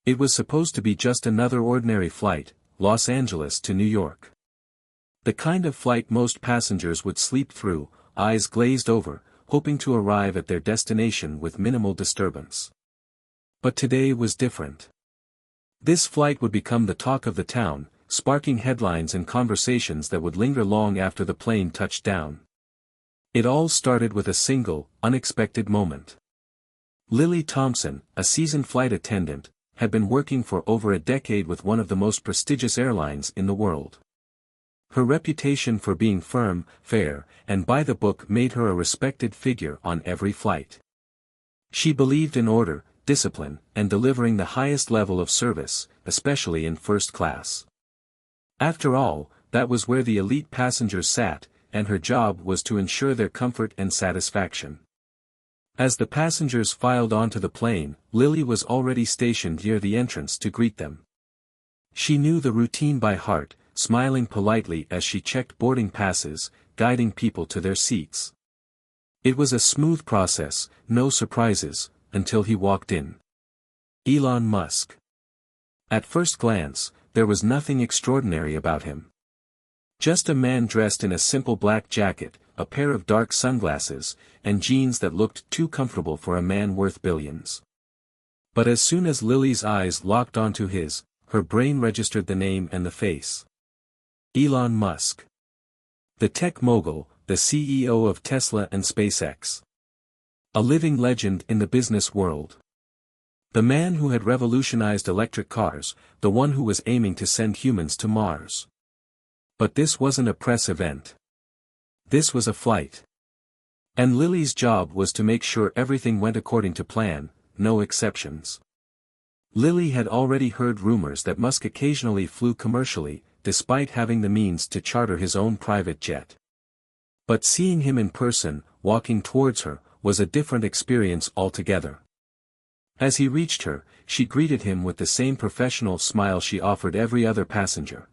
It was supposed to be just another ordinary flight, Los Angeles to New York. The kind of flight most passengers would sleep through, eyes glazed over, hoping to arrive at their destination with minimal disturbance. But today was different. This flight would become the talk of the town, sparking headlines and conversations that would linger long after the plane touched down. It all started with a single, unexpected moment. Lily Thompson, a seasoned flight attendant, had been working for over a decade with one of the most prestigious airlines in the world. Her reputation for being firm, fair, and by the book made her a respected figure on every flight. She believed in order, discipline, and delivering the highest level of service, especially in first class. After all, that was where the elite passengers sat, and her job was to ensure their comfort and satisfaction. As the passengers filed onto the plane, Lily was already stationed near the entrance to greet them. She knew the routine by heart, smiling politely as she checked boarding passes, guiding people to their seats. It was a smooth process, no surprises, until he walked in. Elon Musk. At first glance, there was nothing extraordinary about him. Just a man dressed in a simple black jacket, a pair of dark sunglasses, and jeans that looked too comfortable for a man worth billions. But as soon as Lily's eyes locked onto his, her brain registered the name and the face. Elon Musk. The tech mogul, the CEO of Tesla and SpaceX. A living legend in the business world. The man who had revolutionized electric cars, the one who was aiming to send humans to Mars. But this wasn't a press event. This was a flight. And Lily's job was to make sure everything went according to plan, no exceptions. Lily had already heard rumors that Musk occasionally flew commercially, despite having the means to charter his own private jet. But seeing him in person, walking towards her, was a different experience altogether. As he reached her, she greeted him with the same professional smile she offered every other passenger.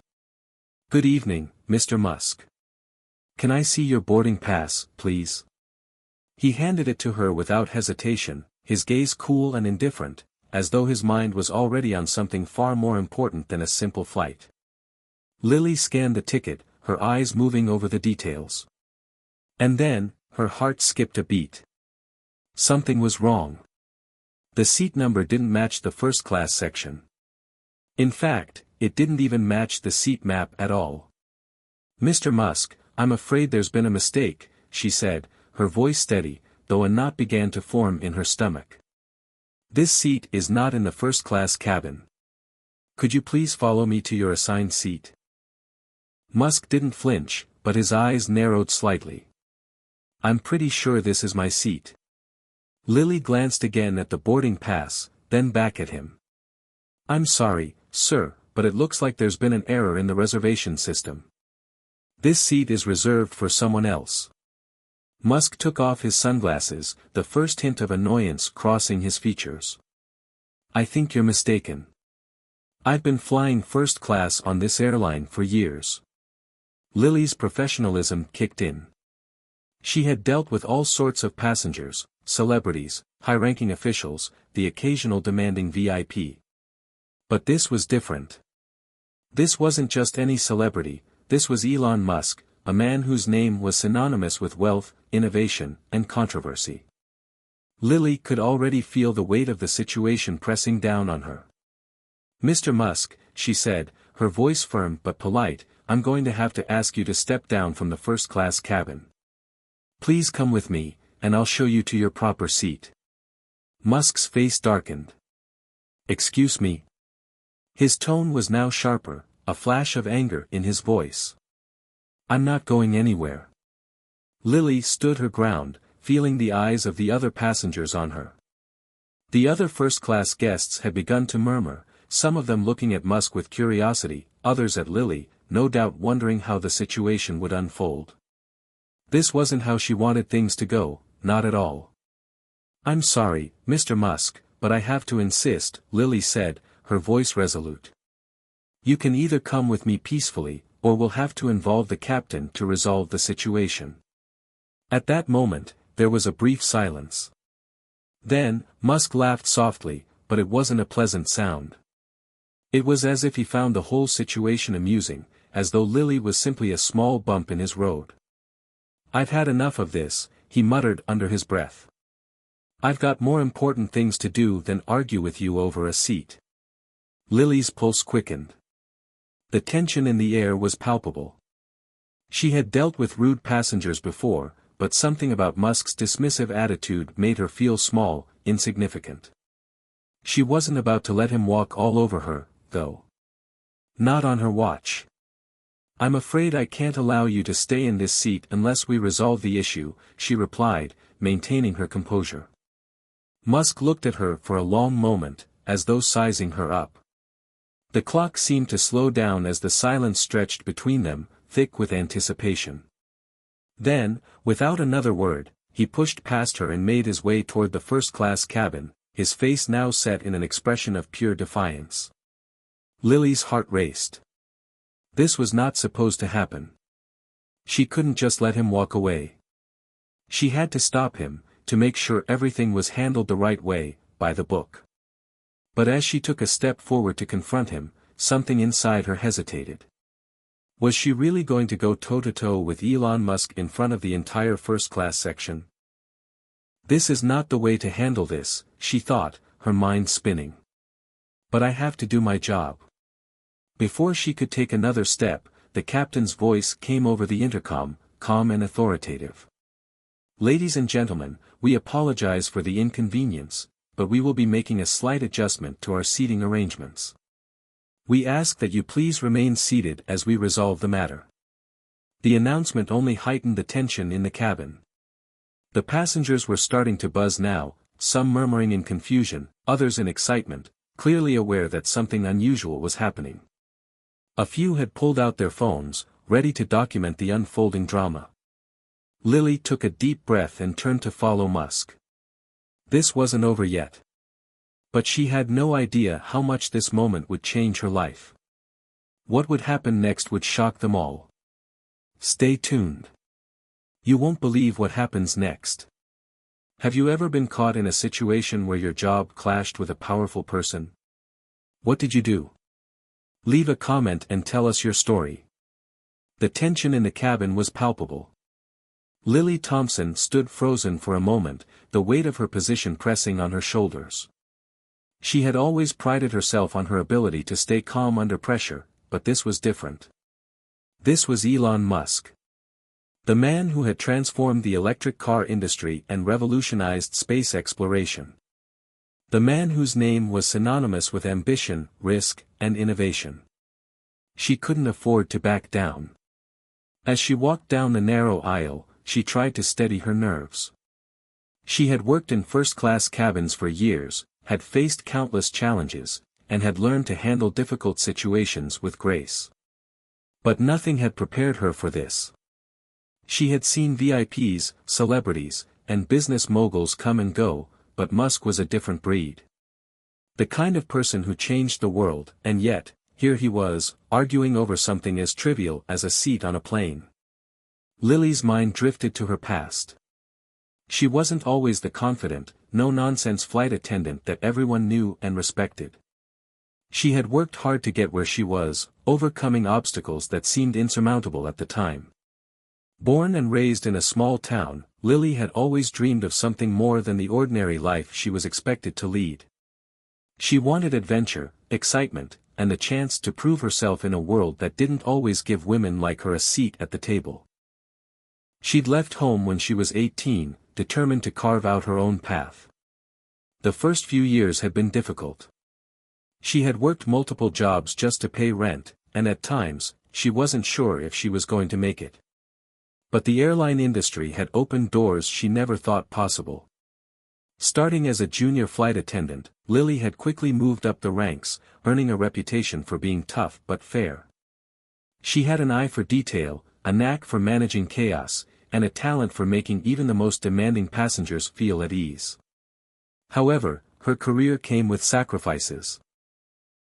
"Good evening, Mr. Musk. Can I see your boarding pass, please?" He handed it to her without hesitation, his gaze cool and indifferent, as though his mind was already on something far more important than a simple flight. Lily scanned the ticket, her eyes moving over the details. And then, her heart skipped a beat. Something was wrong. The seat number didn't match the first-class section. In fact, it didn't even match the seat map at all. "Mr. Musk, I'm afraid there's been a mistake," she said, her voice steady, though a knot began to form in her stomach. "This seat is not in the first-class cabin. Could you please follow me to your assigned seat?" Musk didn't flinch, but his eyes narrowed slightly. "I'm pretty sure this is my seat." Lily glanced again at the boarding pass, then back at him. "I'm sorry, sir, but it looks like there's been an error in the reservation system. This seat is reserved for someone else." Musk took off his sunglasses, the first hint of annoyance crossing his features. "I think you're mistaken. I've been flying first class on this airline for years." Lily's professionalism kicked in. She had dealt with all sorts of passengers, celebrities, high-ranking officials, the occasional demanding VIP. But this was different. This wasn't just any celebrity, this was Elon Musk, a man whose name was synonymous with wealth, innovation, and controversy. Lily could already feel the weight of the situation pressing down on her. "Mr. Musk," she said, her voice firm but polite, "I'm going to have to ask you to step down from the first-class cabin. Please come with me, and I'll show you to your proper seat." Musk's face darkened. "Excuse me?" His tone was now sharper, a flash of anger in his voice. "I'm not going anywhere." Lily stood her ground, feeling the eyes of the other passengers on her. The other first-class guests had begun to murmur, some of them looking at Musk with curiosity, others at Lily, no doubt wondering how the situation would unfold. This wasn't how she wanted things to go, not at all. "I'm sorry, Mr. Musk, but I have to insist," Lily said, her voice resolute. "You can either come with me peacefully, or we'll have to involve the captain to resolve the situation." At that moment, there was a brief silence. Then, Musk laughed softly, but it wasn't a pleasant sound. It was as if he found the whole situation amusing, as though Lily was simply a small bump in his road. "I've had enough of this," he muttered under his breath. "I've got more important things to do than argue with you over a seat." Lily's pulse quickened. The tension in the air was palpable. She had dealt with rude passengers before, but something about Musk's dismissive attitude made her feel small, insignificant. She wasn't about to let him walk all over her, though. Not on her watch. "I'm afraid I can't allow you to stay in this seat unless we resolve the issue," she replied, maintaining her composure. Musk looked at her for a long moment, as though sizing her up. The clock seemed to slow down as the silence stretched between them, thick with anticipation. Then, without another word, he pushed past her and made his way toward the first-class cabin, his face now set in an expression of pure defiance. Lily's heart raced. This was not supposed to happen. She couldn't just let him walk away. She had to stop him, to make sure everything was handled the right way, by the book. But as she took a step forward to confront him, something inside her hesitated. Was she really going to go toe-to-toe with Elon Musk in front of the entire first-class section? "This is not the way to handle this," she thought, her mind spinning. "But I have to do my job." Before she could take another step, the captain's voice came over the intercom, calm and authoritative. "Ladies and gentlemen, we apologize for the inconvenience, but we will be making a slight adjustment to our seating arrangements. We ask that you please remain seated as we resolve the matter." The announcement only heightened the tension in the cabin. The passengers were starting to buzz now, some murmuring in confusion, others in excitement, clearly aware that something unusual was happening. A few had pulled out their phones, ready to document the unfolding drama. Lily took a deep breath and turned to follow Musk. This wasn't over yet. But she had no idea how much this moment would change her life. What would happen next would shock them all. Stay tuned. You won't believe what happens next. Have you ever been caught in a situation where your job clashed with a powerful person? What did you do? Leave a comment and tell us your story. The tension in the cabin was palpable. Lily Thompson stood frozen for a moment, the weight of her position pressing on her shoulders. She had always prided herself on her ability to stay calm under pressure, but this was different. This was Elon Musk. The man who had transformed the electric car industry and revolutionized space exploration. The man whose name was synonymous with ambition, risk, and innovation. She couldn't afford to back down. As she walked down the narrow aisle, she tried to steady her nerves. She had worked in first-class cabins for years, had faced countless challenges, and had learned to handle difficult situations with grace. But nothing had prepared her for this. She had seen VIPs, celebrities, and business moguls come and go, but Musk was a different breed. The kind of person who changed the world, and yet, here he was, arguing over something as trivial as a seat on a plane. Lily's mind drifted to her past. She wasn't always the confident, no-nonsense flight attendant that everyone knew and respected. She had worked hard to get where she was, overcoming obstacles that seemed insurmountable at the time. Born and raised in a small town, Lily had always dreamed of something more than the ordinary life she was expected to lead. She wanted adventure, excitement, and the chance to prove herself in a world that didn't always give women like her a seat at the table. She'd left home when she was 18, determined to carve out her own path. The first few years had been difficult. She had worked multiple jobs just to pay rent, and at times, she wasn't sure if she was going to make it. But the airline industry had opened doors she never thought possible. Starting as a junior flight attendant, Lily had quickly moved up the ranks, earning a reputation for being tough but fair. She had an eye for detail, a knack for managing chaos, and a talent for making even the most demanding passengers feel at ease. However, her career came with sacrifices.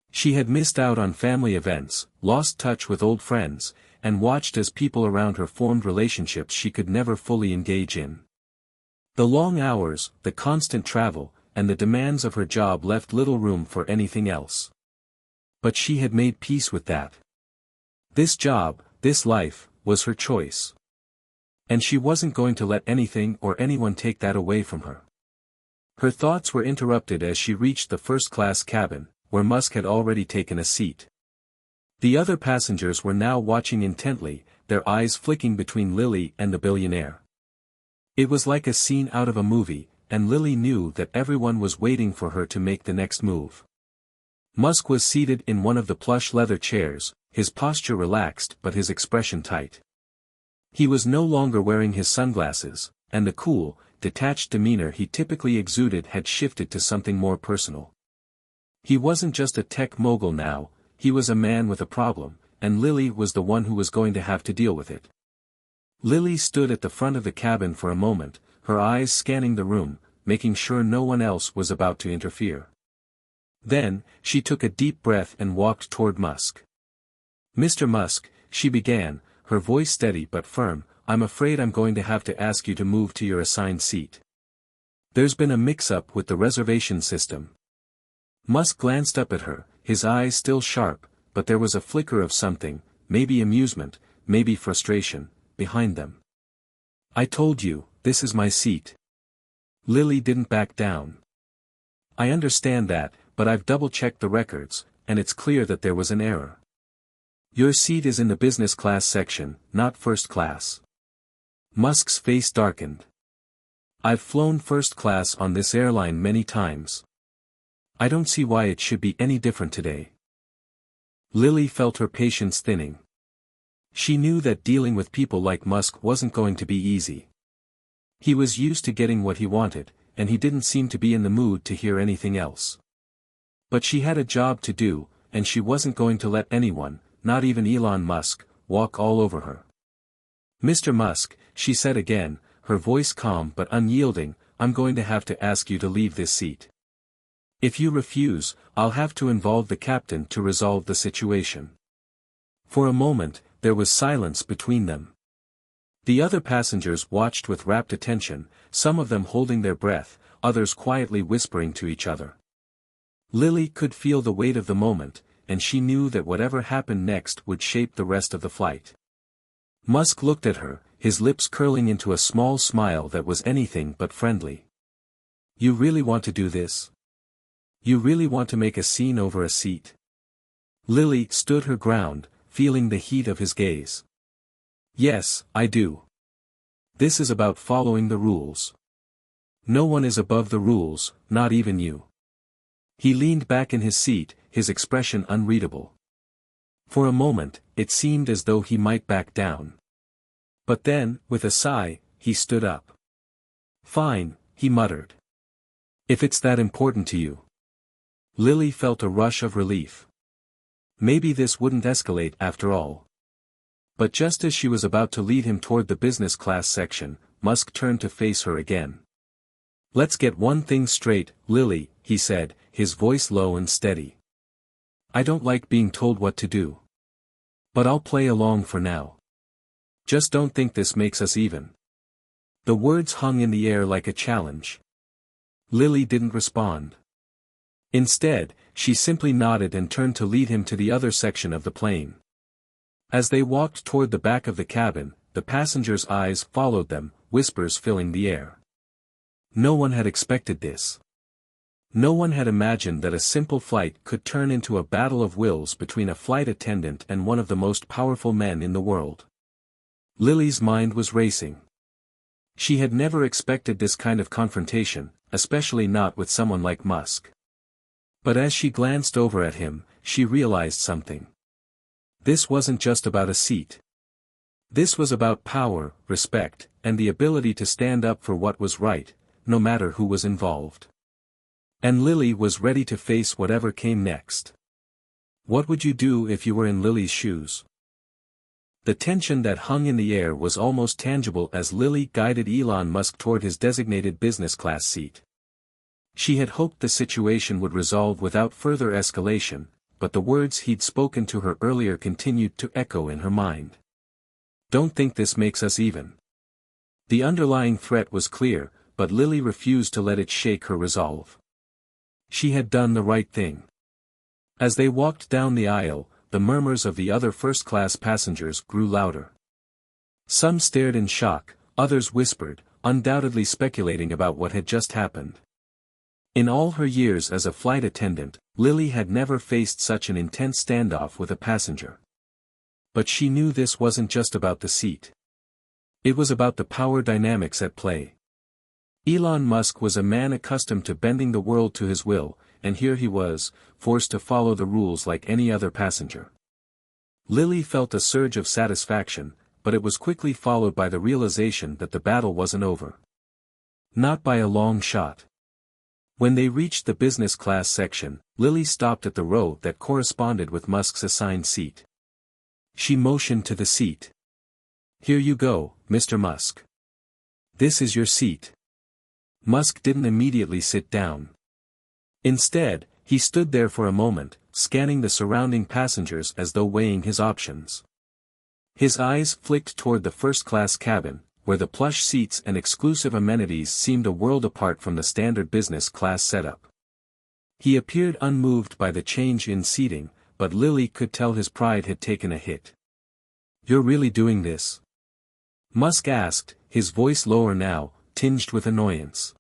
She had missed out on family events, lost touch with old friends, and watched as people around her formed relationships she could never fully engage in. The long hours, the constant travel, and the demands of her job left little room for anything else. But she had made peace with that. This job, this life, was her choice. And she wasn't going to let anything or anyone take that away from her. Her thoughts were interrupted as she reached the first-class cabin, where Musk had already taken a seat. The other passengers were now watching intently, their eyes flicking between Lily and the billionaire. It was like a scene out of a movie, and Lily knew that everyone was waiting for her to make the next move. Musk was seated in one of the plush leather chairs, his posture relaxed but his expression tight. He was no longer wearing his sunglasses, and the cool, detached demeanor he typically exuded had shifted to something more personal. He wasn't just a tech mogul now, he was a man with a problem, and Lily was the one who was going to have to deal with it. Lily stood at the front of the cabin for a moment, her eyes scanning the room, making sure no one else was about to interfere. Then, she took a deep breath and walked toward Musk. "Mr. Musk," she began, her voice steady but firm, "I'm afraid I'm going to have to ask you to move to your assigned seat. There's been a mix-up with the reservation system." Musk glanced up at her, his eyes still sharp, but there was a flicker of something, maybe amusement, maybe frustration, behind them. "I told you, this is my seat." Lily didn't back down. "I understand that, but I've double-checked the records, and it's clear that there was an error. Your seat is in the business class section, not first class." Musk's face darkened. "I've flown first class on this airline many times. I don't see why it should be any different today." Lily felt her patience thinning. She knew that dealing with people like Musk wasn't going to be easy. He was used to getting what he wanted, and he didn't seem to be in the mood to hear anything else. But she had a job to do, and she wasn't going to let anyone, not even Elon Musk, walk all over her. "Mr. Musk," she said again, her voice calm but unyielding, "I'm going to have to ask you to leave this seat. If you refuse, I'll have to involve the captain to resolve the situation." For a moment, there was silence between them. The other passengers watched with rapt attention, some of them holding their breath, others quietly whispering to each other. Lily could feel the weight of the moment, and she knew that whatever happened next would shape the rest of the flight. Musk looked at her, his lips curling into a small smile that was anything but friendly. "You really want to do this? You really want to make a scene over a seat?" Lily stood her ground, feeling the heat of his gaze. "Yes, I do. This is about following the rules. No one is above the rules, not even you." He leaned back in his seat, his expression unreadable. For a moment, it seemed as though he might back down. But then, with a sigh, he stood up. "Fine," he muttered. "If it's that important to you." Lily felt a rush of relief. Maybe this wouldn't escalate after all. But just as she was about to lead him toward the business class section, Musk turned to face her again. "Let's get one thing straight, Lily," he said, his voice low and steady. "I don't like being told what to do. But I'll play along for now. Just don't think this makes us even." The words hung in the air like a challenge. Lily didn't respond. Instead, she simply nodded and turned to lead him to the other section of the plane. As they walked toward the back of the cabin, the passengers' eyes followed them, whispers filling the air. No one had expected this. No one had imagined that a simple flight could turn into a battle of wills between a flight attendant and one of the most powerful men in the world. Lily's mind was racing. She had never expected this kind of confrontation, especially not with someone like Musk. But as she glanced over at him, she realized something. This wasn't just about a seat. This was about power, respect, and the ability to stand up for what was right, no matter who was involved. And Lily was ready to face whatever came next. What would you do if you were in Lily's shoes? The tension that hung in the air was almost tangible as Lily guided Elon Musk toward his designated business class seat. She had hoped the situation would resolve without further escalation, but the words he'd spoken to her earlier continued to echo in her mind. "Don't think this makes us even." The underlying threat was clear, but Lily refused to let it shake her resolve. She had done the right thing. As they walked down the aisle, the murmurs of the other first-class passengers grew louder. Some stared in shock, others whispered, undoubtedly speculating about what had just happened. In all her years as a flight attendant, Lily had never faced such an intense standoff with a passenger. But she knew this wasn't just about the seat. It was about the power dynamics at play. Elon Musk was a man accustomed to bending the world to his will, and here he was, forced to follow the rules like any other passenger. Lily felt a surge of satisfaction, but it was quickly followed by the realization that the battle wasn't over. Not by a long shot. When they reached the business class section, Lily stopped at the row that corresponded with Musk's assigned seat. She motioned to the seat. "Here you go, Mr. Musk. This is your seat." Musk didn't immediately sit down. Instead, he stood there for a moment, scanning the surrounding passengers as though weighing his options. His eyes flicked toward the first-class cabin, where the plush seats and exclusive amenities seemed a world apart from the standard business class setup. He appeared unmoved by the change in seating, but Lily could tell his pride had taken a hit. "You're really doing this?" Musk asked, his voice lower now, tinged with annoyance.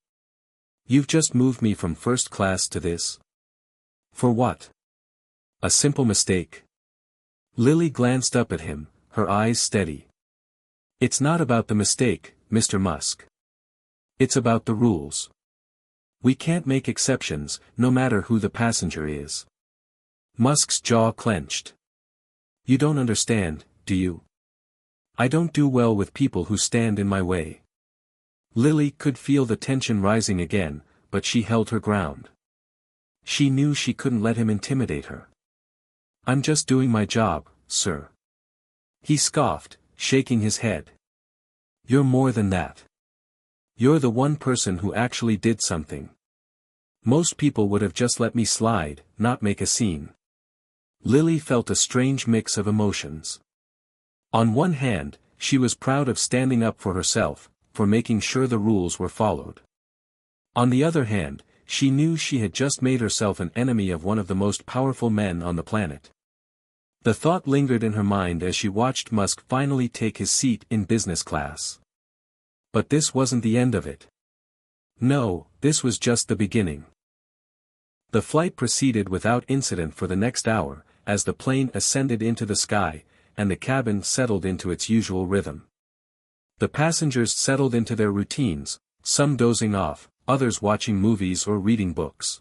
"You've just moved me from first class to this? For what? A simple mistake." Lily glanced up at him, her eyes steady. "It's not about the mistake, Mr. Musk. It's about the rules. We can't make exceptions, no matter who the passenger is." Musk's jaw clenched. "You don't understand, do you? I don't do well with people who stand in my way." Lily could feel the tension rising again, but she held her ground. She knew she couldn't let him intimidate her. "I'm just doing my job, sir." He scoffed, shaking his head. "You're more than that. You're the one person who actually did something. Most people would have just let me slide, not make a scene." Lily felt a strange mix of emotions. On one hand, she was proud of standing up for herself, for making sure the rules were followed. On the other hand, she knew she had just made herself an enemy of one of the most powerful men on the planet. The thought lingered in her mind as she watched Musk finally take his seat in business class. But this wasn't the end of it. No, this was just the beginning. The flight proceeded without incident for the next hour, as the plane ascended into the sky, and the cabin settled into its usual rhythm. The passengers settled into their routines, some dozing off, others watching movies or reading books.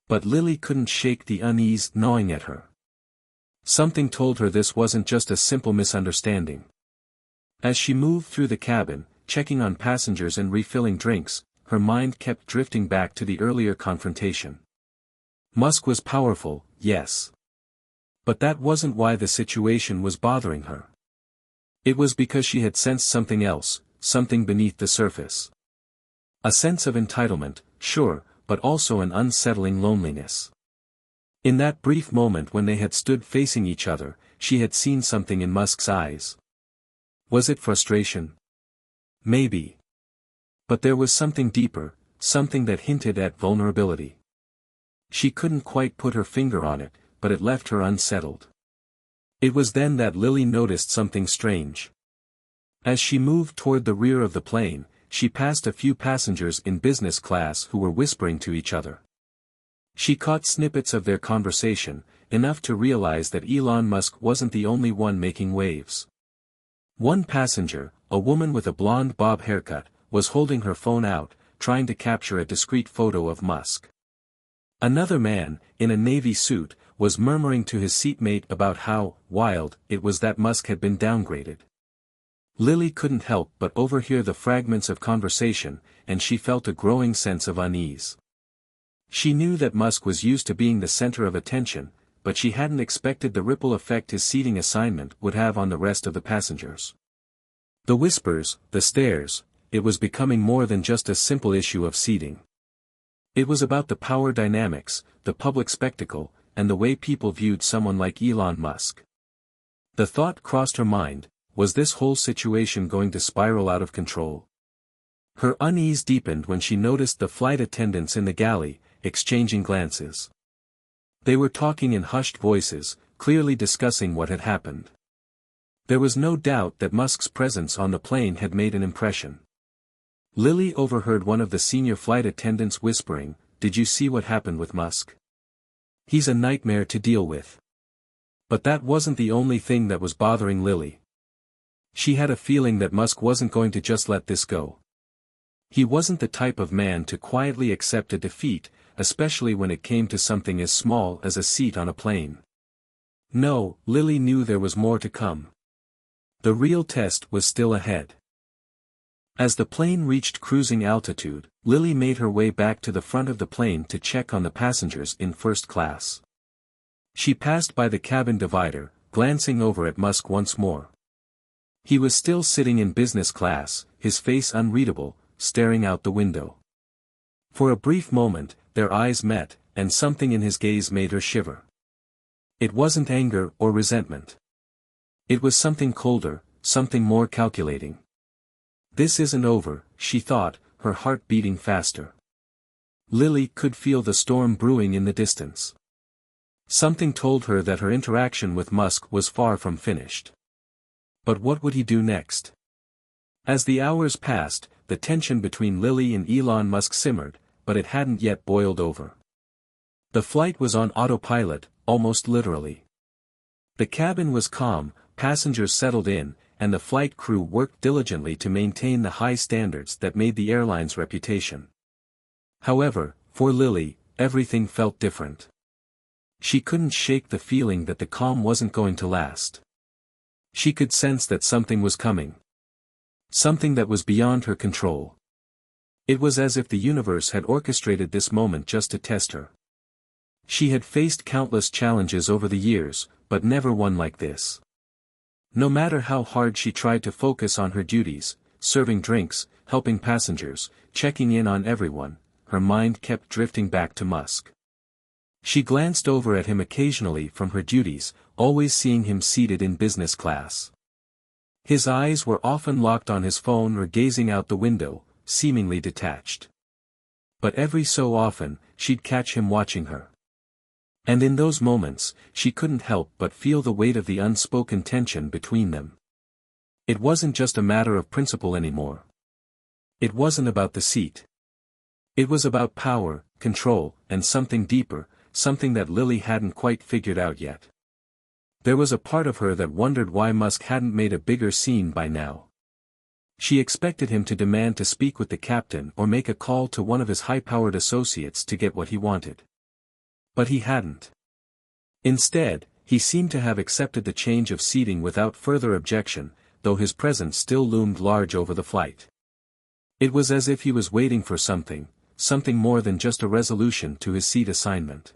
But Lily couldn't shake the unease gnawing at her. Something told her this wasn't just a simple misunderstanding. As she moved through the cabin, checking on passengers and refilling drinks, her mind kept drifting back to the earlier confrontation. Musk was powerful, yes. But that wasn't why the situation was bothering her. It was because she had sensed something else, something beneath the surface. A sense of entitlement, sure, but also an unsettling loneliness. In that brief moment when they had stood facing each other, she had seen something in Musk's eyes. Was it frustration? Maybe. But there was something deeper, something that hinted at vulnerability. She couldn't quite put her finger on it, but it left her unsettled. It was then that Lily noticed something strange. As she moved toward the rear of the plane, she passed a few passengers in business class who were whispering to each other. She caught snippets of their conversation, enough to realize that Elon Musk wasn't the only one making waves. One passenger, a woman with a blonde bob haircut, was holding her phone out, trying to capture a discreet photo of Musk. Another man, in a navy suit, was murmuring to his seatmate about how wild it was that Musk had been downgraded. Lily couldn't help but overhear the fragments of conversation, and she felt a growing sense of unease. She knew that Musk was used to being the center of attention, but she hadn't expected the ripple effect his seating assignment would have on the rest of the passengers. The whispers, the stares, it was becoming more than just a simple issue of seating. It was about the power dynamics, the public spectacle, and the way people viewed someone like Elon Musk. The thought crossed her mind, was this whole situation going to spiral out of control? Her unease deepened when she noticed the flight attendants in the galley, exchanging glances. They were talking in hushed voices, clearly discussing what had happened. There was no doubt that Musk's presence on the plane had made an impression. Lily overheard one of the senior flight attendants whispering, "Did you see what happened with Musk? He's a nightmare to deal with." But that wasn't the only thing that was bothering Lily. She had a feeling that Musk wasn't going to just let this go. He wasn't the type of man to quietly accept a defeat, especially when it came to something as small as a seat on a plane. No, Lily knew there was more to come. The real test was still ahead. As the plane reached cruising altitude, Lily made her way back to the front of the plane to check on the passengers in first class. She passed by the cabin divider, glancing over at Musk once more. He was still sitting in business class, his face unreadable, staring out the window. For a brief moment, their eyes met, and something in his gaze made her shiver. It wasn't anger or resentment. It was something colder, something more calculating. This isn't over, she thought, her heart beating faster. Lily could feel the storm brewing in the distance. Something told her that her interaction with Musk was far from finished. But what would he do next? As the hours passed, the tension between Lily and Elon Musk simmered, but it hadn't yet boiled over. The flight was on autopilot, almost literally. The cabin was calm, passengers settled in, and the flight crew worked diligently to maintain the high standards that made the airline's reputation. However, for Lily, everything felt different. She couldn't shake the feeling that the calm wasn't going to last. She could sense that something was coming. Something that was beyond her control. It was as if the universe had orchestrated this moment just to test her. She had faced countless challenges over the years, but never one like this. No matter how hard she tried to focus on her duties, serving drinks, helping passengers, checking in on everyone, her mind kept drifting back to Musk. She glanced over at him occasionally from her duties, always seeing him seated in business class. His eyes were often locked on his phone or gazing out the window, seemingly detached. But every so often, she'd catch him watching her. And in those moments, she couldn't help but feel the weight of the unspoken tension between them. It wasn't just a matter of principle anymore. It wasn't about the seat. It was about power, control, and something deeper, something that Lily hadn't quite figured out yet. There was a part of her that wondered why Musk hadn't made a bigger scene by now. She expected him to demand to speak with the captain or make a call to one of his high-powered associates to get what he wanted. But he hadn't. Instead, he seemed to have accepted the change of seating without further objection, though his presence still loomed large over the flight. It was as if he was waiting for something more than just a resolution to his seat assignment.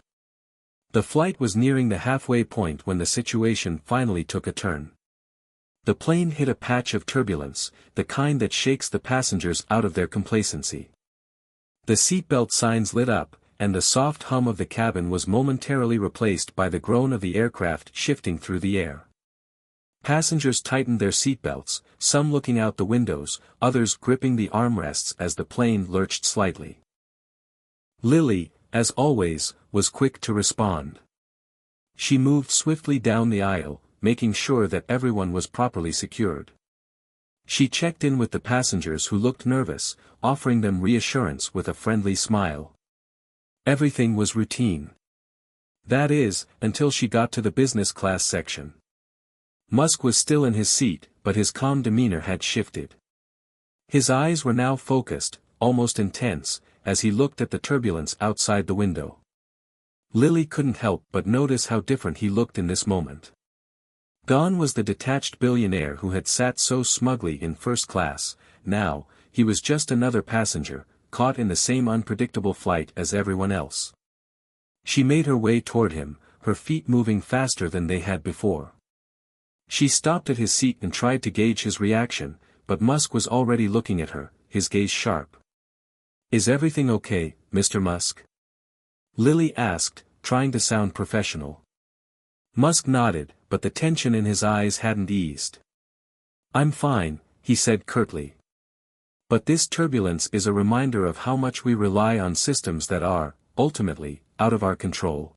The flight was nearing the halfway point when the situation finally took a turn. The plane hit a patch of turbulence, the kind that shakes the passengers out of their complacency. The seatbelt signs lit up, and the soft hum of the cabin was momentarily replaced by the groan of the aircraft shifting through the air. Passengers tightened their seatbelts, some looking out the windows, others gripping the armrests as the plane lurched slightly. Lily, as always, was quick to respond. She moved swiftly down the aisle, making sure that everyone was properly secured. She checked in with the passengers who looked nervous, offering them reassurance with a friendly smile. Everything was routine. That is, until she got to the business class section. Musk was still in his seat, but his calm demeanor had shifted. His eyes were now focused, almost intense, as he looked at the turbulence outside the window. Lily couldn't help but notice how different he looked in this moment. Gone was the detached billionaire who had sat so smugly in first class. Now, he was just another passenger, caught in the same unpredictable flight as everyone else. She made her way toward him, her feet moving faster than they had before. She stopped at his seat and tried to gauge his reaction, but Musk was already looking at her, his gaze sharp. "Is everything okay, Mr. Musk?" Lily asked, trying to sound professional. Musk nodded, but the tension in his eyes hadn't eased. "I'm fine," he said curtly. "But this turbulence is a reminder of how much we rely on systems that are, ultimately, out of our control."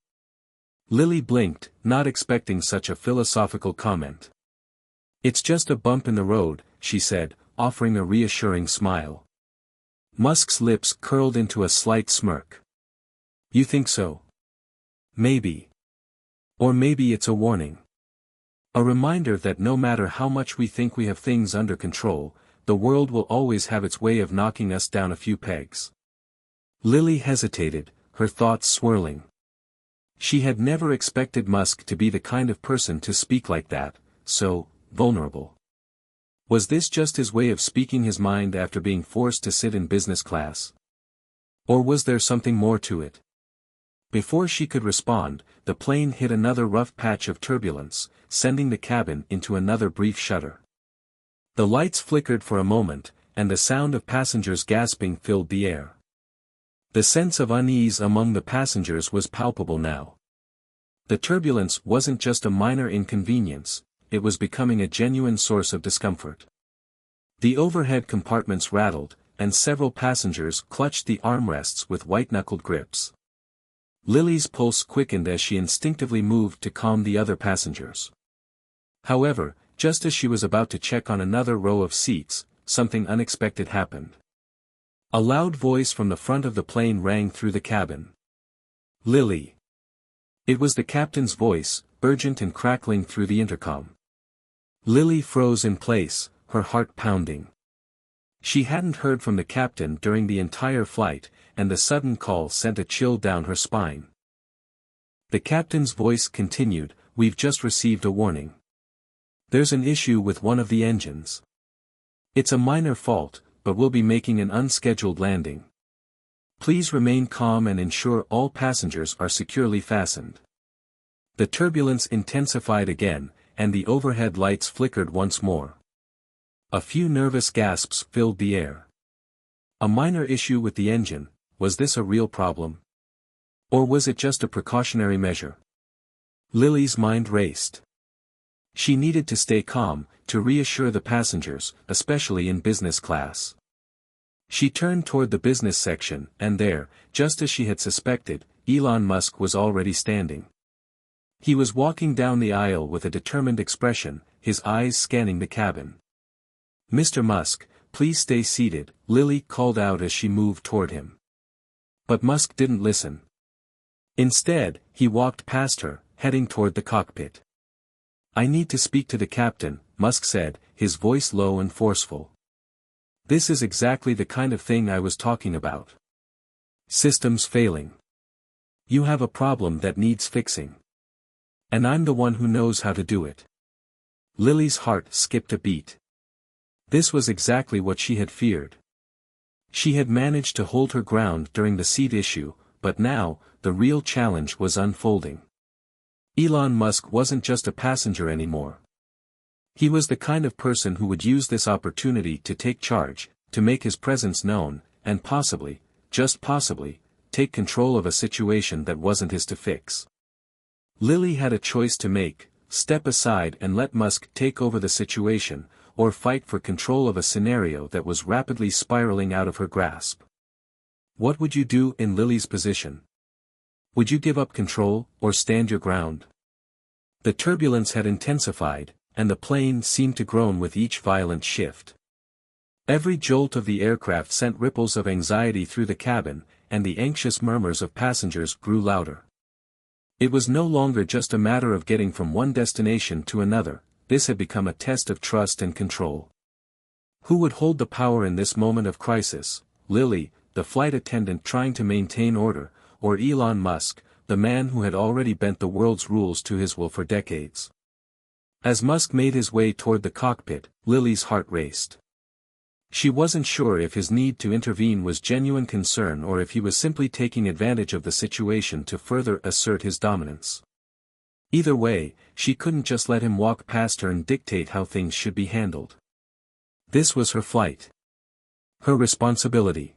Lily blinked, not expecting such a philosophical comment. "It's just a bump in the road," she said, offering a reassuring smile. Musk's lips curled into a slight smirk. "You think so? Maybe. Or maybe it's a warning. A reminder that no matter how much we think we have things under control, the world will always have its way of knocking us down a few pegs." Lily hesitated, her thoughts swirling. She had never expected Musk to be the kind of person to speak like that, so vulnerable. Was this just his way of speaking his mind after being forced to sit in business class? Or was there something more to it? Before she could respond, the plane hit another rough patch of turbulence, sending the cabin into another brief shudder. The lights flickered for a moment, and the sound of passengers gasping filled the air. The sense of unease among the passengers was palpable now. The turbulence wasn't just a minor inconvenience, it was becoming a genuine source of discomfort. The overhead compartments rattled, and several passengers clutched the armrests with white-knuckled grips. Lily's pulse quickened as she instinctively moved to calm the other passengers. However, just as she was about to check on another row of seats, something unexpected happened. A loud voice from the front of the plane rang through the cabin. "Lily." It was the captain's voice, urgent and crackling through the intercom. Lily froze in place, her heart pounding. She hadn't heard from the captain during the entire flight, and the sudden call sent a chill down her spine. The captain's voice continued, "We've just received a warning. There's an issue with one of the engines. It's a minor fault, but we'll be making an unscheduled landing. Please remain calm and ensure all passengers are securely fastened." The turbulence intensified again, and the overhead lights flickered once more. A few nervous gasps filled the air. A minor issue with the engine, was this a real problem? Or was it just a precautionary measure? Lily's mind raced. She needed to stay calm, to reassure the passengers, especially in business class. She turned toward the business section, and there, just as she had suspected, Elon Musk was already standing. He was walking down the aisle with a determined expression, his eyes scanning the cabin. "Mr. Musk, please stay seated," Lily called out as she moved toward him. But Musk didn't listen. Instead, he walked past her, heading toward the cockpit. "I need to speak to the captain," Musk said, his voice low and forceful. "This is exactly the kind of thing I was talking about. Systems failing. You have a problem that needs fixing. And I'm the one who knows how to do it." Lily's heart skipped a beat. This was exactly what she had feared. She had managed to hold her ground during the seat issue, but now, the real challenge was unfolding. Elon Musk wasn't just a passenger anymore. He was the kind of person who would use this opportunity to take charge, to make his presence known, and possibly, just possibly, take control of a situation that wasn't his to fix. Lily had a choice to make: step aside and let Musk take over the situation, or fight for control of a scenario that was rapidly spiraling out of her grasp. What would you do in Lily's position? Would you give up control, or stand your ground? The turbulence had intensified, and the plane seemed to groan with each violent shift. Every jolt of the aircraft sent ripples of anxiety through the cabin, and the anxious murmurs of passengers grew louder. It was no longer just a matter of getting from one destination to another, this had become a test of trust and control. Who would hold the power in this moment of crisis? Lily, the flight attendant trying to maintain order, or Elon Musk, the man who had already bent the world's rules to his will for decades? As Musk made his way toward the cockpit, Lily's heart raced. She wasn't sure if his need to intervene was genuine concern or if he was simply taking advantage of the situation to further assert his dominance. Either way, she couldn't just let him walk past her and dictate how things should be handled. This was her flight. Her responsibility.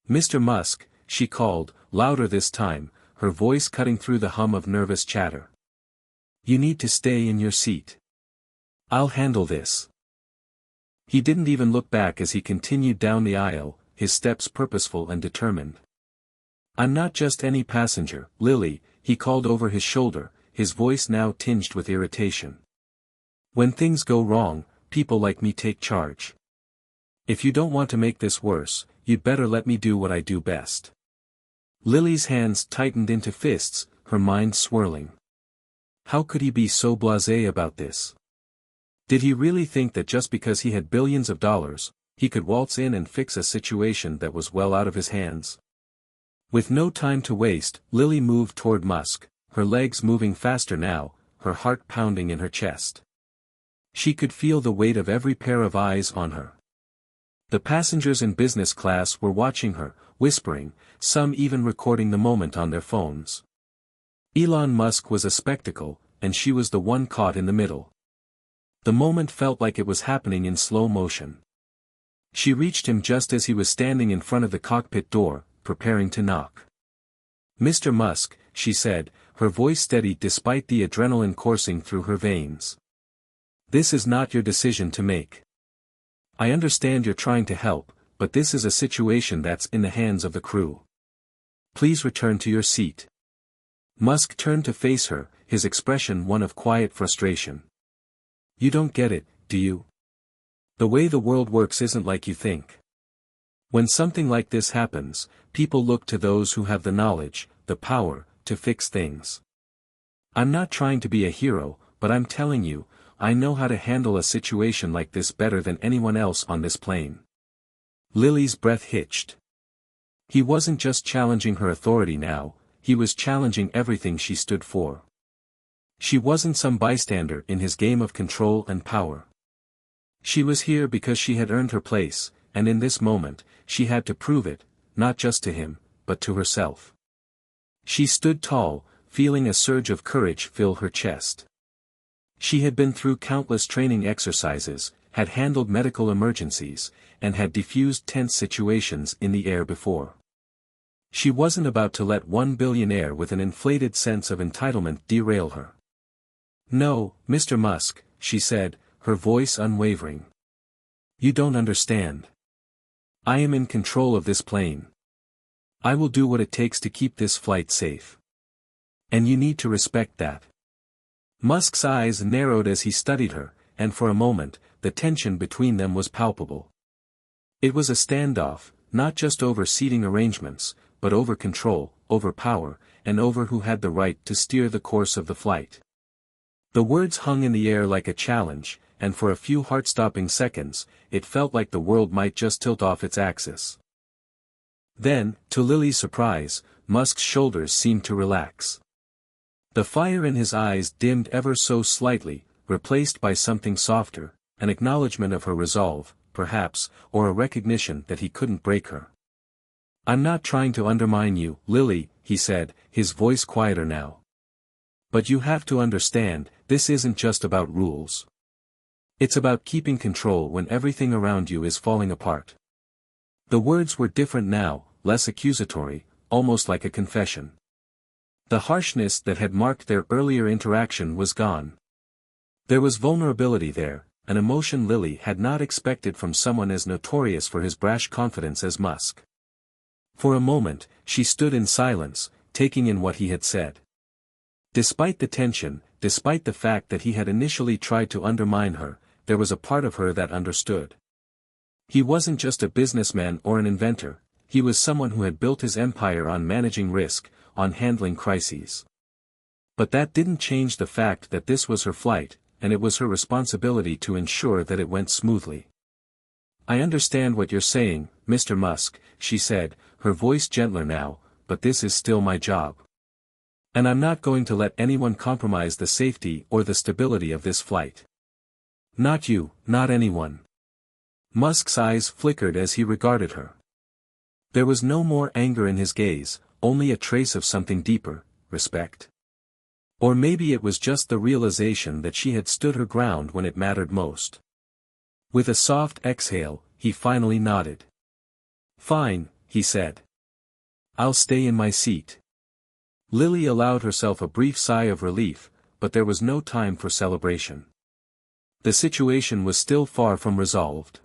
"Mr. Musk," she called, louder this time, her voice cutting through the hum of nervous chatter. "You need to stay in your seat. I'll handle this." He didn't even look back as he continued down the aisle, his steps purposeful and determined. "I'm not just any passenger, Lily, he called over his shoulder, his voice now tinged with irritation. When things go wrong, people like me take charge. If you don't want to make this worse, you'd better let me do what I do best. Lily's hands tightened into fists, her mind swirling. How could he be so blasé about this? Did he really think that just because he had billions of dollars, he could waltz in and fix a situation that was well out of his hands? With no time to waste, Lily moved toward Musk, her legs moving faster now, her heart pounding in her chest. She could feel the weight of every pair of eyes on her. The passengers in business class were watching her, whispering, some even recording the moment on their phones. Elon Musk was a spectacle, and she was the one caught in the middle. The moment felt like it was happening in slow motion. She reached him just as he was standing in front of the cockpit door, preparing to knock. "Mr. Musk," she said, her voice steady despite the adrenaline coursing through her veins. "This is not your decision to make. I understand you're trying to help, but this is a situation that's in the hands of the crew. Please return to your seat." Musk turned to face her, his expression one of quiet frustration. "You don't get it, do you? The way the world works isn't like you think. When something like this happens, people look to those who have the knowledge, the power, to fix things. I'm not trying to be a hero, but I'm telling you, I know how to handle a situation like this better than anyone else on this plane." Lily's breath hitched. He wasn't just challenging her authority now, he was challenging everything she stood for. She wasn't some bystander in his game of control and power. She was here because she had earned her place, and in this moment, she had to prove it, not just to him, but to herself. She stood tall, feeling a surge of courage fill her chest. She had been through countless training exercises, had handled medical emergencies, and had defused tense situations in the air before. She wasn't about to let one billionaire with an inflated sense of entitlement derail her. "No, Mr. Musk," she said, her voice unwavering. "You don't understand. I am in control of this plane. I will do what it takes to keep this flight safe. And you need to respect that." Musk's eyes narrowed as he studied her, and for a moment, the tension between them was palpable. It was a standoff, not just over seating arrangements, but over control, over power, and over who had the right to steer the course of the flight. The words hung in the air like a challenge, and for a few heart-stopping seconds, it felt like the world might just tilt off its axis. Then, to Lily's surprise, Musk's shoulders seemed to relax. The fire in his eyes dimmed ever so slightly, replaced by something softer, an acknowledgement of her resolve, perhaps, or a recognition that he couldn't break her. "I'm not trying to undermine you, Lily," he said, his voice quieter now. "But you have to understand, this isn't just about rules. It's about keeping control when everything around you is falling apart." The words were different now, less accusatory, almost like a confession. The harshness that had marked their earlier interaction was gone. There was vulnerability there, an emotion Lily had not expected from someone as notorious for his brash confidence as Musk. For a moment, she stood in silence, taking in what he had said. Despite the tension, despite the fact that he had initially tried to undermine her, there was a part of her that understood. He wasn't just a businessman or an inventor, he was someone who had built his empire on managing risk, on handling crises. But that didn't change the fact that this was her flight, and it was her responsibility to ensure that it went smoothly. "I understand what you're saying, Mr. Musk," she said, her voice gentler now, "but this is still my job. And I'm not going to let anyone compromise the safety or the stability of this flight. Not you, not anyone." Musk's eyes flickered as he regarded her. There was no more anger in his gaze, only a trace of something deeper, respect. Or maybe it was just the realization that she had stood her ground when it mattered most. With a soft exhale, he finally nodded. "Fine," he said. "I'll stay in my seat." Lily allowed herself a brief sigh of relief, but there was no time for celebration. The situation was still far from resolved.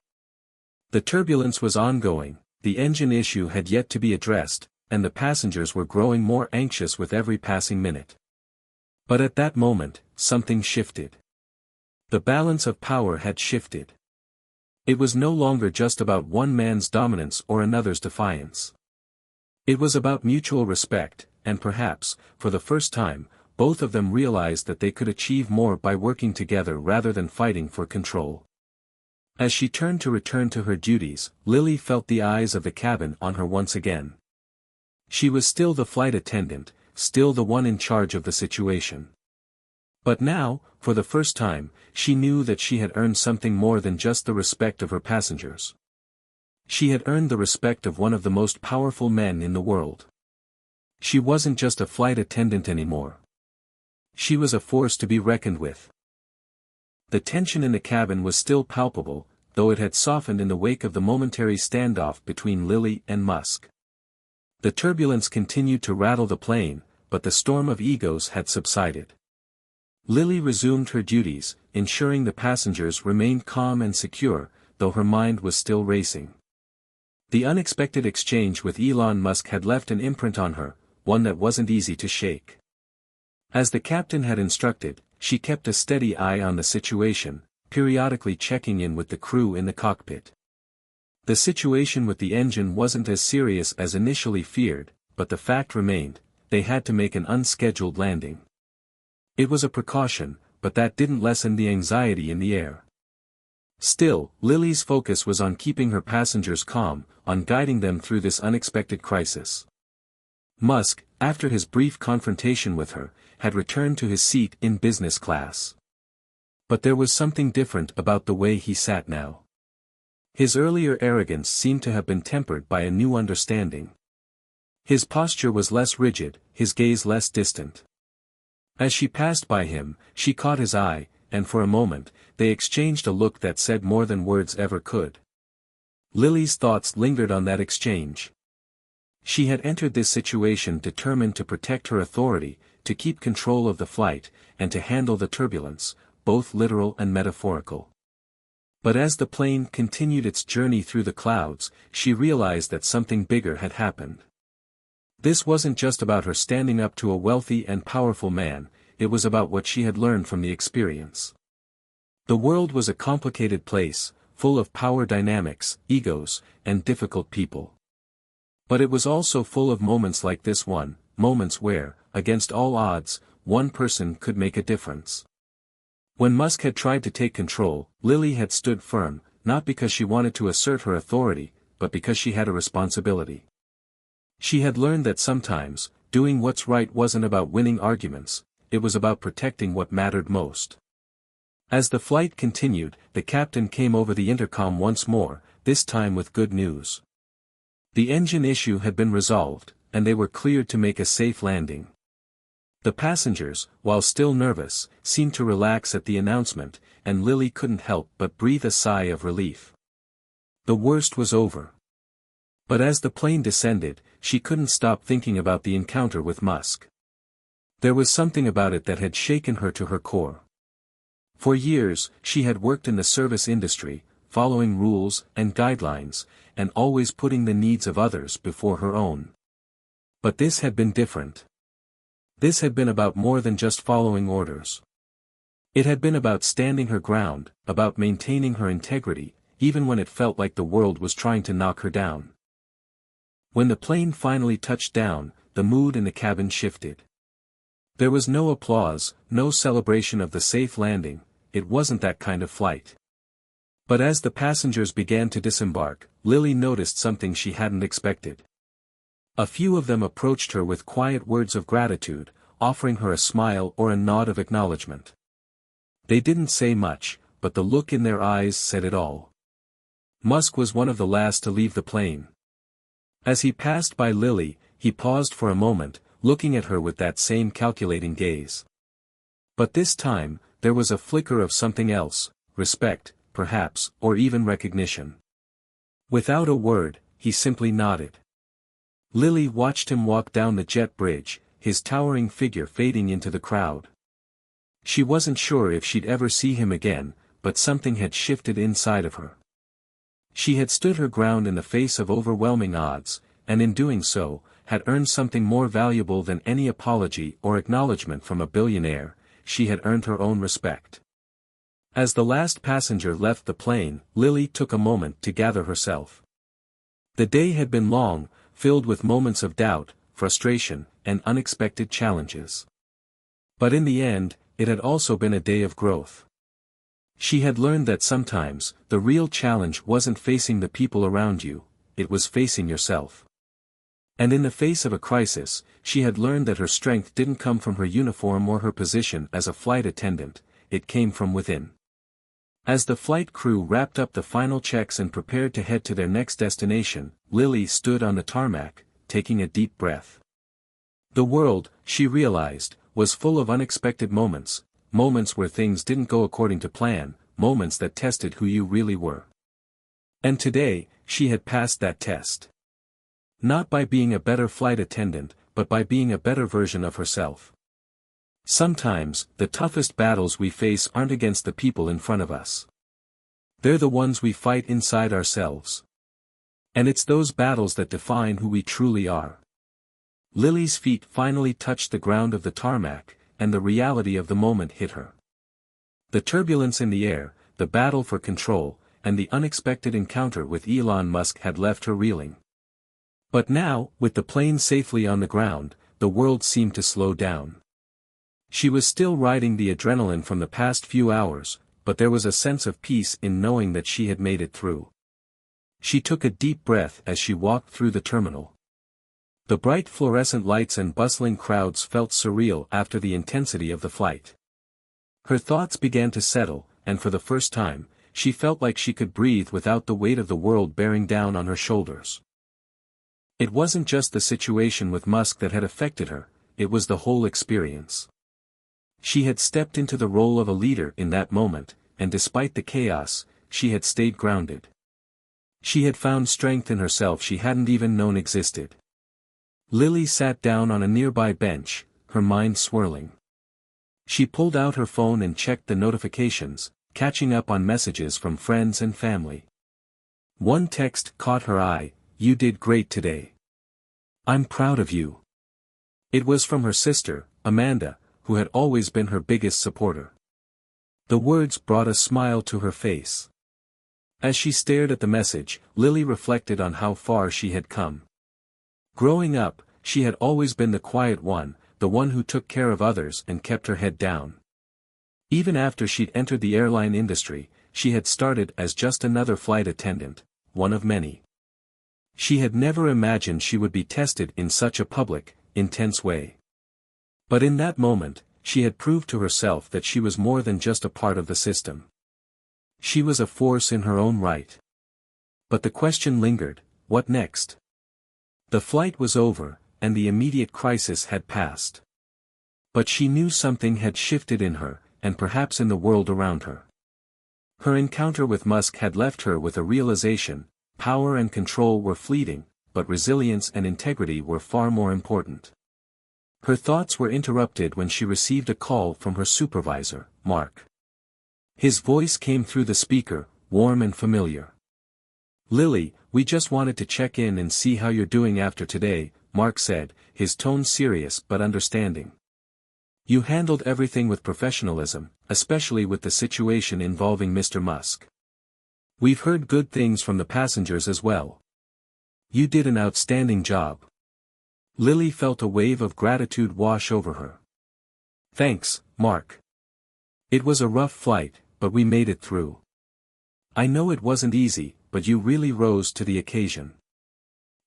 The turbulence was ongoing, the engine issue had yet to be addressed, and the passengers were growing more anxious with every passing minute. But at that moment, something shifted. The balance of power had shifted. It was no longer just about one man's dominance or another's defiance. It was about mutual respect, and perhaps, for the first time, both of them realized that they could achieve more by working together rather than fighting for control. As she turned to return to her duties, Lily felt the eyes of the cabin on her once again. She was still the flight attendant, still the one in charge of the situation. But now, for the first time, she knew that she had earned something more than just the respect of her passengers. She had earned the respect of one of the most powerful men in the world. She wasn't just a flight attendant anymore. She was a force to be reckoned with. The tension in the cabin was still palpable, though it had softened in the wake of the momentary standoff between Lily and Musk. The turbulence continued to rattle the plane, but the storm of egos had subsided. Lily resumed her duties, ensuring the passengers remained calm and secure, though her mind was still racing. The unexpected exchange with Elon Musk had left an imprint on her, one that wasn't easy to shake. As the captain had instructed, she kept a steady eye on the situation, periodically checking in with the crew in the cockpit. The situation with the engine wasn't as serious as initially feared, but the fact remained, they had to make an unscheduled landing. It was a precaution, but that didn't lessen the anxiety in the air. Still, Lily's focus was on keeping her passengers calm, on guiding them through this unexpected crisis. Musk, after his brief confrontation with her, had returned to his seat in business class. But there was something different about the way he sat now. His earlier arrogance seemed to have been tempered by a new understanding. His posture was less rigid, his gaze less distant. As she passed by him, she caught his eye, and for a moment, they exchanged a look that said more than words ever could. Lily's thoughts lingered on that exchange. She had entered this situation determined to protect her authority, to keep control of the flight, and to handle the turbulence, both literal and metaphorical. But as the plane continued its journey through the clouds, she realized that something bigger had happened. This wasn't just about her standing up to a wealthy and powerful man, it was about what she had learned from the experience. The world was a complicated place, full of power dynamics, egos, and difficult people. But it was also full of moments like this one, moments where, against all odds, one person could make a difference. When Musk had tried to take control, Lily had stood firm, not because she wanted to assert her authority, but because she had a responsibility. She had learned that sometimes, doing what's right wasn't about winning arguments, it was about protecting what mattered most. As the flight continued, the captain came over the intercom once more, this time with good news. The engine issue had been resolved, and they were cleared to make a safe landing. The passengers, while still nervous, seemed to relax at the announcement, and Lily couldn't help but breathe a sigh of relief. The worst was over. But as the plane descended, she couldn't stop thinking about the encounter with Musk. There was something about it that had shaken her to her core. For years, she had worked in the service industry, following rules and guidelines, and always putting the needs of others before her own. But this had been different. This had been about more than just following orders. It had been about standing her ground, about maintaining her integrity, even when it felt like the world was trying to knock her down. When the plane finally touched down, the mood in the cabin shifted. There was no applause, no celebration of the safe landing, it wasn't that kind of flight. But as the passengers began to disembark, Lily noticed something she hadn't expected. A few of them approached her with quiet words of gratitude, offering her a smile or a nod of acknowledgement. They didn't say much, but the look in their eyes said it all. Musk was one of the last to leave the plane. As he passed by Lily, he paused for a moment, looking at her with that same calculating gaze. But this time, there was a flicker of something else, respect, perhaps, or even recognition. Without a word, he simply nodded. Lily watched him walk down the jet bridge, his towering figure fading into the crowd. She wasn't sure if she'd ever see him again, but something had shifted inside of her. She had stood her ground in the face of overwhelming odds, and in doing so, had earned something more valuable than any apology or acknowledgement from a billionaire. She had earned her own respect. As the last passenger left the plane, Lily took a moment to gather herself. The day had been long, filled with moments of doubt, frustration, and unexpected challenges. But in the end, it had also been a day of growth. She had learned that sometimes, the real challenge wasn't facing the people around you, it was facing yourself. And in the face of a crisis, she had learned that her strength didn't come from her uniform or her position as a flight attendant, it came from within. As the flight crew wrapped up the final checks and prepared to head to their next destination, Lily stood on the tarmac, taking a deep breath. The world, she realized, was full of unexpected moments, moments where things didn't go according to plan, moments that tested who you really were. And today, she had passed that test. Not by being a better flight attendant, but by being a better version of herself. Sometimes, the toughest battles we face aren't against the people in front of us. They're the ones we fight inside ourselves. And it's those battles that define who we truly are. Lily's feet finally touched the ground of the tarmac, and the reality of the moment hit her. The turbulence in the air, the battle for control, and the unexpected encounter with Elon Musk had left her reeling. But now, with the plane safely on the ground, the world seemed to slow down. She was still riding the adrenaline from the past few hours, but there was a sense of peace in knowing that she had made it through. She took a deep breath as she walked through the terminal. The bright fluorescent lights and bustling crowds felt surreal after the intensity of the flight. Her thoughts began to settle, and for the first time, she felt like she could breathe without the weight of the world bearing down on her shoulders. It wasn't just the situation with Musk that had affected her, it was the whole experience. She had stepped into the role of a leader in that moment, and despite the chaos, she had stayed grounded. She had found strength in herself she hadn't even known existed. Lily sat down on a nearby bench, her mind swirling. She pulled out her phone and checked the notifications, catching up on messages from friends and family. One text caught her eye, "You did great today. I'm proud of you." It was from her sister, Amanda, who had always been her biggest supporter. The words brought a smile to her face. As she stared at the message, Lily reflected on how far she had come. Growing up, she had always been the quiet one, the one who took care of others and kept her head down. Even after she'd entered the airline industry, she had started as just another flight attendant, one of many. She had never imagined she would be tested in such a public, intense way. But in that moment, she had proved to herself that she was more than just a part of the system. She was a force in her own right. But the question lingered, what next? The flight was over, and the immediate crisis had passed. But she knew something had shifted in her, and perhaps in the world around her. Her encounter with Musk had left her with a realization: power and control were fleeting, but resilience and integrity were far more important. Her thoughts were interrupted when she received a call from her supervisor, Mark. His voice came through the speaker, warm and familiar. "Lily, we just wanted to check in and see how you're doing after today," Mark said, his tone serious but understanding. "You handled everything with professionalism, especially with the situation involving Mr. Musk. We've heard good things from the passengers as well. You did an outstanding job." Lily felt a wave of gratitude wash over her. "Thanks, Mark. It was a rough flight, but we made it through. I know it wasn't easy, but you really rose to the occasion.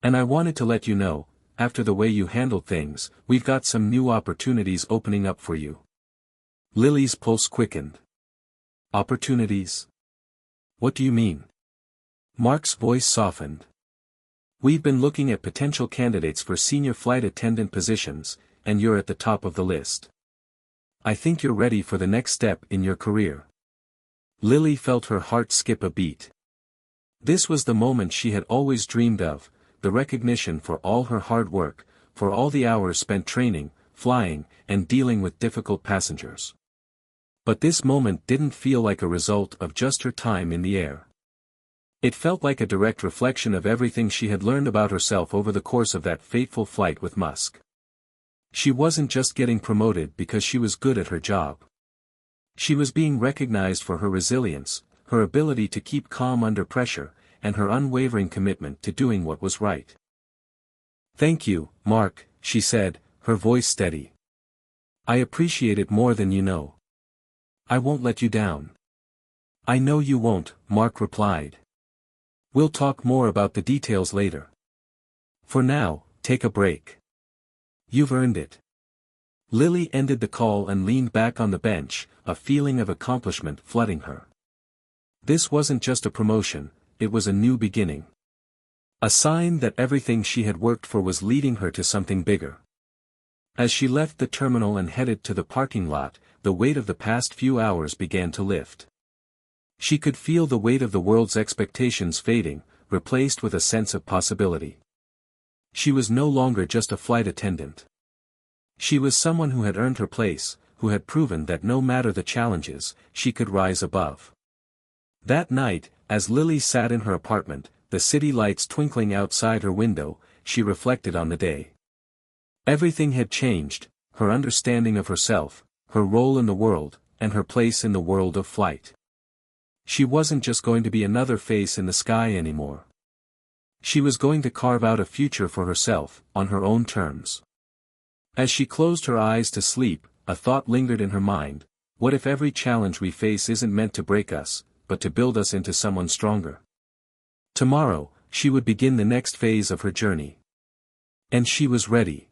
And I wanted to let you know, after the way you handled things, we've got some new opportunities opening up for you." Lily's pulse quickened. "Opportunities? What do you mean?" Mark's voice softened. "We've been looking at potential candidates for senior flight attendant positions, and you're at the top of the list. I think you're ready for the next step in your career." Lily felt her heart skip a beat. This was the moment she had always dreamed of, the recognition for all her hard work, for all the hours spent training, flying, and dealing with difficult passengers. But this moment didn't feel like a result of just her time in the air. It felt like a direct reflection of everything she had learned about herself over the course of that fateful flight with Musk. She wasn't just getting promoted because she was good at her job. She was being recognized for her resilience, her ability to keep calm under pressure, and her unwavering commitment to doing what was right. "Thank you, Mark," she said, her voice steady. "I appreciate it more than you know. I won't let you down." "I know you won't," Mark replied. "We'll talk more about the details later. For now, take a break. You've earned it." Lily ended the call and leaned back on the bench, a feeling of accomplishment flooding her. This wasn't just a promotion, it was a new beginning. A sign that everything she had worked for was leading her to something bigger. As she left the terminal and headed to the parking lot, the weight of the past few hours began to lift. She could feel the weight of the world's expectations fading, replaced with a sense of possibility. She was no longer just a flight attendant. She was someone who had earned her place, who had proven that no matter the challenges, she could rise above. That night, as Lily sat in her apartment, the city lights twinkling outside her window, she reflected on the day. Everything had changed, her understanding of herself, her role in the world, and her place in the world of flight. She wasn't just going to be another face in the sky anymore. She was going to carve out a future for herself, on her own terms. As she closed her eyes to sleep, a thought lingered in her mind: what if every challenge we face isn't meant to break us, but to build us into someone stronger? Tomorrow, she would begin the next phase of her journey. And she was ready.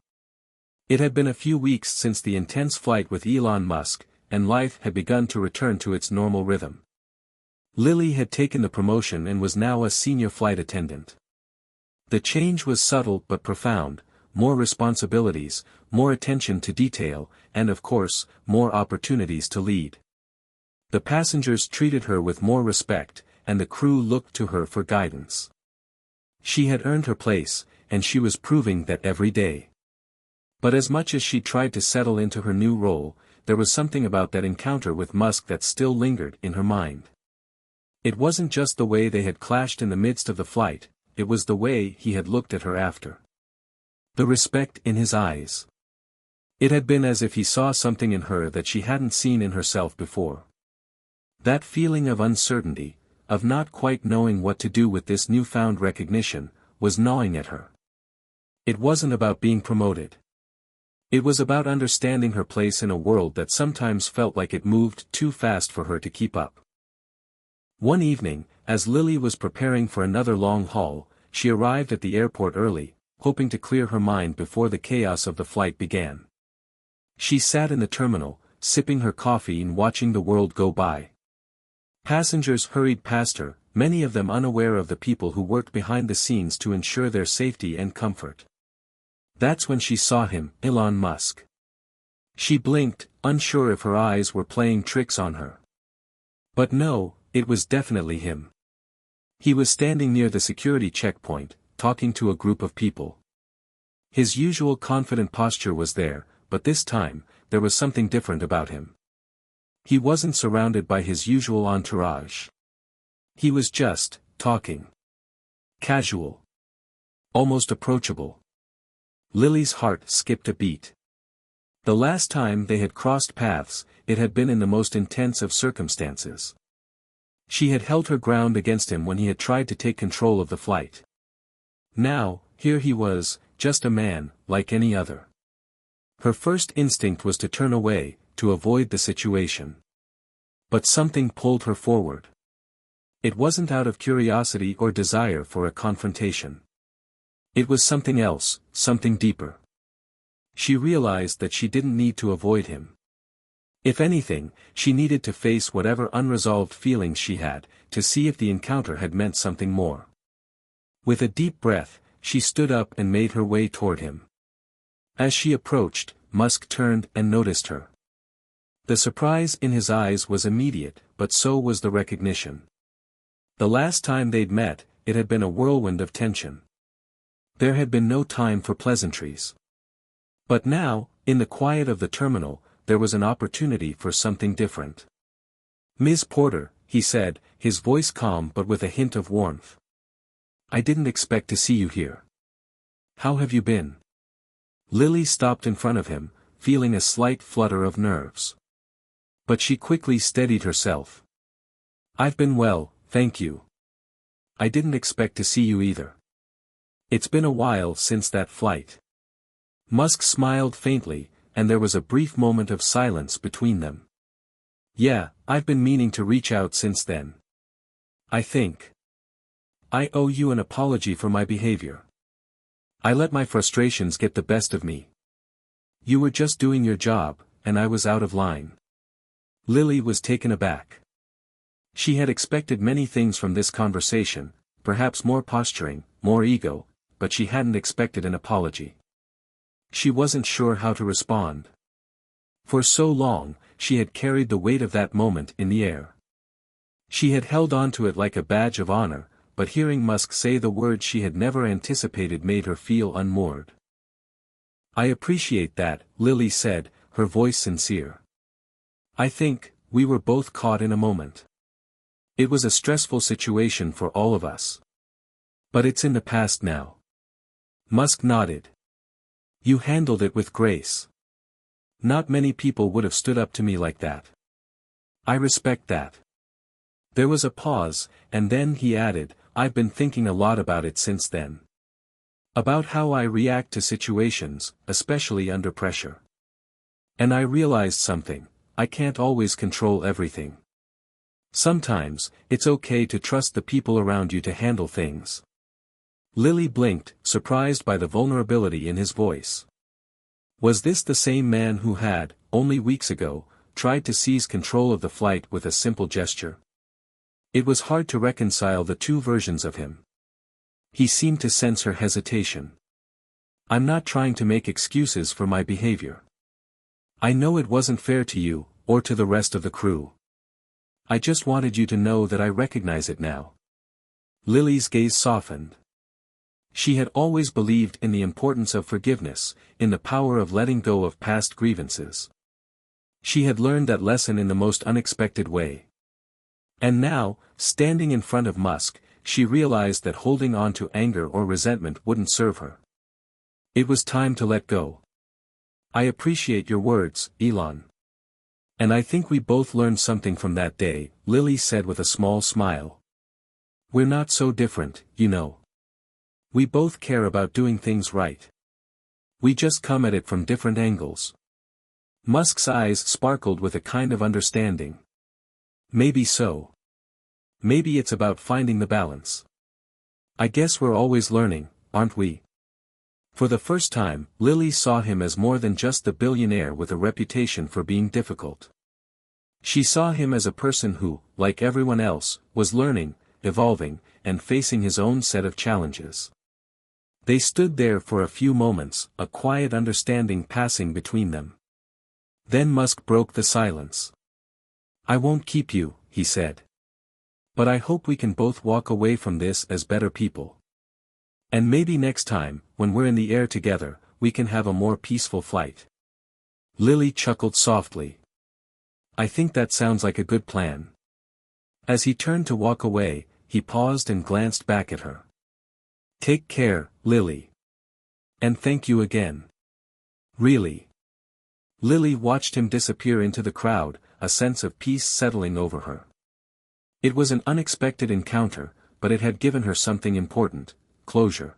It had been a few weeks since the intense flight with Elon Musk, and life had begun to return to its normal rhythm. Lily had taken the promotion and was now a senior flight attendant. The change was subtle but profound: more responsibilities, more attention to detail, and of course, more opportunities to lead. The passengers treated her with more respect, and the crew looked to her for guidance. She had earned her place, and she was proving that every day. But as much as she tried to settle into her new role, there was something about that encounter with Musk that still lingered in her mind. It wasn't just the way they had clashed in the midst of the flight, it was the way he had looked at her after. The respect in his eyes. It had been as if he saw something in her that she hadn't seen in herself before. That feeling of uncertainty, of not quite knowing what to do with this newfound recognition, was gnawing at her. It wasn't about being promoted. It was about understanding her place in a world that sometimes felt like it moved too fast for her to keep up. One evening, as Lily was preparing for another long haul, she arrived at the airport early, hoping to clear her mind before the chaos of the flight began. She sat in the terminal, sipping her coffee and watching the world go by. Passengers hurried past her, many of them unaware of the people who worked behind the scenes to ensure their safety and comfort. That's when she saw him, Elon Musk. She blinked, unsure if her eyes were playing tricks on her. But no, it was definitely him. He was standing near the security checkpoint, talking to a group of people. His usual confident posture was there, but this time, there was something different about him. He wasn't surrounded by his usual entourage. He was just talking. Casual. Almost approachable. Lily's heart skipped a beat. The last time they had crossed paths, it had been in the most intense of circumstances. She had held her ground against him when he had tried to take control of the flight. Now, here he was, just a man, like any other. Her first instinct was to turn away, to avoid the situation. But something pulled her forward. It wasn't out of curiosity or desire for a confrontation. It was something else, something deeper. She realized that she didn't need to avoid him. If anything, she needed to face whatever unresolved feelings she had, to see if the encounter had meant something more. With a deep breath, she stood up and made her way toward him. As she approached, Musk turned and noticed her. The surprise in his eyes was immediate, but so was the recognition. The last time they'd met, it had been a whirlwind of tension. There had been no time for pleasantries. But now, in the quiet of the terminal, there was an opportunity for something different. "Ms. Porter," he said, his voice calm but with a hint of warmth. I didn't expect to see you here. How have you been? Lily stopped in front of him, feeling a slight flutter of nerves. But she quickly steadied herself. I've been well, thank you. I didn't expect to see you either. It's been a while since that flight. Musk smiled faintly, and there was a brief moment of silence between them. Yeah, I've been meaning to reach out since then. I think I owe you an apology for my behavior. I let my frustrations get the best of me. You were just doing your job, and I was out of line. Lily was taken aback. She had expected many things from this conversation, perhaps more posturing, more ego, but she hadn't expected an apology. She wasn't sure how to respond. For so long, she had carried the weight of that moment in the air. She had held on to it like a badge of honor, but hearing Musk say the words she had never anticipated made her feel unmoored. I appreciate that, Lily said, her voice sincere. I think, we were both caught in a moment. It was a stressful situation for all of us. But it's in the past now. Musk nodded. You handled it with grace. Not many people would have stood up to me like that. I respect that. There was a pause, and then he added, I've been thinking a lot about it since then. About how I react to situations, especially under pressure. And I realized something, I can't always control everything. Sometimes, it's okay to trust the people around you to handle things. Lily blinked, surprised by the vulnerability in his voice. Was this the same man who had, only weeks ago, tried to seize control of the flight with a simple gesture? It was hard to reconcile the two versions of him. He seemed to sense her hesitation. I'm not trying to make excuses for my behavior. I know it wasn't fair to you, or to the rest of the crew. I just wanted you to know that I recognize it now. Lily's gaze softened. She had always believed in the importance of forgiveness, in the power of letting go of past grievances. She had learned that lesson in the most unexpected way. And now, standing in front of Musk, she realized that holding on to anger or resentment wouldn't serve her. It was time to let go. I appreciate your words, Elon. And I think we both learned something from that day, Lily said with a small smile. We're not so different, you know. We both care about doing things right. We just come at it from different angles. Musk's eyes sparkled with a kind of understanding. Maybe so. Maybe it's about finding the balance. I guess we're always learning, aren't we? For the first time, Lily saw him as more than just the billionaire with a reputation for being difficult. She saw him as a person who, like everyone else, was learning, evolving, and facing his own set of challenges. They stood there for a few moments, a quiet understanding passing between them. Then Musk broke the silence. I won't keep you, he said. But I hope we can both walk away from this as better people. And maybe next time, when we're in the air together, we can have a more peaceful flight. Lily chuckled softly. I think that sounds like a good plan. As he turned to walk away, he paused and glanced back at her. Take care, Lily. And thank you again. Really. Lily watched him disappear into the crowd, a sense of peace settling over her. It was an unexpected encounter, but it had given her something important, closure.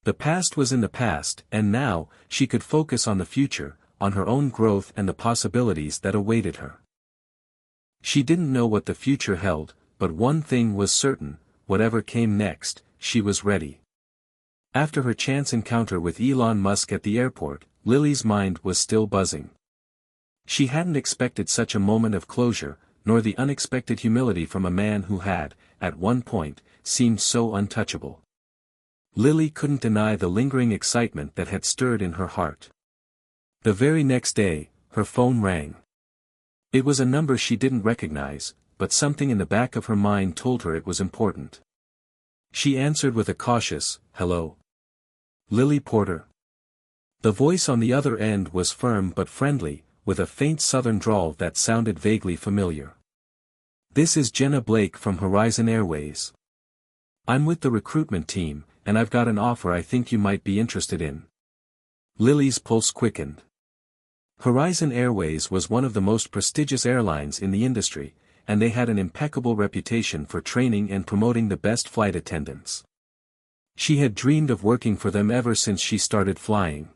The past was in the past, and now, she could focus on the future, on her own growth and the possibilities that awaited her. She didn't know what the future held, but one thing was certain, whatever came next, she was ready. After her chance encounter with Elon Musk at the airport, Lily's mind was still buzzing. She hadn't expected such a moment of closure, nor the unexpected humility from a man who had, at one point, seemed so untouchable. Lily couldn't deny the lingering excitement that had stirred in her heart. The very next day, her phone rang. It was a number she didn't recognize, but something in the back of her mind told her it was important. She answered with a cautious, hello. Lily Porter. The voice on the other end was firm but friendly, with a faint southern drawl that sounded vaguely familiar. This is Jenna Blake from Horizon Airways. I'm with the recruitment team, and I've got an offer I think you might be interested in. Lily's pulse quickened. Horizon Airways was one of the most prestigious airlines in the industry, and they had an impeccable reputation for training and promoting the best flight attendants. She had dreamed of working for them ever since she started flying.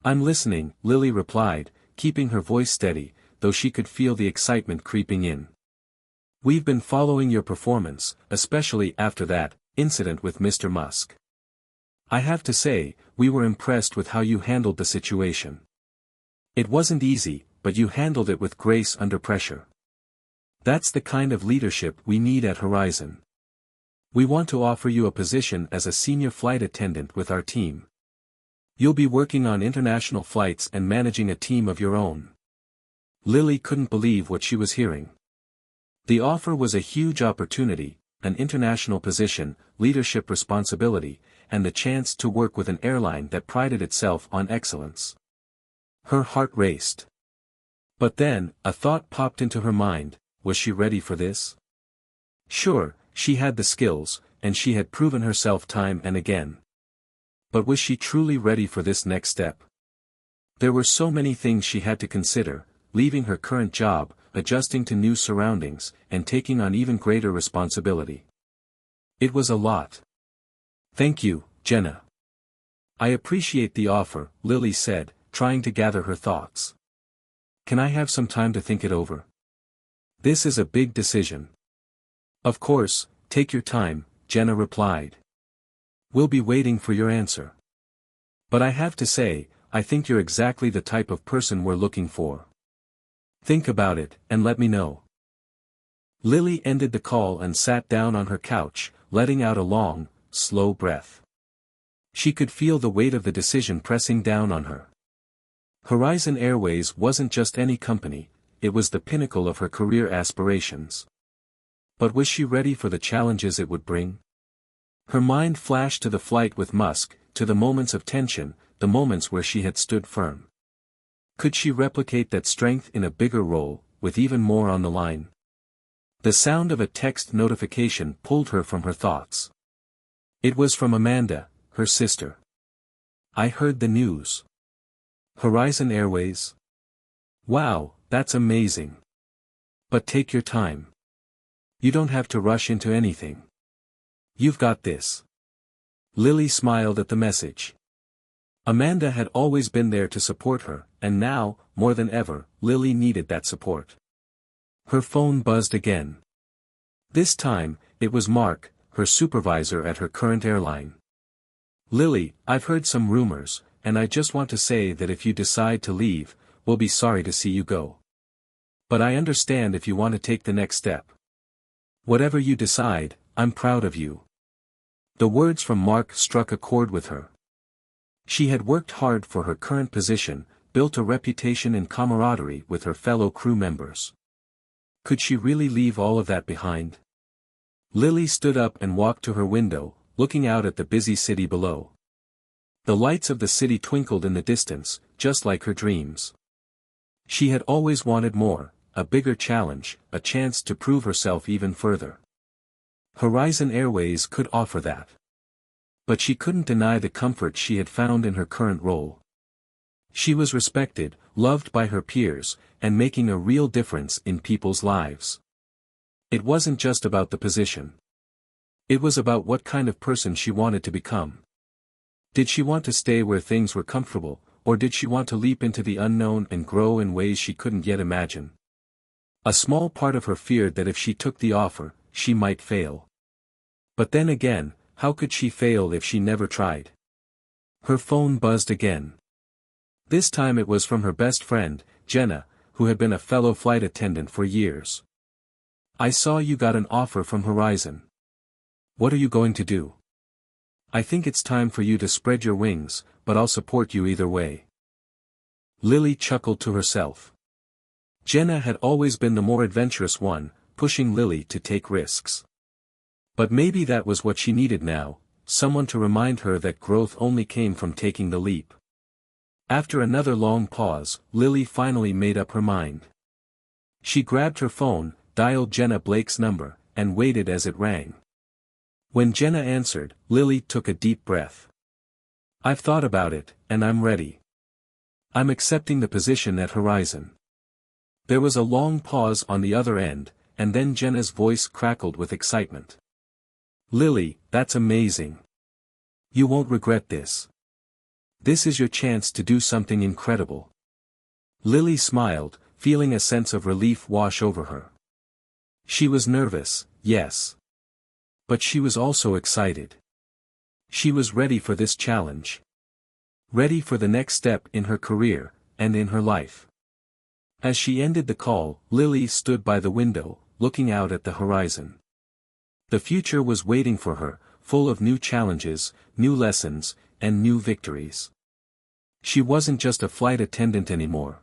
I'm listening, Lily replied, keeping her voice steady, though she could feel the excitement creeping in. We've been following your performance, especially after that incident with Mr. Musk. I have to say, we were impressed with how you handled the situation. It wasn't easy, but you handled it with grace under pressure. That's the kind of leadership we need at Horizon. We want to offer you a position as a senior flight attendant with our team. You'll be working on international flights and managing a team of your own. Lily couldn't believe what she was hearing. The offer was a huge opportunity, an international position, leadership responsibility, and the chance to work with an airline that prided itself on excellence. Her heart raced. But then, a thought popped into her mind: was she ready for this? Sure, she had the skills, and she had proven herself time and again. But was she truly ready for this next step? There were so many things she had to consider: leaving her current job, adjusting to new surroundings, and taking on even greater responsibility. It was a lot. Thank you, Jenna. I appreciate the offer, Lily said, trying to gather her thoughts. Can I have some time to think it over? This is a big decision. Of course, take your time, Jenna replied. We'll be waiting for your answer. But I have to say, I think you're exactly the type of person we're looking for. Think about it, and let me know. Lily ended the call and sat down on her couch, letting out a long, slow breath. She could feel the weight of the decision pressing down on her. Horizon Airways wasn't just any company, it was the pinnacle of her career aspirations. But was she ready for the challenges it would bring? Her mind flashed to the flight with Musk, to the moments of tension, the moments where she had stood firm. Could she replicate that strength in a bigger role, with even more on the line? The sound of a text notification pulled her from her thoughts. It was from Amanda, her sister. I heard the news. Horizon Airways? Wow, that's amazing. But take your time. You don't have to rush into anything. You've got this. Lily smiled at the message. Amanda had always been there to support her, and now, more than ever, Lily needed that support. Her phone buzzed again. This time, it was Mark, her supervisor at her current airline. Lily, I've heard some rumors, and I just want to say that if you decide to leave, we'll be sorry to see you go. But I understand if you want to take the next step. Whatever you decide, I'm proud of you. The words from Mark struck a chord with her. She had worked hard for her current position, built a reputation and camaraderie with her fellow crew members. Could she really leave all of that behind? Lily stood up and walked to her window, looking out at the busy city below. The lights of the city twinkled in the distance, just like her dreams. She had always wanted more, a bigger challenge, a chance to prove herself even further. Horizon Airways could offer that. But she couldn't deny the comfort she had found in her current role. She was respected, loved by her peers, and making a real difference in people's lives. It wasn't just about the position. It was about what kind of person she wanted to become. Did she want to stay where things were comfortable, or did she want to leap into the unknown and grow in ways she couldn't yet imagine? A small part of her feared that if she took the offer, she might fail. But then again, how could she fail if she never tried? Her phone buzzed again. This time it was from her best friend, Jenna, who had been a fellow flight attendant for years. I saw you got an offer from Horizon. What are you going to do? I think it's time for you to spread your wings, but I'll support you either way. Lily chuckled to herself. Jenna had always been the more adventurous one, pushing Lily to take risks. But maybe that was what she needed now, someone to remind her that growth only came from taking the leap. After another long pause, Lily finally made up her mind. She grabbed her phone, dialed Jenna Blake's number, and waited as it rang. When Jenna answered, Lily took a deep breath. "I've thought about it, and I'm ready. I'm accepting the position at Horizon." There was a long pause on the other end, and then Jenna's voice crackled with excitement. "Lily, that's amazing. You won't regret this. This is your chance to do something incredible." Lily smiled, feeling a sense of relief wash over her. She was nervous, yes. But she was also excited. She was ready for this challenge. Ready for the next step in her career, and in her life. As she ended the call, Lily stood by the window, looking out at the horizon. The future was waiting for her, full of new challenges, new lessons, and new victories. She wasn't just a flight attendant anymore.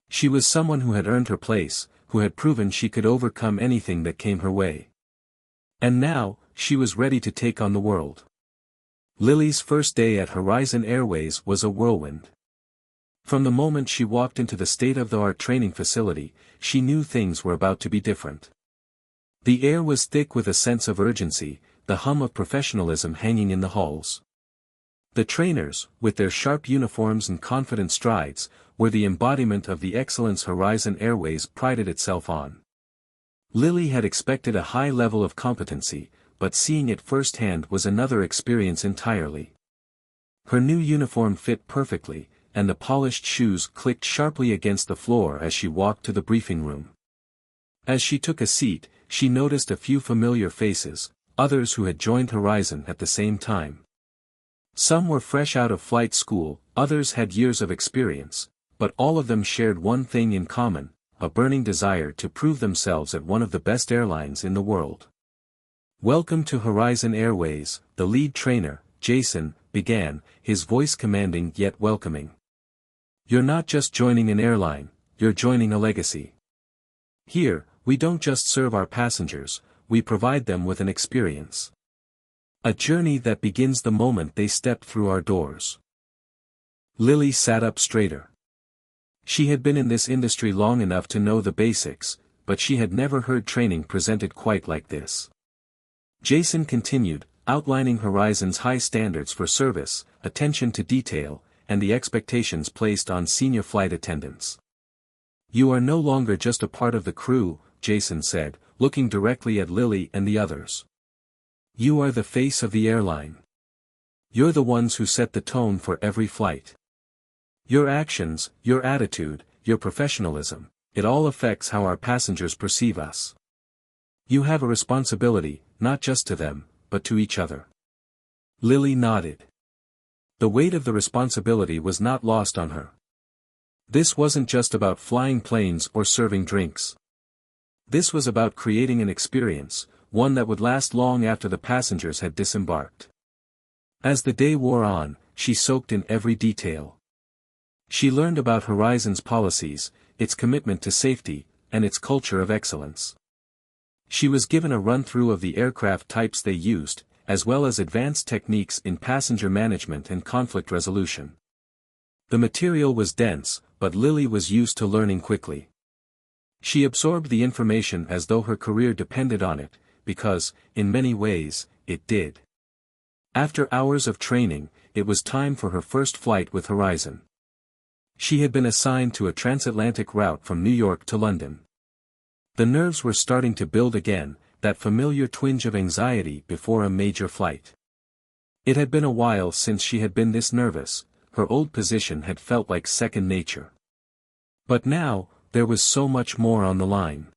She was someone who had earned her place, who had proven she could overcome anything that came her way. And now, she was ready to take on the world. Lily's first day at Horizon Airways was a whirlwind. From the moment she walked into the state-of-the-art training facility, she knew things were about to be different. The air was thick with a sense of urgency, the hum of professionalism hanging in the halls. The trainers, with their sharp uniforms and confident strides, were the embodiment of the excellence Horizon Airways prided itself on. Lily had expected a high level of competency, but seeing it firsthand was another experience entirely. Her new uniform fit perfectly, and the polished shoes clicked sharply against the floor as she walked to the briefing room. As she took a seat, she noticed a few familiar faces, others who had joined Horizon at the same time. Some were fresh out of flight school, others had years of experience, but all of them shared one thing in common, a burning desire to prove themselves at one of the best airlines in the world. "Welcome to Horizon Airways," the lead trainer, Jason, began, his voice commanding yet welcoming. "You're not just joining an airline, you're joining a legacy. Here, we don't just serve our passengers, we provide them with an experience. A journey that begins the moment they step through our doors." Lily sat up straighter. She had been in this industry long enough to know the basics, but she had never heard training presented quite like this. Jason continued, outlining Horizon's high standards for service, attention to detail, and the expectations placed on senior flight attendants. "You are no longer just a part of the crew," Jason said, looking directly at Lily and the others. "You are the face of the airline. You're the ones who set the tone for every flight. Your actions, your attitude, your professionalism, it all affects how our passengers perceive us. You have a responsibility, not just to them, but to each other." Lily nodded. The weight of the responsibility was not lost on her. This wasn't just about flying planes or serving drinks. This was about creating an experience, one that would last long after the passengers had disembarked. As the day wore on, she soaked in every detail. She learned about Horizon's policies, its commitment to safety, and its culture of excellence. She was given a run-through of the aircraft types they used, as well as advanced techniques in passenger management and conflict resolution. The material was dense, but Lily was used to learning quickly. She absorbed the information as though her career depended on it, because, in many ways, it did. After hours of training, it was time for her first flight with Horizon. She had been assigned to a transatlantic route from New York to London. The nerves were starting to build again, that familiar twinge of anxiety before a major flight. It had been a while since she had been this nervous, her old position had felt like second nature. But now, there was so much more on the line.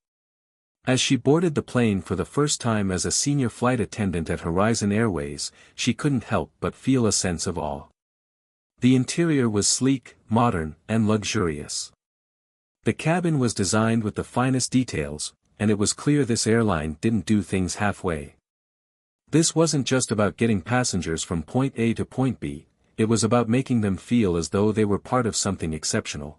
As she boarded the plane for the first time as a senior flight attendant at Horizon Airways, she couldn't help but feel a sense of awe. The interior was sleek, modern, and luxurious. The cabin was designed with the finest details, and it was clear this airline didn't do things halfway. This wasn't just about getting passengers from point A to point B, it was about making them feel as though they were part of something exceptional.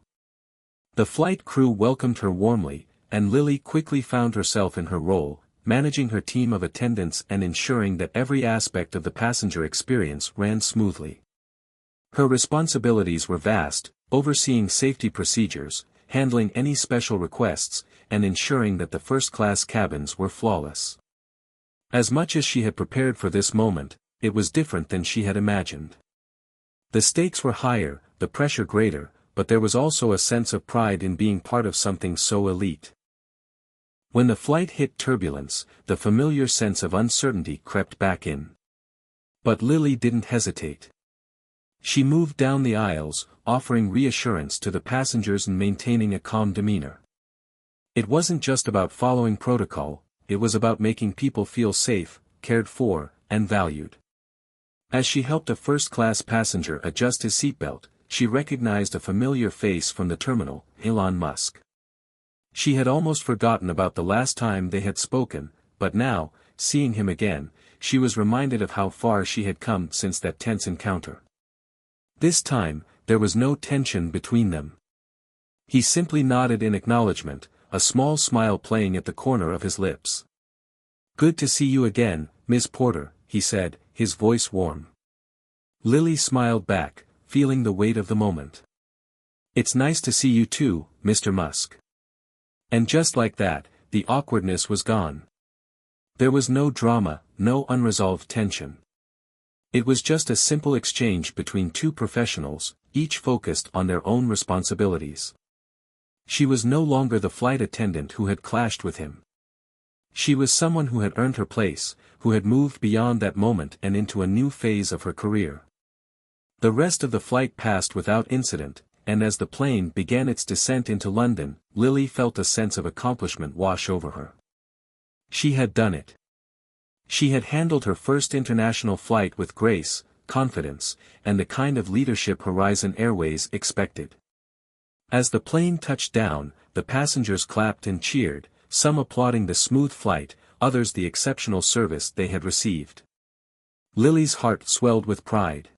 The flight crew welcomed her warmly, and Lily quickly found herself in her role, managing her team of attendants and ensuring that every aspect of the passenger experience ran smoothly. Her responsibilities were vast, overseeing safety procedures, handling any special requests, and ensuring that the first-class cabins were flawless. As much as she had prepared for this moment, it was different than she had imagined. The stakes were higher, the pressure greater, but there was also a sense of pride in being part of something so elite. When the flight hit turbulence, the familiar sense of uncertainty crept back in. But Lily didn't hesitate. She moved down the aisles, offering reassurance to the passengers and maintaining a calm demeanor. It wasn't just about following protocol, it was about making people feel safe, cared for, and valued. As she helped a first-class passenger adjust his seatbelt, she recognized a familiar face from the terminal, Elon Musk. She had almost forgotten about the last time they had spoken, but now, seeing him again, she was reminded of how far she had come since that tense encounter. This time, there was no tension between them. He simply nodded in acknowledgement, a small smile playing at the corner of his lips. "Good to see you again, Ms. Porter," he said, his voice warm. Lily smiled back, feeling the weight of the moment. "It's nice to see you too, Mr. Musk." And just like that, the awkwardness was gone. There was no drama, no unresolved tension. It was just a simple exchange between two professionals, each focused on their own responsibilities. She was no longer the flight attendant who had clashed with him. She was someone who had earned her place, who had moved beyond that moment and into a new phase of her career. The rest of the flight passed without incident, and as the plane began its descent into London, Lily felt a sense of accomplishment wash over her. She had done it. She had handled her first international flight with grace, confidence, and the kind of leadership Horizon Airways expected. As the plane touched down, the passengers clapped and cheered, some applauding the smooth flight, others the exceptional service they had received. Lily's heart swelled with pride.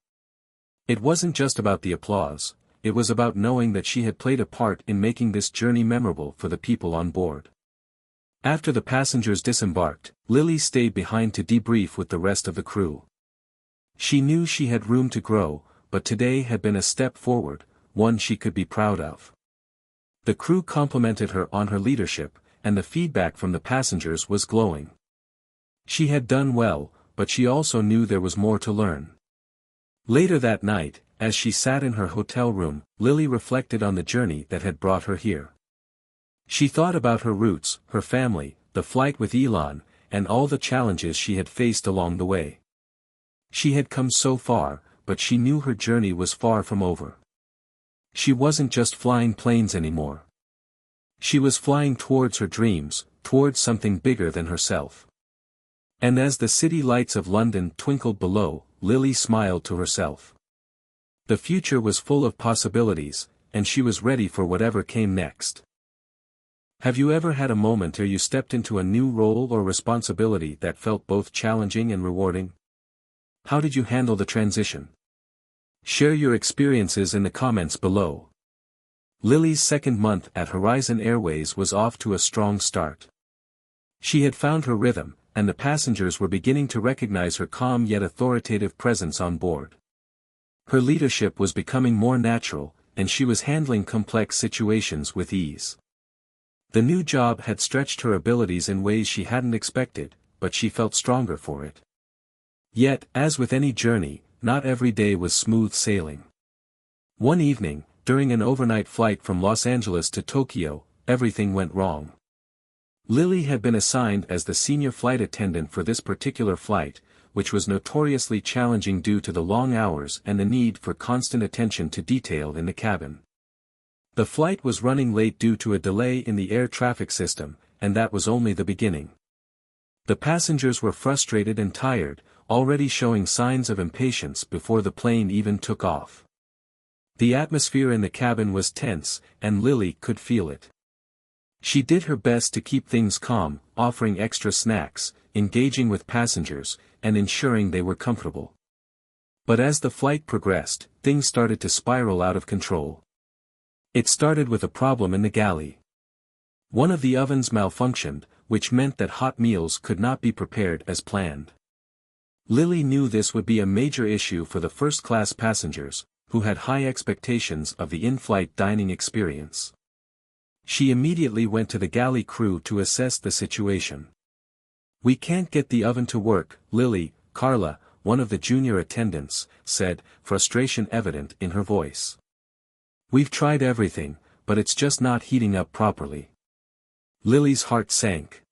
It wasn't just about the applause, it was about knowing that she had played a part in making this journey memorable for the people on board. After the passengers disembarked, Lily stayed behind to debrief with the rest of the crew. She knew she had room to grow, but today had been a step forward, one she could be proud of. The crew complimented her on her leadership, and the feedback from the passengers was glowing. She had done well, but she also knew there was more to learn. Later that night, as she sat in her hotel room, Lily reflected on the journey that had brought her here. She thought about her roots, her family, the flight with Elon, and all the challenges she had faced along the way. She had come so far, but she knew her journey was far from over. She wasn't just flying planes anymore. She was flying towards her dreams, towards something bigger than herself. And as the city lights of London twinkled below, Lily smiled to herself. The future was full of possibilities, and she was ready for whatever came next. Have you ever had a moment where you stepped into a new role or responsibility that felt both challenging and rewarding? How did you handle the transition? Share your experiences in the comments below. Lily's second month at Horizon Airways was off to a strong start. She had found her rhythm, and the passengers were beginning to recognize her calm yet authoritative presence on board. Her leadership was becoming more natural, and she was handling complex situations with ease. The new job had stretched her abilities in ways she hadn't expected, but she felt stronger for it. Yet, as with any journey, not every day was smooth sailing. One evening, during an overnight flight from Los Angeles to Tokyo, everything went wrong. Lily had been assigned as the senior flight attendant for this particular flight, which was notoriously challenging due to the long hours and the need for constant attention to detail in the cabin. The flight was running late due to a delay in the air traffic system, and that was only the beginning. The passengers were frustrated and tired, already showing signs of impatience before the plane even took off. The atmosphere in the cabin was tense, and Lily could feel it. She did her best to keep things calm, offering extra snacks, engaging with passengers, and ensuring they were comfortable. But as the flight progressed, things started to spiral out of control. It started with a problem in the galley. One of the ovens malfunctioned, which meant that hot meals could not be prepared as planned. Lily knew this would be a major issue for the first-class passengers, who had high expectations of the in-flight dining experience. She immediately went to the galley crew to assess the situation. "We can't get the oven to work," Carla, one of the junior attendants, said, frustration evident in her voice. "We've tried everything, but it's just not heating up properly." Lily's heart sank.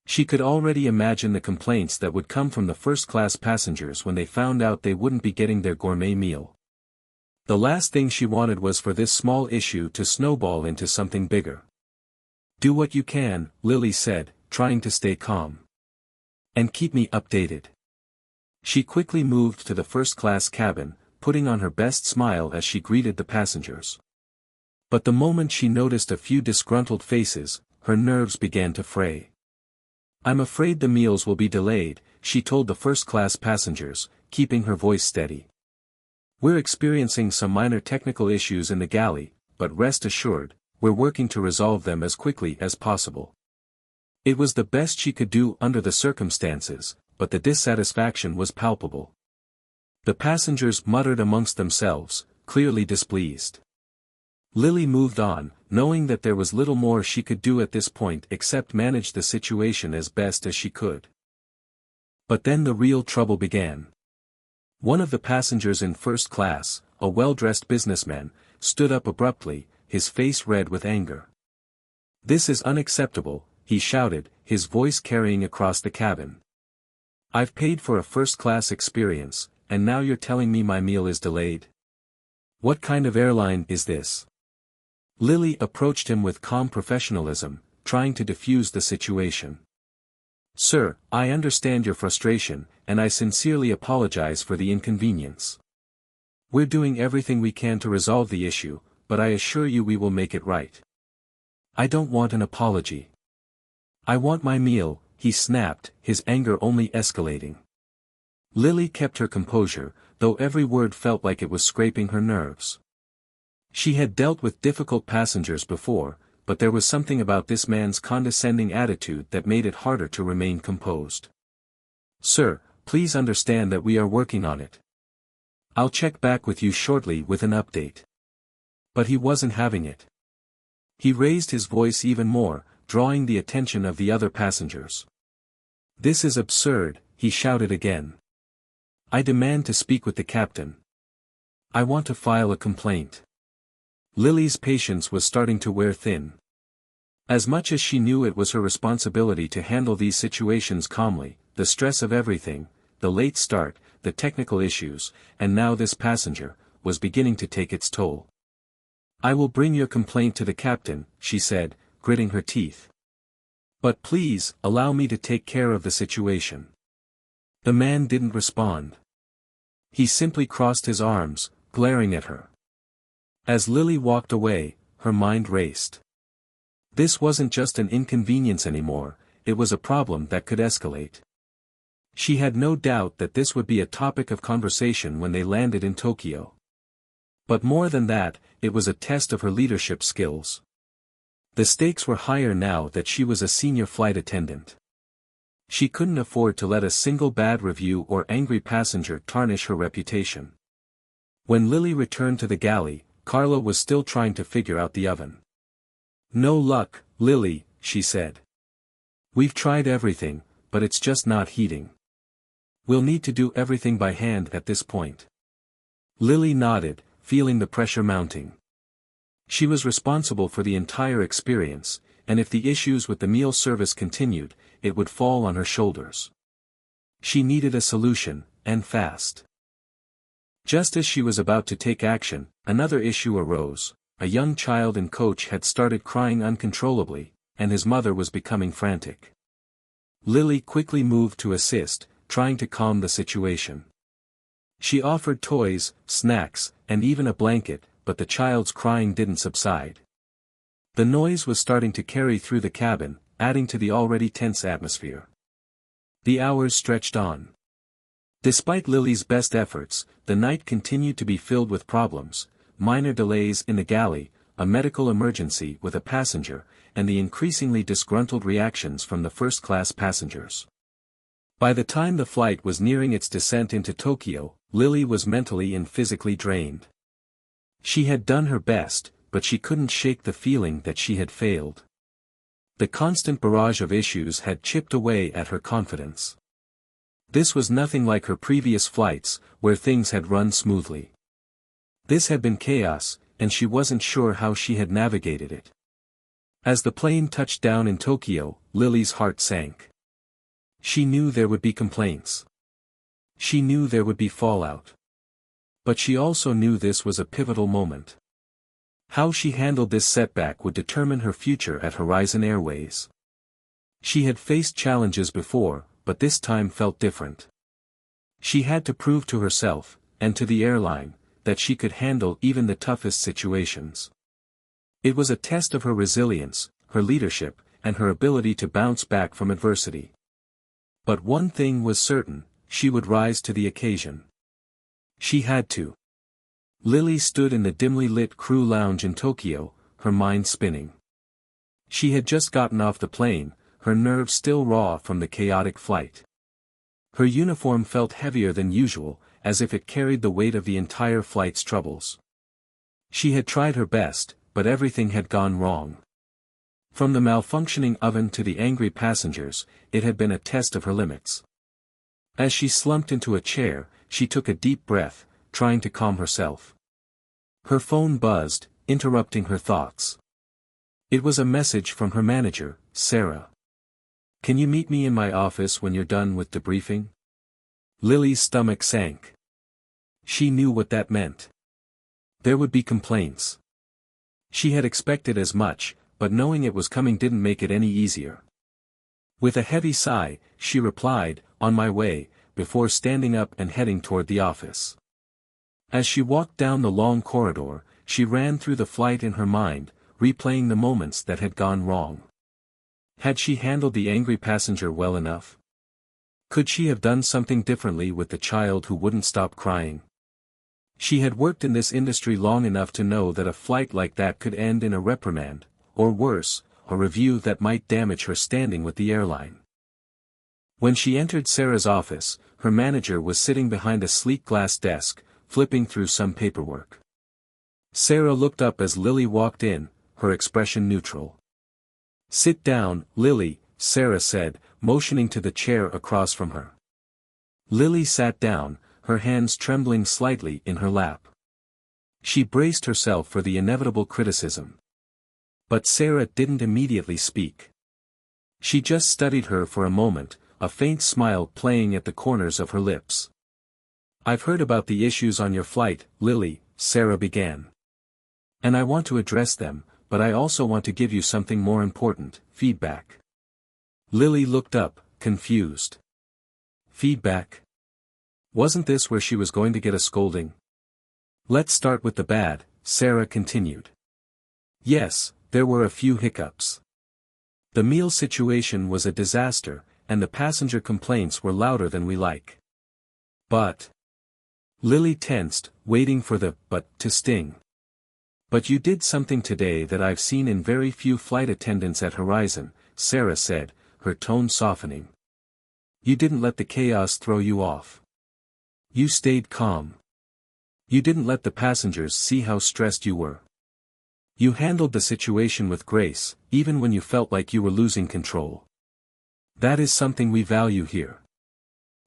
She could already imagine the complaints that would come from the first-class passengers when they found out they wouldn't be getting their gourmet meal. The last thing she wanted was for this small issue to snowball into something bigger. "Do what you can," Lily said, trying to stay calm. "And keep me updated." She quickly moved to the first-class cabin, putting on her best smile as she greeted the passengers. But the moment she noticed a few disgruntled faces, her nerves began to fray. "I'm afraid the meals will be delayed," she told the first-class passengers, keeping her voice steady. "We're experiencing some minor technical issues in the galley, but rest assured, we're working to resolve them as quickly as possible." It was the best she could do under the circumstances, but the dissatisfaction was palpable. The passengers muttered amongst themselves, clearly displeased. Lily moved on, knowing that there was little more she could do at this point except manage the situation as best as she could. But then the real trouble began. One of the passengers in first class, a well-dressed businessman, stood up abruptly, his face red with anger. "This is unacceptable," he shouted, his voice carrying across the cabin. "I've paid for a first-class experience, and now you're telling me my meal is delayed? What kind of airline is this?" Lily approached him with calm professionalism, trying to diffuse the situation. "Sir, I understand your frustration, and I sincerely apologize for the inconvenience. We're doing everything we can to resolve the issue, but I assure you we will make it right." "I don't want an apology. I want my meal," he snapped, his anger only escalating. Lily kept her composure, though every word felt like it was scraping her nerves. She had dealt with difficult passengers before, but there was something about this man's condescending attitude that made it harder to remain composed. "Sir, please understand that we are working on it. I'll check back with you shortly with an update." But he wasn't having it. He raised his voice even more, drawing the attention of the other passengers. "This is absurd," he shouted again. "I demand to speak with the captain. I want to file a complaint." Lily's patience was starting to wear thin. As much as she knew it was her responsibility to handle these situations calmly, the stress of everything, the late start, the technical issues, and now this passenger, was beginning to take its toll. "I will bring your complaint to the captain," she said, gritting her teeth. "But please, allow me to take care of the situation." The man didn't respond. He simply crossed his arms, glaring at her. As Lily walked away, her mind raced. This wasn't just an inconvenience anymore, it was a problem that could escalate. She had no doubt that this would be a topic of conversation when they landed in Tokyo. But more than that, it was a test of her leadership skills. The stakes were higher now that she was a senior flight attendant. She couldn't afford to let a single bad review or angry passenger tarnish her reputation. When Lily returned to the galley, Carla was still trying to figure out the oven. "No luck, Lily," she said. "We've tried everything, but it's just not heating. We'll need to do everything by hand at this point." Lily nodded, feeling the pressure mounting. She was responsible for the entire experience, and if the issues with the meal service continued, it would fall on her shoulders. She needed a solution, and fast. Just as she was about to take action, another issue arose. A young child in coach had started crying uncontrollably, and his mother was becoming frantic. Lily quickly moved to assist, trying to calm the situation. She offered toys, snacks, and even a blanket, but the child's crying didn't subside. The noise was starting to carry through the cabin, adding to the already tense atmosphere. The hours stretched on. Despite Lily's best efforts, the night continued to be filled with problems, minor delays in the galley, a medical emergency with a passenger, and the increasingly disgruntled reactions from the first-class passengers. By the time the flight was nearing its descent into Tokyo, Lily was mentally and physically drained. She had done her best, but she couldn't shake the feeling that she had failed. The constant barrage of issues had chipped away at her confidence. This was nothing like her previous flights, where things had run smoothly. This had been chaos, and she wasn't sure how she had navigated it. As the plane touched down in Tokyo, Lily's heart sank. She knew there would be complaints. She knew there would be fallout. But she also knew this was a pivotal moment. How she handled this setback would determine her future at Horizon Airways. She had faced challenges before, but this time felt different. She had to prove to herself, and to the airline, that she could handle even the toughest situations. It was a test of her resilience, her leadership, and her ability to bounce back from adversity. But one thing was certain, she would rise to the occasion. She had to. Lily stood in the dimly lit crew lounge in Tokyo, her mind spinning. She had just gotten off the plane, her nerves still raw from the chaotic flight. Her uniform felt heavier than usual, as if it carried the weight of the entire flight's troubles. She had tried her best, but everything had gone wrong. From the malfunctioning oven to the angry passengers, it had been a test of her limits. As she slumped into a chair, she took a deep breath, trying to calm herself. Her phone buzzed, interrupting her thoughts. It was a message from her manager, Sarah. "Can you meet me in my office when you're done with debriefing?" Lily's stomach sank. She knew what that meant. There would be complaints. She had expected as much, but knowing it was coming didn't make it any easier. With a heavy sigh, she replied, "On my way," before standing up and heading toward the office. As she walked down the long corridor, she ran through the flight in her mind, replaying the moments that had gone wrong. Had she handled the angry passenger well enough? Could she have done something differently with the child who wouldn't stop crying? She had worked in this industry long enough to know that a flight like that could end in a reprimand, or worse, a review that might damage her standing with the airline. When she entered Sarah's office, her manager was sitting behind a sleek glass desk, flipping through some paperwork. Sarah looked up as Lily walked in, her expression neutral. "Sit down, Lily," Sarah said, motioning to the chair across from her. Lily sat down, her hands trembling slightly in her lap. She braced herself for the inevitable criticism. But Sarah didn't immediately speak. She just studied her for a moment, a faint smile playing at the corners of her lips. "I've heard about the issues on your flight, Lily," Sarah began. "And I want to address them, but I also want to give you something more important, feedback." Lily looked up, confused. Feedback? Wasn't this where she was going to get a scolding? "Let's start with the bad," Sarah continued. "Yes, there were a few hiccups. The meal situation was a disaster, and the passenger complaints were louder than we like. But..." Lily tensed, waiting for the "but" to sting. "But you did something today that I've seen in very few flight attendants at Horizon," Sarah said, her tone softening. "You didn't let the chaos throw you off. You stayed calm. You didn't let the passengers see how stressed you were. You handled the situation with grace, even when you felt like you were losing control. That is something we value here.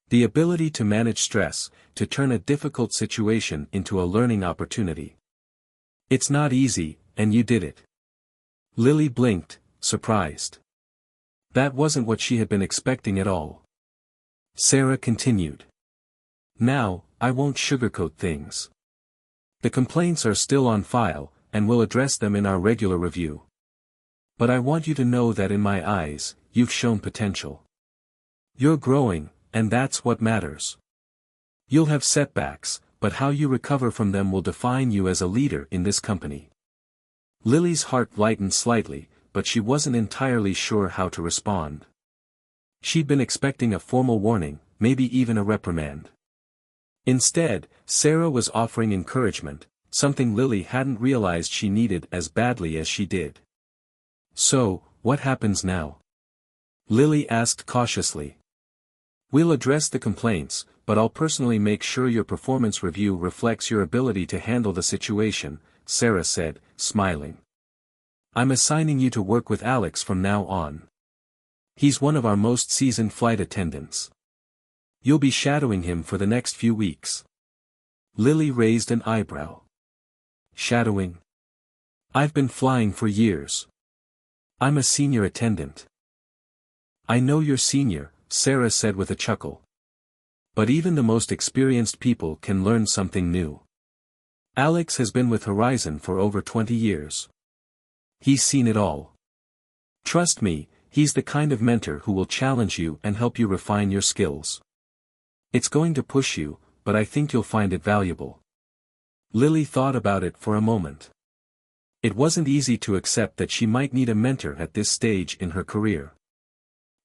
The ability to manage stress, to turn a difficult situation into a learning opportunity. It's not easy, and you did it." Lily blinked, surprised. That wasn't what she had been expecting at all. Sarah continued. "Now, I won't sugarcoat things. The complaints are still on file, and we'll address them in our regular review. But I want you to know that in my eyes, you've shown potential. You're growing, and that's what matters. You'll have setbacks, but how you recover from them will define you as a leader in this company." Lily's heart lightened slightly, but she wasn't entirely sure how to respond. She'd been expecting a formal warning, maybe even a reprimand. Instead, Sarah was offering encouragement, something Lily hadn't realized she needed as badly as she did. "So, what happens now?" Lily asked cautiously. "We'll address the complaints, but I'll personally make sure your performance review reflects your ability to handle the situation," Sarah said, smiling. I'm assigning you to work with Alex from now on. He's one of our most seasoned flight attendants. You'll be shadowing him for the next few weeks. Lily raised an eyebrow. Shadowing? I've been flying for years. I'm a senior attendant. I know you're senior, Sarah said with a chuckle. But even the most experienced people can learn something new. Alex has been with Horizon for over 20 years. He's seen it all. Trust me, he's the kind of mentor who will challenge you and help you refine your skills. It's going to push you, but I think you'll find it valuable. Lily thought about it for a moment. It wasn't easy to accept that she might need a mentor at this stage in her career.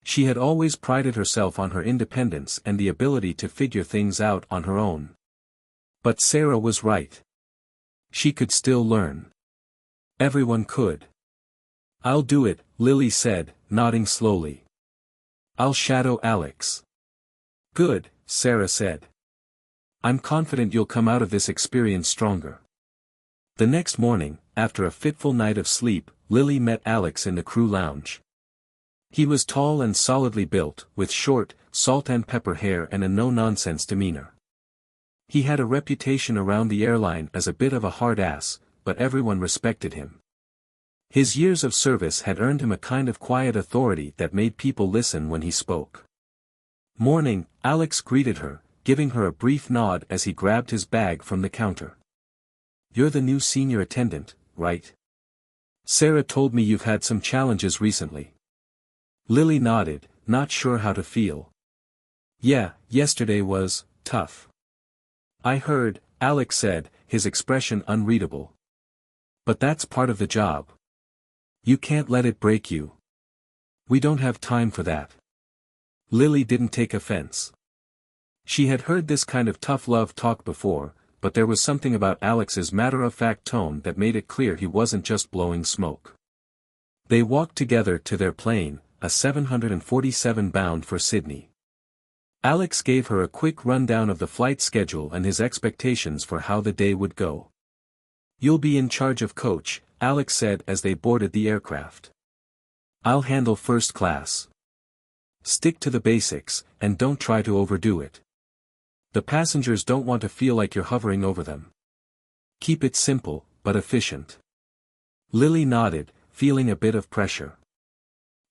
She had always prided herself on her independence and the ability to figure things out on her own. But Sarah was right. She could still learn. Everyone could. I'll do it, Lily said, nodding slowly. I'll shadow Alex. Good, Sarah said. I'm confident you'll come out of this experience stronger. The next morning, after a fitful night of sleep, Lily met Alex in the crew lounge. He was tall and solidly built, with short, salt-and-pepper hair and a no-nonsense demeanor. He had a reputation around the airline as a bit of a hard ass, but everyone respected him. His years of service had earned him a kind of quiet authority that made people listen when he spoke. Morning, Alex greeted her, giving her a brief nod as he grabbed his bag from the counter. You're the new senior attendant, right? Sarah told me you've had some challenges recently. Lily nodded, not sure how to feel. Yeah, yesterday was tough. I heard, Alex said, his expression unreadable. But that's part of the job. You can't let it break you. We don't have time for that. Lily didn't take offense. She had heard this kind of tough love talk before, but there was something about Alex's matter-of-fact tone that made it clear he wasn't just blowing smoke. They walked together to their plane, a 747 bound for Sydney. Alex gave her a quick rundown of the flight schedule and his expectations for how the day would go. You'll be in charge of coach, Alex said as they boarded the aircraft. I'll handle first class. Stick to the basics, and don't try to overdo it. The passengers don't want to feel like you're hovering over them. Keep it simple, but efficient. Lily nodded, feeling a bit of pressure.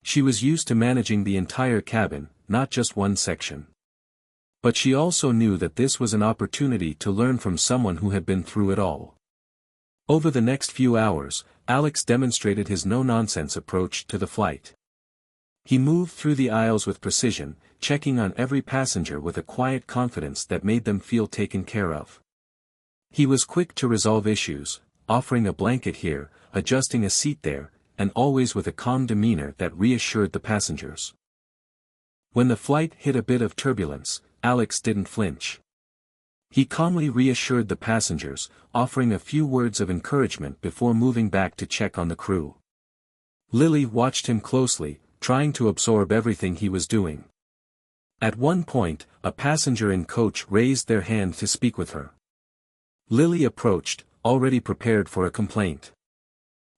She was used to managing the entire cabin, not just one section. But she also knew that this was an opportunity to learn from someone who had been through it all. Over the next few hours, Alex demonstrated his no-nonsense approach to the flight. He moved through the aisles with precision, checking on every passenger with a quiet confidence that made them feel taken care of. He was quick to resolve issues, offering a blanket here, adjusting a seat there, and always with a calm demeanor that reassured the passengers. When the flight hit a bit of turbulence, Alex didn't flinch. He calmly reassured the passengers, offering a few words of encouragement before moving back to check on the crew. Lily watched him closely, trying to absorb everything he was doing. At one point, a passenger in coach raised their hand to speak with her. Lily approached, already prepared for a complaint.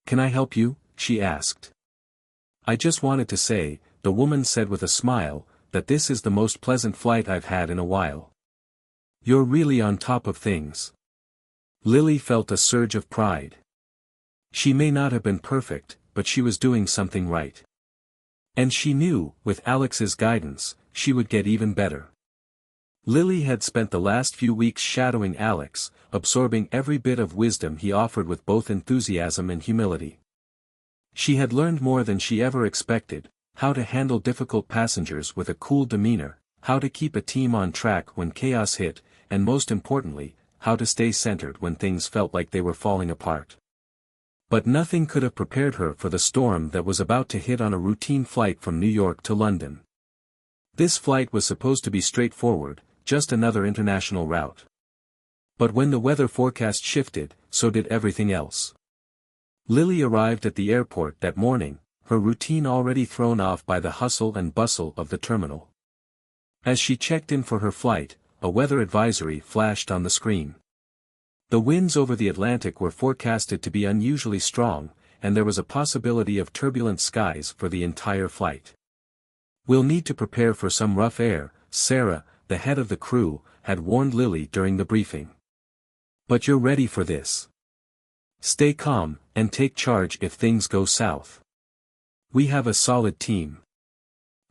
"Can I help you?" she asked. "I just wanted to say," the woman said with a smile, "that this is the most pleasant flight I've had in a while. You're really on top of things." Lily felt a surge of pride. She may not have been perfect, but she was doing something right. And she knew, with Alex's guidance, she would get even better. Lily had spent the last few weeks shadowing Alex, absorbing every bit of wisdom he offered with both enthusiasm and humility. She had learned more than she ever expected, how to handle difficult passengers with a cool demeanor, how to keep a team on track when chaos hit, and most importantly, how to stay centered when things felt like they were falling apart. But nothing could have prepared her for the storm that was about to hit on a routine flight from New York to London. This flight was supposed to be straightforward, just another international route. But when the weather forecast shifted, so did everything else. Lily arrived at the airport that morning, her routine already thrown off by the hustle and bustle of the terminal. As she checked in for her flight, a weather advisory flashed on the screen. The winds over the Atlantic were forecasted to be unusually strong, and there was a possibility of turbulent skies for the entire flight. "We'll need to prepare for some rough air," Sarah, the head of the crew, had warned Lily during the briefing. "But you're ready for this. Stay calm, and take charge if things go south. We have a solid team."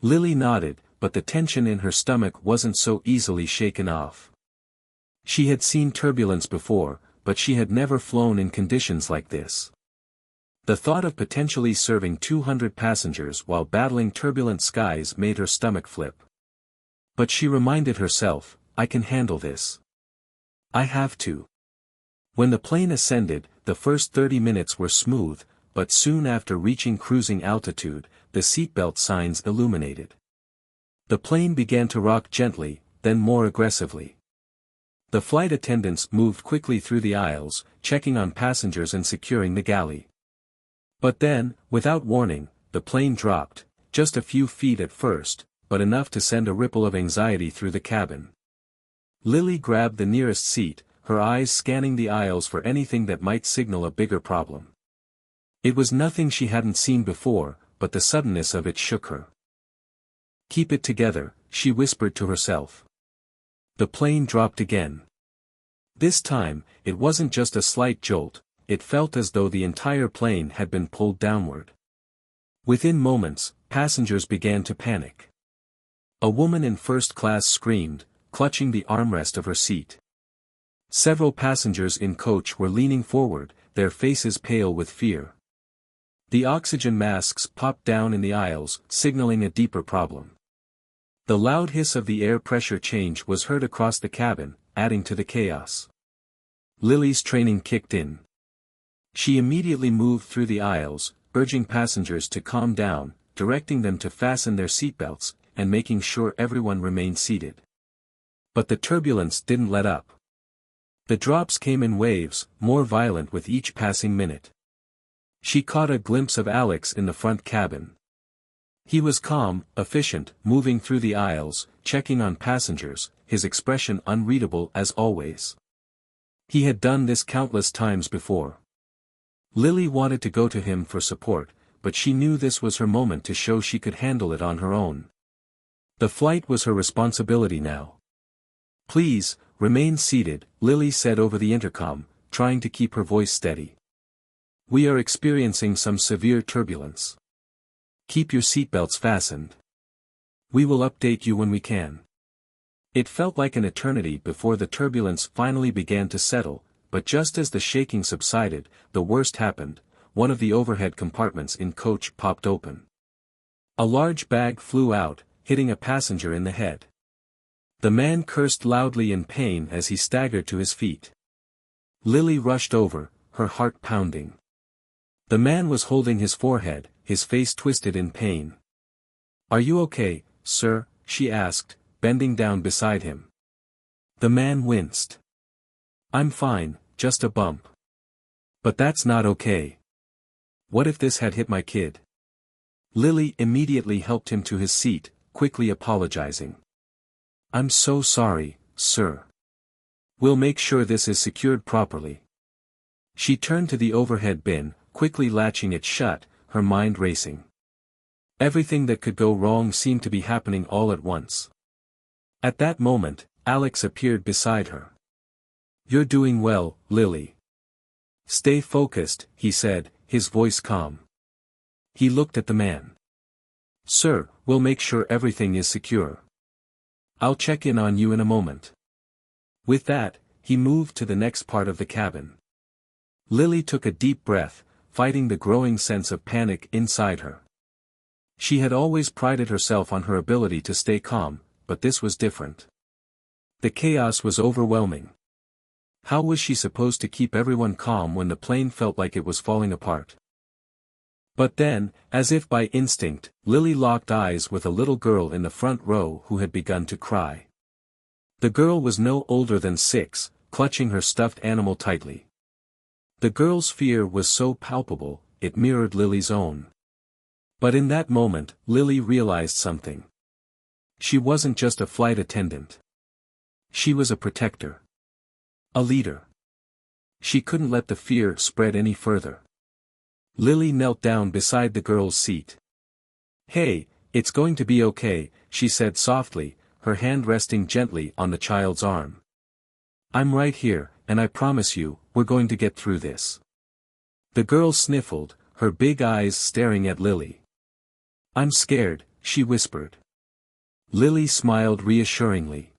Lily nodded, but the tension in her stomach wasn't so easily shaken off. She had seen turbulence before, but she had never flown in conditions like this. The thought of potentially serving 200 passengers while battling turbulent skies made her stomach flip. But she reminded herself, "I can handle this. I have to." When the plane ascended, the first 30 minutes were smooth, but soon after reaching cruising altitude, the seatbelt signs illuminated. The plane began to rock gently, then more aggressively. The flight attendants moved quickly through the aisles, checking on passengers and securing the galley. But then, without warning, the plane dropped, just a few feet at first, but enough to send a ripple of anxiety through the cabin. Lily grabbed the nearest seat, her eyes scanning the aisles for anything that might signal a bigger problem. It was nothing she hadn't seen before, but the suddenness of it shook her. "Keep it together," she whispered to herself. The plane dropped again. This time, it wasn't just a slight jolt, it felt as though the entire plane had been pulled downward. Within moments, passengers began to panic. A woman in first class screamed, clutching the armrest of her seat. Several passengers in coach were leaning forward, their faces pale with fear. The oxygen masks popped down in the aisles, signaling a deeper problem. The loud hiss of the air pressure change was heard across the cabin, adding to the chaos. Lily's training kicked in. She immediately moved through the aisles, urging passengers to calm down, directing them to fasten their seatbelts, and making sure everyone remained seated. But the turbulence didn't let up. The drops came in waves, more violent with each passing minute. She caught a glimpse of Alex in the front cabin. He was calm, efficient, moving through the aisles, checking on passengers, his expression unreadable as always. He had done this countless times before. Lily wanted to go to him for support, but she knew this was her moment to show she could handle it on her own. The flight was her responsibility now. "Please, remain seated," Lily said over the intercom, trying to keep her voice steady. "We are experiencing some severe turbulence. Keep your seatbelts fastened. We will update you when we can." It felt like an eternity before the turbulence finally began to settle, but just as the shaking subsided, the worst happened. One of the overhead compartments in coach popped open. A large bag flew out, hitting a passenger in the head. The man cursed loudly in pain as he staggered to his feet. Lily rushed over, her heart pounding. The man was holding his forehead, his face twisted in pain. "Are you okay, sir?" she asked, bending down beside him. The man winced. "I'm fine, just a bump." "But that's not okay. What if this had hit my kid?" Lily immediately helped him to his seat, quickly apologizing. "I'm so sorry, sir. We'll make sure this is secured properly." She turned to the overhead bin, quickly latching it shut, her mind racing. Everything that could go wrong seemed to be happening all at once. At that moment, Alex appeared beside her. "You're doing well, Lily. Stay focused," he said, his voice calm. He looked at the man. "Sir, we'll make sure everything is secure. I'll check in on you in a moment." With that, he moved to the next part of the cabin. Lily took a deep breath, fighting the growing sense of panic inside her. She had always prided herself on her ability to stay calm, but this was different. The chaos was overwhelming. How was she supposed to keep everyone calm when the plane felt like it was falling apart? But then, as if by instinct, Lily locked eyes with a little girl in the front row who had begun to cry. The girl was no older than 6, clutching her stuffed animal tightly. The girl's fear was so palpable, it mirrored Lily's own. But in that moment, Lily realized something. She wasn't just a flight attendant. She was a protector. A leader. She couldn't let the fear spread any further. Lily knelt down beside the girl's seat. "Hey, it's going to be okay," she said softly, her hand resting gently on the child's arm. "I'm right here, and I promise you, we're going to get through this." The girl sniffled, her big eyes staring at Lily. "I'm scared," she whispered. Lily smiled reassuringly.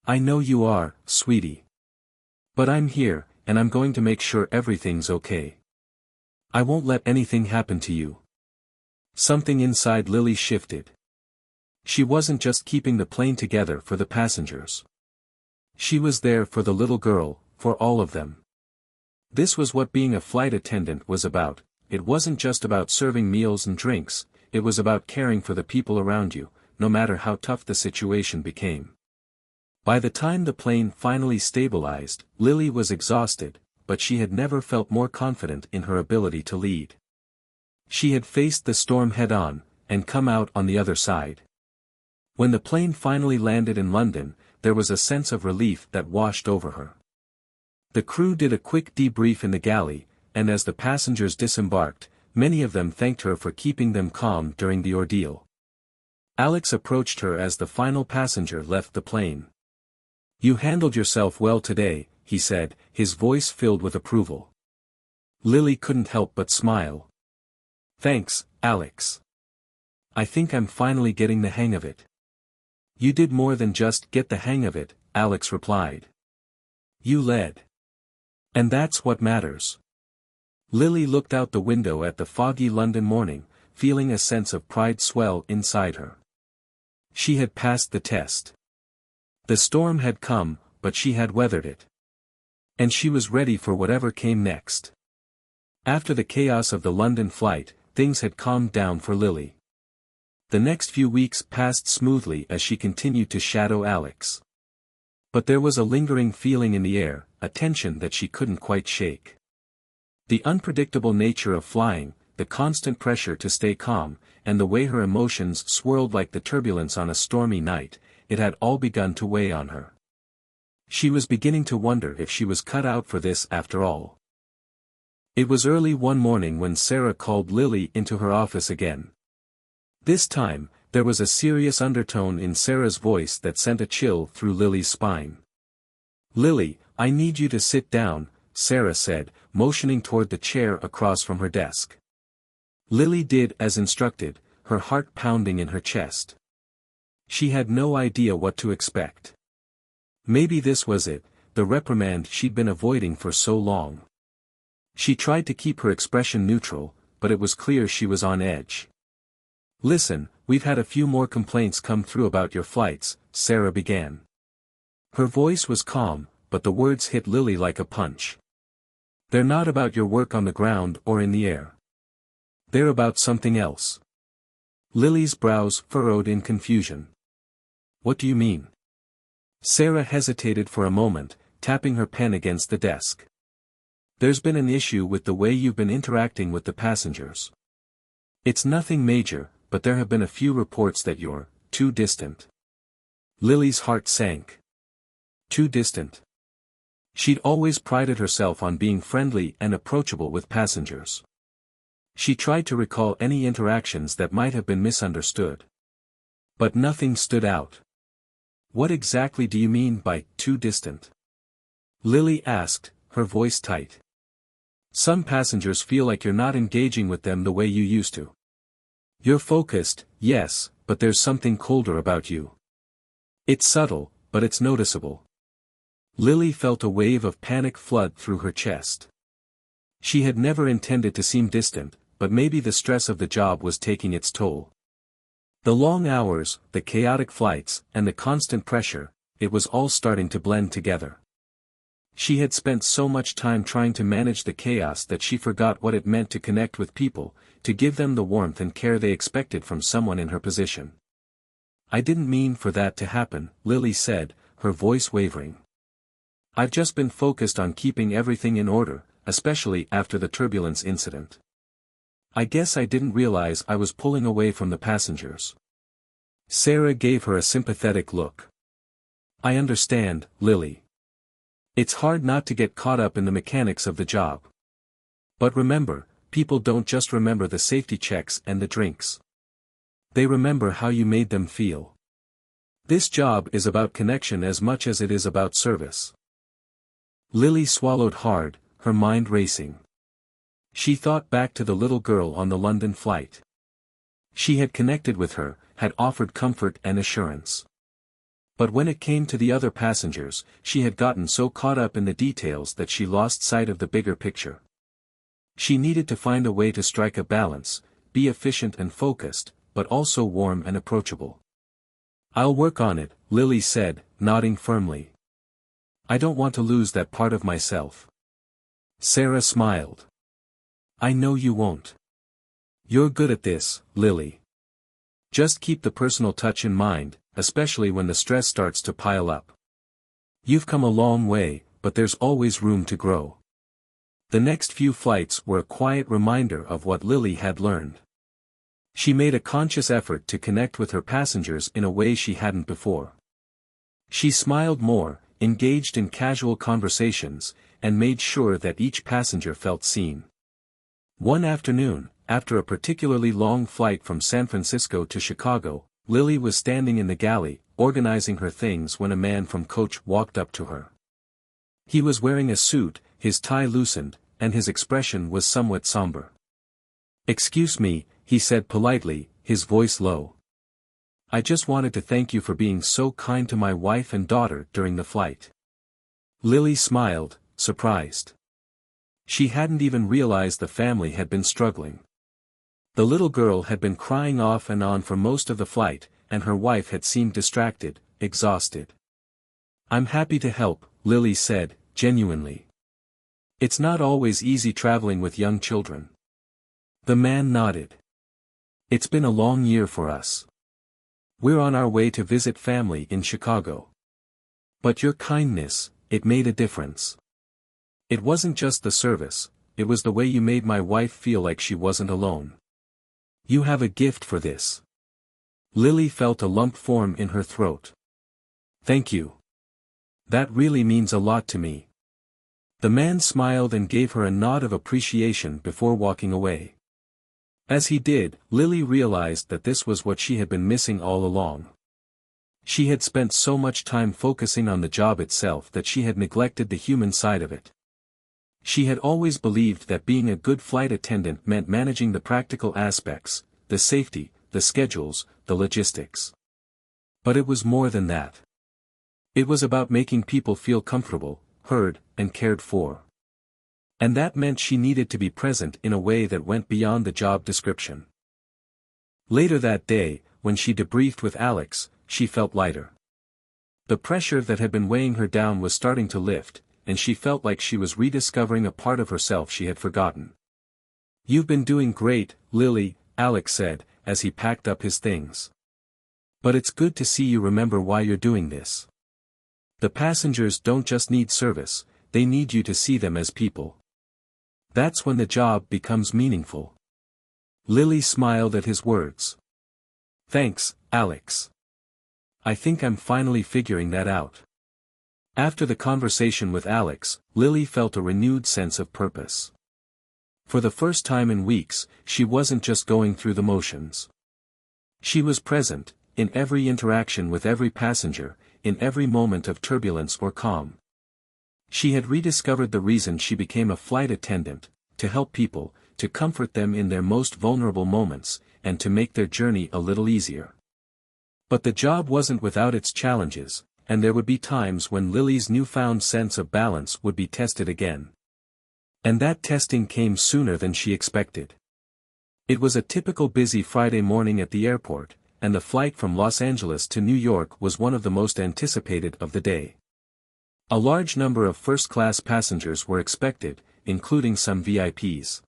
"I know you are, sweetie. But I'm here, and I'm going to make sure everything's okay. I won't let anything happen to you." Something inside Lily shifted. She wasn't just keeping the plane together for the passengers. She was there for the little girl, for all of them. This was what being a flight attendant was about. It wasn't just about serving meals and drinks, it was about caring for the people around you, no matter how tough the situation became. By the time the plane finally stabilized, Lily was exhausted, but she had never felt more confident in her ability to lead. She had faced the storm head-on, and come out on the other side. When the plane finally landed in London, there was a sense of relief that washed over her. The crew did a quick debrief in the galley, and as the passengers disembarked, many of them thanked her for keeping them calm during the ordeal. Alex approached her as the final passenger left the plane. "You handled yourself well today," he said, his voice filled with approval. Lily couldn't help but smile. "Thanks, Alex. I think I'm finally getting the hang of it." "You did more than just get the hang of it," Alex replied. "You led. And that's what matters." Lily looked out the window at the foggy London morning, feeling a sense of pride swell inside her. She had passed the test. The storm had come, but she had weathered it. And she was ready for whatever came next. After the chaos of the London flight, things had calmed down for Lily. The next few weeks passed smoothly as she continued to shadow Alex. But there was a lingering feeling in the air, a tension that she couldn't quite shake. The unpredictable nature of flying, the constant pressure to stay calm, and the way her emotions swirled like the turbulence on a stormy night, it had all begun to weigh on her. She was beginning to wonder if she was cut out for this after all. It was early one morning when Sarah called Lily into her office again. This time, there was a serious undertone in Sarah's voice that sent a chill through Lily's spine. "Lily, I need you to sit down," Sarah said, motioning toward the chair across from her desk. Lily did as instructed, her heart pounding in her chest. She had no idea what to expect. Maybe this was it, the reprimand she'd been avoiding for so long. She tried to keep her expression neutral, but it was clear she was on edge. "Listen, we've had a few more complaints come through about your flights," Sarah began. Her voice was calm, but the words hit Lily like a punch. "They're not about your work on the ground or in the air. They're about something else." Lily's brows furrowed in confusion. "What do you mean?" Sarah hesitated for a moment, tapping her pen against the desk. "There's been an issue with the way you've been interacting with the passengers. It's nothing major, but there have been a few reports that you're too distant." Lily's heart sank. Too distant. She'd always prided herself on being friendly and approachable with passengers. She tried to recall any interactions that might have been misunderstood. But nothing stood out. "What exactly do you mean by too distant?" Lily asked, her voice tight. "Some passengers feel like you're not engaging with them the way you used to. You're focused, yes, but there's something colder about you. It's subtle, but it's noticeable." Lily felt a wave of panic flood through her chest. She had never intended to seem distant, but maybe the stress of the job was taking its toll. The long hours, the chaotic flights, and the constant pressure, it was all starting to blend together. She had spent so much time trying to manage the chaos that she forgot what it meant to connect with people, to give them the warmth and care they expected from someone in her position. "I didn't mean for that to happen," Lily said, her voice wavering. "I've just been focused on keeping everything in order, especially after the turbulence incident. I guess I didn't realize I was pulling away from the passengers." Sarah gave her a sympathetic look. "I understand, Lily. It's hard not to get caught up in the mechanics of the job. But remember, people don't just remember the safety checks and the drinks. They remember how you made them feel. This job is about connection as much as it is about service. Lily swallowed hard, her mind racing. She thought back to the little girl on the London flight. She had connected with her, had offered comfort and assurance. But when it came to the other passengers, she had gotten so caught up in the details that she lost sight of the bigger picture. She needed to find a way to strike a balance, be efficient and focused, but also warm and approachable. "I'll work on it," Lily said, nodding firmly. "I don't want to lose that part of myself." Sarah smiled. "I know you won't. You're good at this, Lily. Just keep the personal touch in mind, especially when the stress starts to pile up. You've come a long way, but there's always room to grow." The next few flights were a quiet reminder of what Lily had learned. She made a conscious effort to connect with her passengers in a way she hadn't before. She smiled more, engaged in casual conversations, and made sure that each passenger felt seen. One afternoon, after a particularly long flight from San Francisco to Chicago, Lily was standing in the galley, organizing her things when a man from coach walked up to her. He was wearing a suit, his tie loosened, and his expression was somewhat somber. "Excuse me," he said politely, his voice low. "I just wanted to thank you for being so kind to my wife and daughter during the flight." Lily smiled, surprised. She hadn't even realized the family had been struggling. The little girl had been crying off and on for most of the flight, and her wife had seemed distracted, exhausted. "I'm happy to help," Lily said, genuinely. "It's not always easy traveling with young children." The man nodded. "It's been a long year for us. We're on our way to visit family in Chicago. But your kindness, it made a difference. It wasn't just the service, it was the way you made my wife feel like she wasn't alone. You have a gift for this." Lily felt a lump form in her throat. "Thank you. That really means a lot to me." The man smiled and gave her a nod of appreciation before walking away. As he did, Lily realized that this was what she had been missing all along. She had spent so much time focusing on the job itself that she had neglected the human side of it. She had always believed that being a good flight attendant meant managing the practical aspects, the safety, the schedules, the logistics. But it was more than that. It was about making people feel comfortable, heard, and cared for. And that meant she needed to be present in a way that went beyond the job description. Later that day, when she debriefed with Alex, she felt lighter. The pressure that had been weighing her down was starting to lift, and she felt like she was rediscovering a part of herself she had forgotten. "You've been doing great, Lily," Alex said, as he packed up his things. "But it's good to see you remember why you're doing this. The passengers don't just need service, they need you to see them as people. That's when the job becomes meaningful." Lily smiled at his words. "Thanks, Alex. I think I'm finally figuring that out." After the conversation with Alex, Lily felt a renewed sense of purpose. For the first time in weeks, she wasn't just going through the motions. She was present, in every interaction with every passenger, in every moment of turbulence or calm. She had rediscovered the reason she became a flight attendant: to help people, to comfort them in their most vulnerable moments, and to make their journey a little easier. But the job wasn't without its challenges, and there would be times when Lily's newfound sense of balance would be tested again. And that testing came sooner than she expected. It was a typical busy Friday morning at the airport, and the flight from Los Angeles to New York was one of the most anticipated of the day. A large number of first-class passengers were expected, including some VIPs.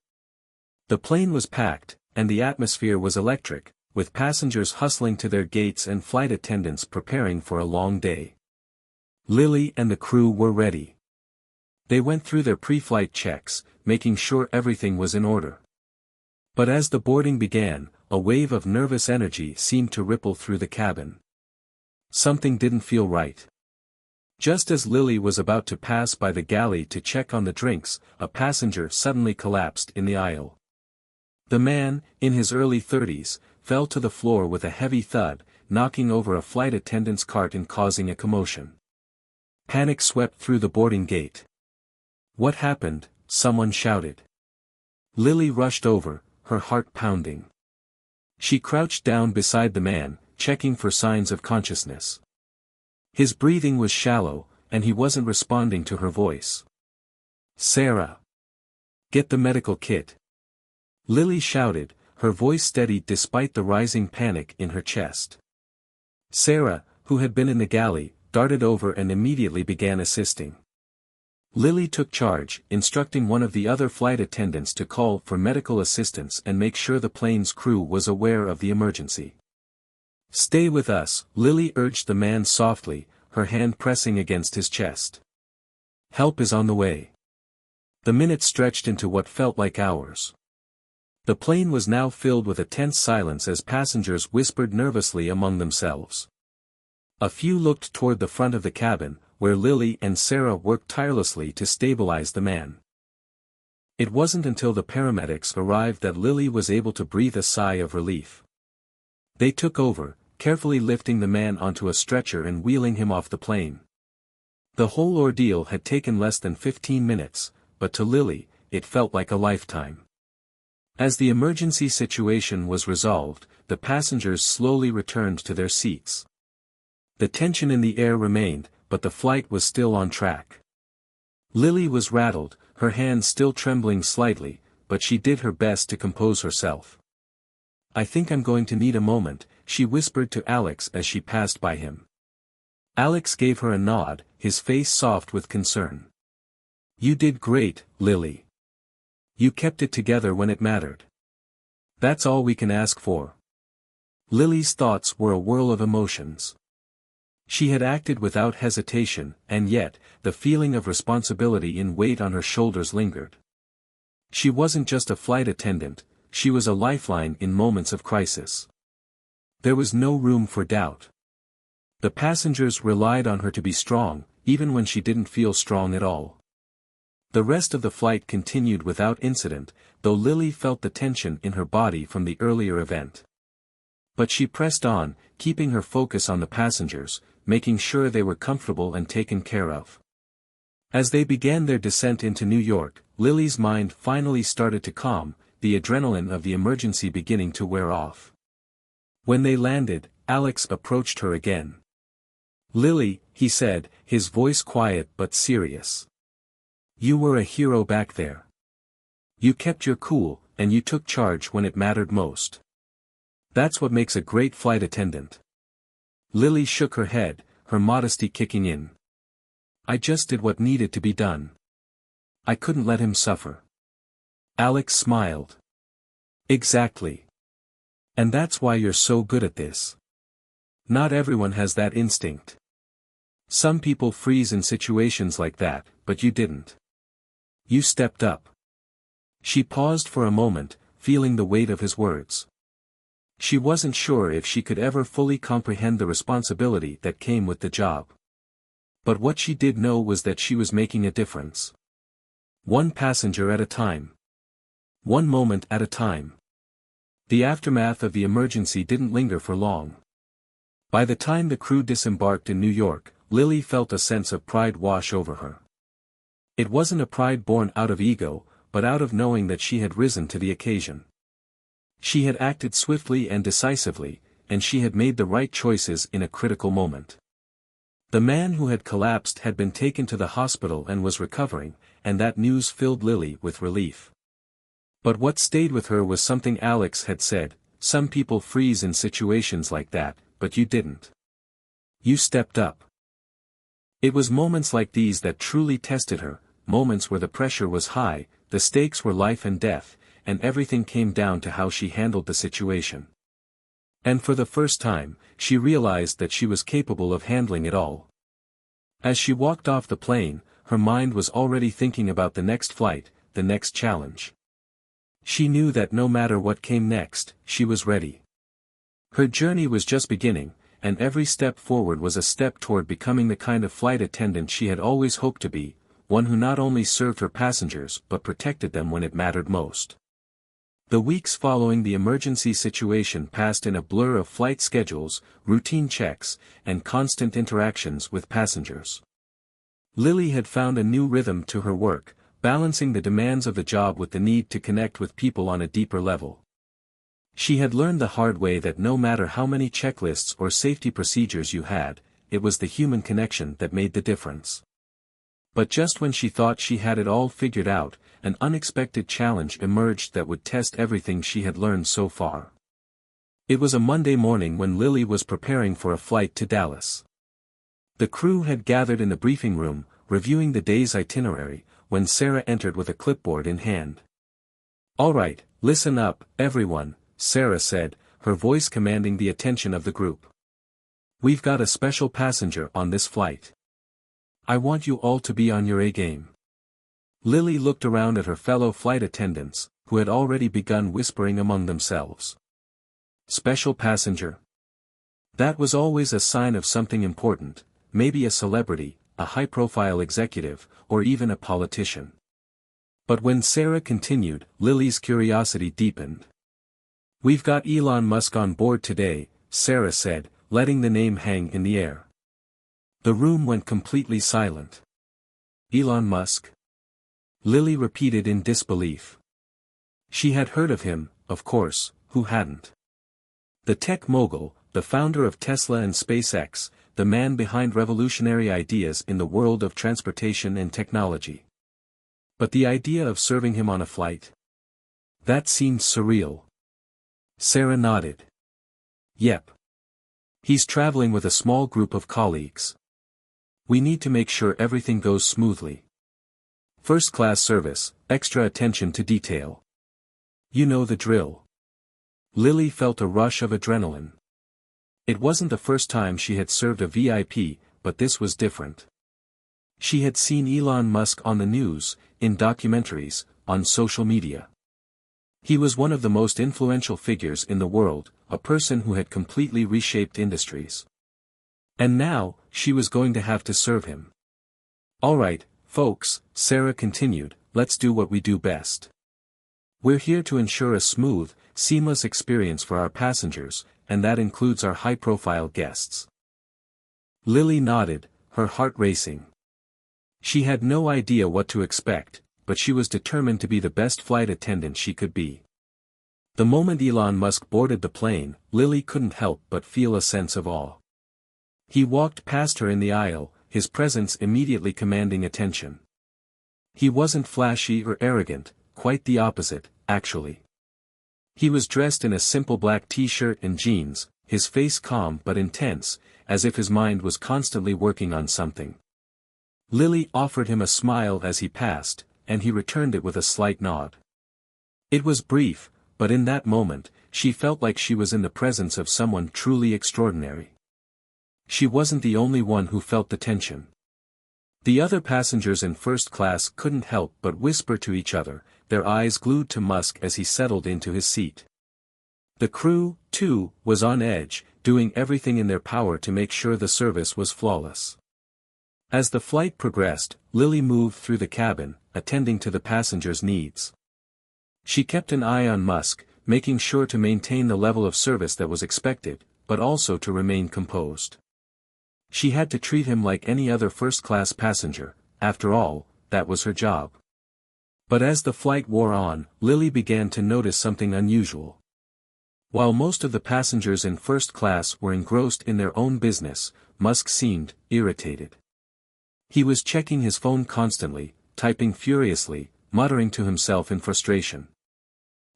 The plane was packed, and the atmosphere was electric, with passengers hustling to their gates and flight attendants preparing for a long day. Lily and the crew were ready. They went through their pre-flight checks, making sure everything was in order. But as the boarding began, a wave of nervous energy seemed to ripple through the cabin. Something didn't feel right. Just as Lily was about to pass by the galley to check on the drinks, a passenger suddenly collapsed in the aisle. The man, in his early 30s, fell to the floor with a heavy thud, knocking over a flight attendant's cart and causing a commotion. Panic swept through the boarding gate. "What happened?" someone shouted. Lily rushed over, her heart pounding. She crouched down beside the man, checking for signs of consciousness. His breathing was shallow, and he wasn't responding to her voice. "Sarah! Get the medical kit!" Lily shouted, her voice steadied despite the rising panic in her chest. Sarah, who had been in the galley, darted over and immediately began assisting. Lily took charge, instructing one of the other flight attendants to call for medical assistance and make sure the plane's crew was aware of the emergency. "Stay with us," Lily urged the man softly, her hand pressing against his chest. "Help is on the way." The minutes stretched into what felt like hours. The plane was now filled with a tense silence as passengers whispered nervously among themselves. A few looked toward the front of the cabin, where Lily and Sarah worked tirelessly to stabilize the man. It wasn't until the paramedics arrived that Lily was able to breathe a sigh of relief. They took over, carefully lifting the man onto a stretcher and wheeling him off the plane. The whole ordeal had taken less than 15 minutes, but to Lily, it felt like a lifetime. As the emergency situation was resolved, the passengers slowly returned to their seats. The tension in the air remained, but the flight was still on track. Lily was rattled, her hands still trembling slightly, but she did her best to compose herself. "I think I'm going to need a moment," she whispered to Alex as she passed by him. Alex gave her a nod, his face soft with concern. "You did great, Lily. You kept it together when it mattered. That's all we can ask for." Lily's thoughts were a whirl of emotions. She had acted without hesitation, and yet, the feeling of responsibility and weight on her shoulders lingered. She wasn't just a flight attendant, she was a lifeline in moments of crisis. There was no room for doubt. The passengers relied on her to be strong, even when she didn't feel strong at all. The rest of the flight continued without incident, though Lily felt the tension in her body from the earlier event. But she pressed on, keeping her focus on the passengers, making sure they were comfortable and taken care of. As they began their descent into New York, Lily's mind finally started to calm, the adrenaline of the emergency beginning to wear off. When they landed, Alex approached her again. "Lily," he said, his voice quiet but serious. "You were a hero back there. You kept your cool, and you took charge when it mattered most. That's what makes a great flight attendant." Lily shook her head, her modesty kicking in. "I just did what needed to be done. I couldn't let him suffer." Alex smiled. "Exactly. And that's why you're so good at this. Not everyone has that instinct. Some people freeze in situations like that, but you didn't. You stepped up." She paused for a moment, feeling the weight of his words. She wasn't sure if she could ever fully comprehend the responsibility that came with the job. But what she did know was that she was making a difference. One passenger at a time. One moment at a time. The aftermath of the emergency didn't linger for long. By the time the crew disembarked in New York, Lily felt a sense of pride wash over her. It wasn't a pride born out of ego, but out of knowing that she had risen to the occasion. She had acted swiftly and decisively, and she had made the right choices in a critical moment. The man who had collapsed had been taken to the hospital and was recovering, and that news filled Lily with relief. But what stayed with her was something Alex had said: "Some people freeze in situations like that, but you didn't. You stepped up." It was moments like these that truly tested her, moments where the pressure was high, the stakes were life and death, and everything came down to how she handled the situation. And for the first time, she realized that she was capable of handling it all. As she walked off the plane, her mind was already thinking about the next flight, the next challenge. She knew that no matter what came next, she was ready. Her journey was just beginning, and every step forward was a step toward becoming the kind of flight attendant she had always hoped to be, one who not only served her passengers but protected them when it mattered most. The weeks following the emergency situation passed in a blur of flight schedules, routine checks, and constant interactions with passengers. Lily had found a new rhythm to her work, balancing the demands of the job with the need to connect with people on a deeper level. She had learned the hard way that no matter how many checklists or safety procedures you had, it was the human connection that made the difference. But just when she thought she had it all figured out, an unexpected challenge emerged that would test everything she had learned so far. It was a Monday morning when Lily was preparing for a flight to Dallas. The crew had gathered in the briefing room, reviewing the day's itinerary, when Sarah entered with a clipboard in hand. "All right, listen up, everyone," Sarah said, her voice commanding the attention of the group. "We've got a special passenger on this flight. I want you all to be on your A-game." Lily looked around at her fellow flight attendants, who had already begun whispering among themselves. Special passenger? That was always a sign of something important, maybe a celebrity, a high-profile executive, or even a politician. But when Sarah continued, Lily's curiosity deepened. "We've got Elon Musk on board today," Sarah said, letting the name hang in the air. The room went completely silent. "Elon Musk?" Lily repeated in disbelief. She had heard of him, of course, who hadn't? The tech mogul, the founder of Tesla and SpaceX, the man behind revolutionary ideas in the world of transportation and technology. But the idea of serving him on a flight? That seemed surreal. Sarah nodded. "Yep. He's traveling with a small group of colleagues. We need to make sure everything goes smoothly. First-class service, extra attention to detail. You know the drill." Lily felt a rush of adrenaline. It wasn't the first time she had served a VIP, but this was different. She had seen Elon Musk on the news, in documentaries, on social media. He was one of the most influential figures in the world, a person who had completely reshaped industries. And now, she was going to have to serve him. "All right, folks," Sarah continued, "let's do what we do best. We're here to ensure a smooth, seamless experience for our passengers, and that includes our high-profile guests." Lily nodded, her heart racing. She had no idea what to expect, but she was determined to be the best flight attendant she could be. The moment Elon Musk boarded the plane, Lily couldn't help but feel a sense of awe. He walked past her in the aisle, his presence immediately commanding attention. He wasn't flashy or arrogant, quite the opposite, actually. He was dressed in a simple black t-shirt and jeans, his face calm but intense, as if his mind was constantly working on something. Lily offered him a smile as he passed, and he returned it with a slight nod. It was brief, but in that moment, she felt like she was in the presence of someone truly extraordinary. She wasn't the only one who felt the tension. The other passengers in first class couldn't help but whisper to each other, their eyes glued to Musk as he settled into his seat. The crew, too, was on edge, doing everything in their power to make sure the service was flawless. As the flight progressed, Lily moved through the cabin, attending to the passengers' needs. She kept an eye on Musk, making sure to maintain the level of service that was expected, but also to remain composed. She had to treat him like any other first-class passenger, after all, that was her job. But as the flight wore on, Lily began to notice something unusual. While most of the passengers in first class were engrossed in their own business, Musk seemed irritated. He was checking his phone constantly, typing furiously, muttering to himself in frustration.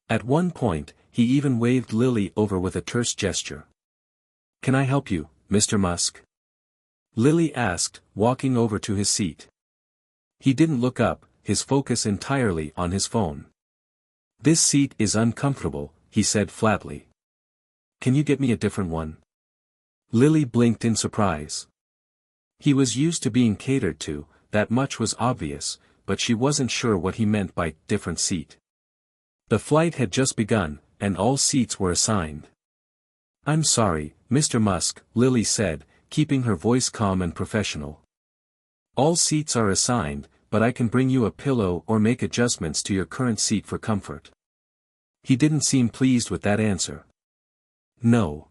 At one point, he even waved Lily over with a terse gesture. "Can I help you, Mr. Musk?" Lily asked, walking over to his seat. He didn't look up, his focus entirely on his phone. "This seat is uncomfortable," he said flatly. "Can you get me a different one?" Lily blinked in surprise. He was used to being catered to, that much was obvious, but she wasn't sure what he meant by different seat. The flight had just begun, and all seats were assigned. "I'm sorry, Mr. Musk," Lily said, keeping her voice calm and professional. "All seats are assigned, but I can bring you a pillow or make adjustments to your current seat for comfort." He didn't seem pleased with that answer. "No.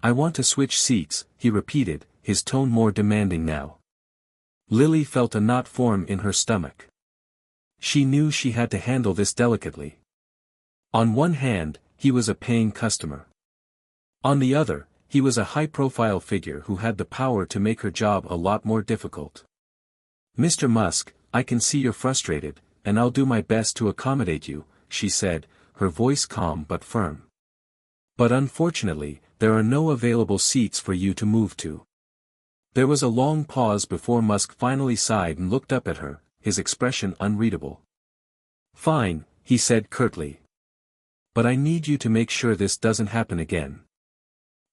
I want to switch seats," he repeated, his tone more demanding now. Lily felt a knot form in her stomach. She knew she had to handle this delicately. On one hand, he was a paying customer. On the other, he was a high-profile figure who had the power to make her job a lot more difficult. "Mr. Musk, I can see you're frustrated, and I'll do my best to accommodate you," she said, her voice calm but firm. "But unfortunately, there are no available seats for you to move to." There was a long pause before Musk finally sighed and looked up at her, his expression unreadable. "Fine," he said curtly. "But I need you to make sure this doesn't happen again.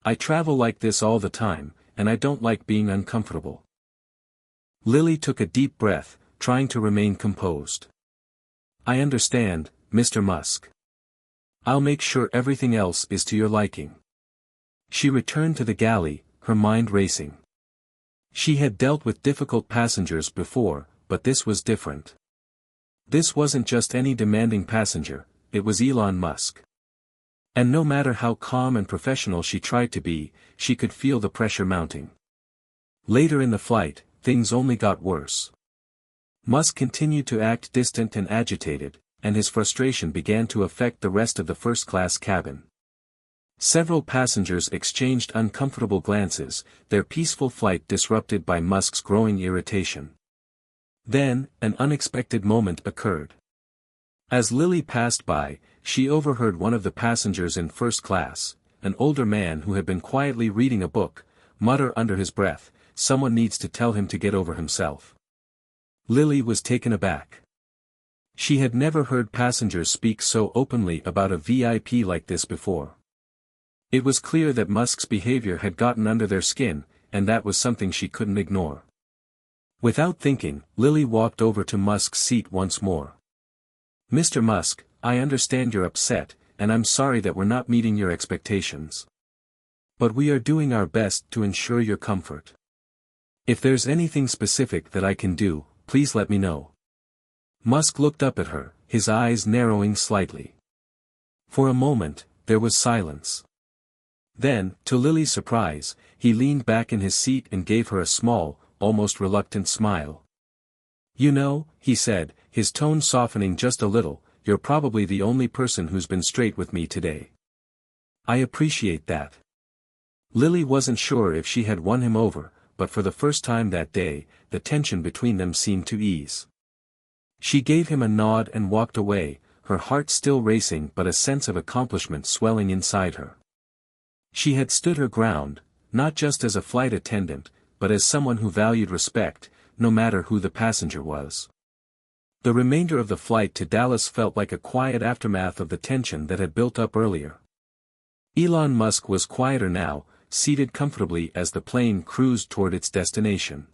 I travel like this all the time, and I don't like being uncomfortable." Lily took a deep breath, trying to remain composed. "I understand, Mr. Musk. I'll make sure everything else is to your liking." She returned to the galley, her mind racing. She had dealt with difficult passengers before, but this was different. This wasn't just any demanding passenger, it was Elon Musk. And no matter how calm and professional she tried to be, she could feel the pressure mounting. Later in the flight, things only got worse. Musk continued to act distant and agitated, and his frustration began to affect the rest of the first-class cabin. Several passengers exchanged uncomfortable glances, their peaceful flight disrupted by Musk's growing irritation. Then, an unexpected moment occurred. As Lily passed by, she overheard one of the passengers in first class, an older man who had been quietly reading a book, mutter under his breath, "Someone needs to tell him to get over himself." Lily was taken aback. She had never heard passengers speak so openly about a VIP like this before. It was clear that Musk's behavior had gotten under their skin, and that was something she couldn't ignore. Without thinking, Lily walked over to Musk's seat once more. "Mr. Musk, I understand you're upset, and I'm sorry that we're not meeting your expectations. But we are doing our best to ensure your comfort. If there's anything specific that I can do, please let me know." Musk looked up at her, his eyes narrowing slightly. For a moment, there was silence. Then, to Lily's surprise, he leaned back in his seat and gave her a small, almost reluctant smile. "You know," he said, his tone softening just a little, "you're probably the only person who's been straight with me today. I appreciate that." Lily wasn't sure if she had won him over, but for the first time that day, the tension between them seemed to ease. She gave him a nod and walked away, her heart still racing but a sense of accomplishment swelling inside her. She had stood her ground, not just as a flight attendant, but as someone who valued respect, no matter who the passenger was. The remainder of the flight to Dallas felt like a quiet aftermath of the tension that had built up earlier. Elon Musk was quieter now, seated comfortably as the plane cruised toward its destination.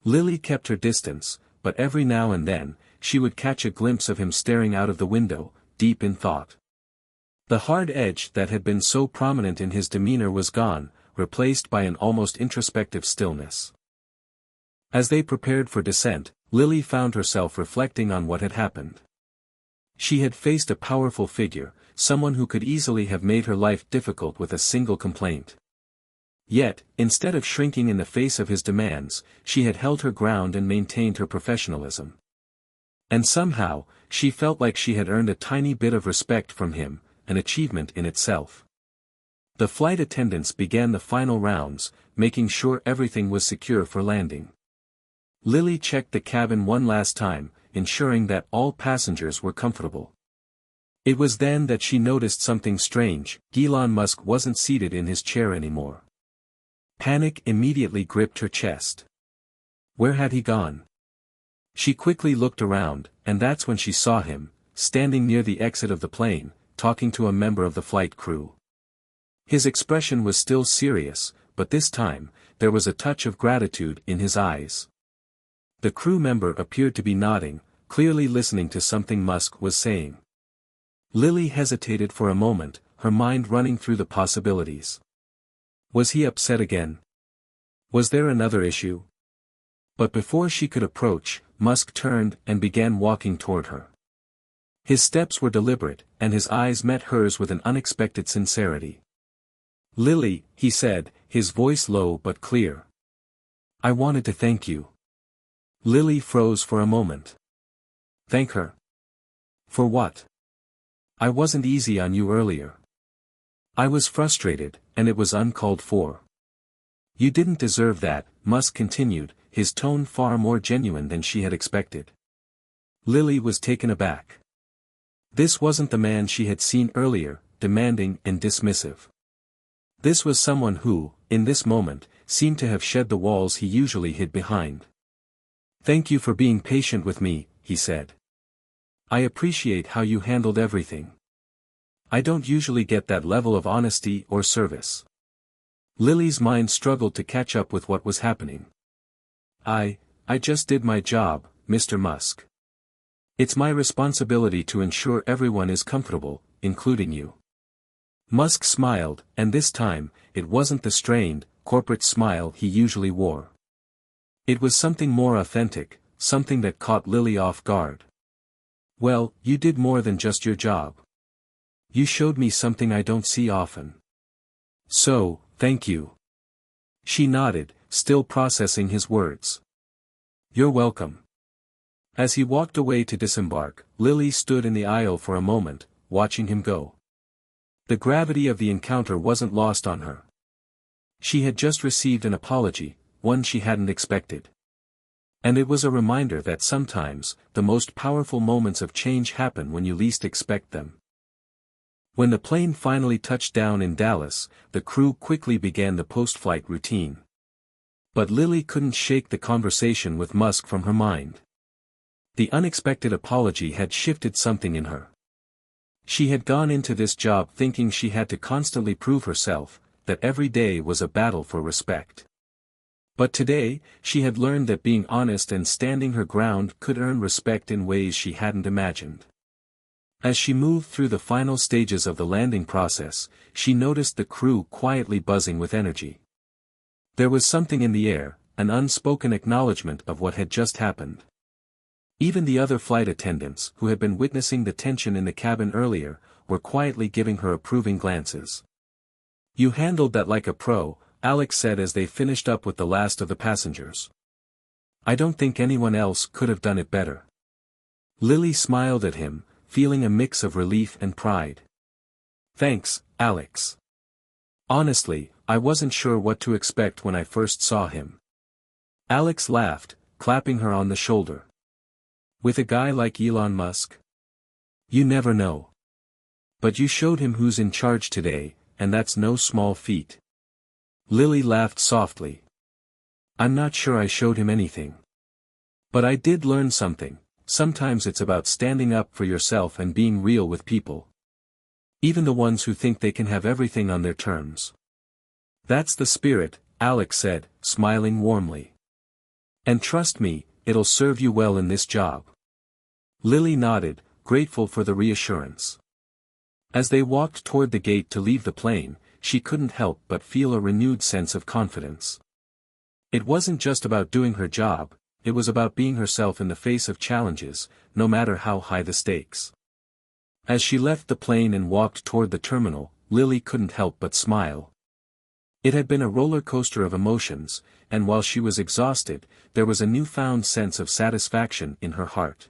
Lily kept her distance, but every now and then, she would catch a glimpse of him staring out of the window, deep in thought. The hard edge that had been so prominent in his demeanor was gone, replaced by an almost introspective stillness. As they prepared for descent, Lily found herself reflecting on what had happened. She had faced a powerful figure, someone who could easily have made her life difficult with a single complaint. Yet, instead of shrinking in the face of his demands, she had held her ground and maintained her professionalism. And somehow, she felt like she had earned a tiny bit of respect from him, an achievement in itself. The flight attendants began the final rounds, making sure everything was secure for landing. Lily checked the cabin one last time, ensuring that all passengers were comfortable. It was then that she noticed something strange. Elon Musk wasn't seated in his chair anymore. Panic immediately gripped her chest. Where had he gone? She quickly looked around, and that's when she saw him, standing near the exit of the plane, talking to a member of the flight crew. His expression was still serious, but this time, there was a touch of gratitude in his eyes. The crew member appeared to be nodding, clearly listening to something Musk was saying. Lily hesitated for a moment, her mind running through the possibilities. Was he upset again? Was there another issue? But before she could approach, Musk turned and began walking toward her. His steps were deliberate, and his eyes met hers with an unexpected sincerity. "Lily," he said, his voice low but clear. "I wanted to thank you." Lily froze for a moment. "Thank her? For what? I wasn't easy on you earlier. I was frustrated, and it was uncalled for." "You didn't deserve that," Musk continued, his tone far more genuine than she had expected. Lily was taken aback. This wasn't the man she had seen earlier, demanding and dismissive. This was someone who, in this moment, seemed to have shed the walls he usually hid behind. "Thank you for being patient with me," he said. "I appreciate how you handled everything. I don't usually get that level of honesty or service." Lily's mind struggled to catch up with what was happening. I just did my job, Mr. Musk. It's my responsibility to ensure everyone is comfortable, including you." Musk smiled, and this time, it wasn't the strained, corporate smile he usually wore. It was something more authentic, something that caught Lily off guard. "Well, you did more than just your job. You showed me something I don't see often. So, thank you." She nodded, still processing his words. "You're welcome." As he walked away to disembark, Lily stood in the aisle for a moment, watching him go. The gravity of the encounter wasn't lost on her. She had just received an apology, one she hadn't expected. And it was a reminder that sometimes, the most powerful moments of change happen when you least expect them. When the plane finally touched down in Dallas, the crew quickly began the post-flight routine. But Lily couldn't shake the conversation with Musk from her mind. The unexpected apology had shifted something in her. She had gone into this job thinking she had to constantly prove herself, that every day was a battle for respect. But today, she had learned that being honest and standing her ground could earn respect in ways she hadn't imagined. As she moved through the final stages of the landing process, she noticed the crew quietly buzzing with energy. There was something in the air, an unspoken acknowledgement of what had just happened. Even the other flight attendants, who had been witnessing the tension in the cabin earlier, were quietly giving her approving glances. "You handled that like a pro," Alex said as they finished up with the last of the passengers. "I don't think anyone else could have done it better." Lily smiled at him, feeling a mix of relief and pride. "Thanks, Alex. Honestly, I wasn't sure what to expect when I first saw him." Alex laughed, clapping her on the shoulder. "With a guy like Elon Musk? You never know. But you showed him who's in charge today, and that's no small feat." Lily laughed softly. "I'm not sure I showed him anything. But I did learn something. Sometimes it's about standing up for yourself and being real with people. Even the ones who think they can have everything on their terms." "That's the spirit," Alex said, smiling warmly. "And trust me, it'll serve you well in this job." Lily nodded, grateful for the reassurance. As they walked toward the gate to leave the plane, she couldn't help but feel a renewed sense of confidence. It wasn't just about doing her job, it was about being herself in the face of challenges, no matter how high the stakes. As she left the plane and walked toward the terminal, Lily couldn't help but smile. It had been a roller coaster of emotions, and while she was exhausted, there was a newfound sense of satisfaction in her heart.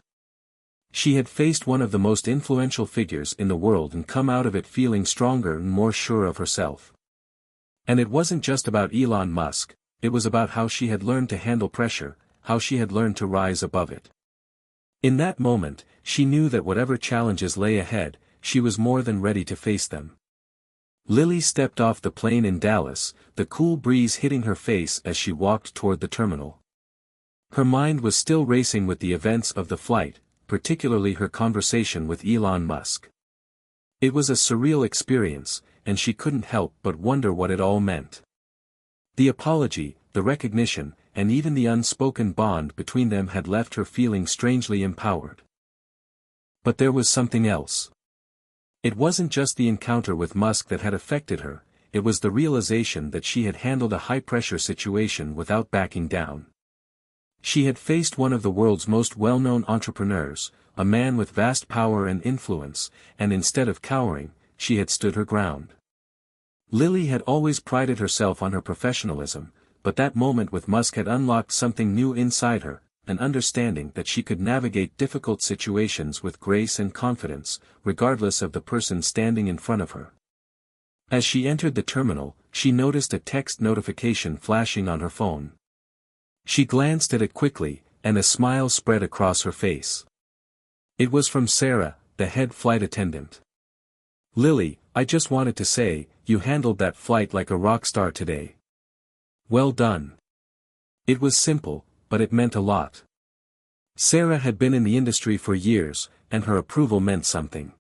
She had faced one of the most influential figures in the world and come out of it feeling stronger and more sure of herself. And it wasn't just about Elon Musk, it was about how she had learned to handle pressure, how she had learned to rise above it. In that moment, she knew that whatever challenges lay ahead, she was more than ready to face them. Lily stepped off the plane in Dallas, the cool breeze hitting her face as she walked toward the terminal. Her mind was still racing with the events of the flight, particularly her conversation with Elon Musk. It was a surreal experience, and she couldn't help but wonder what it all meant. The apology, the recognition, and even the unspoken bond between them had left her feeling strangely empowered. But there was something else. It wasn't just the encounter with Musk that had affected her, it was the realization that she had handled a high-pressure situation without backing down. She had faced one of the world's most well-known entrepreneurs, a man with vast power and influence, and instead of cowering, she had stood her ground. Lily had always prided herself on her professionalism, but that moment with Musk had unlocked something new inside her, an understanding that she could navigate difficult situations with grace and confidence, regardless of the person standing in front of her. As she entered the terminal, she noticed a text notification flashing on her phone. She glanced at it quickly, and a smile spread across her face. It was from Sarah, the head flight attendant. "Lily, I just wanted to say, you handled that flight like a rock star today. Well done." It was simple, but it meant a lot. Sarah had been in the industry for years, and her approval meant something.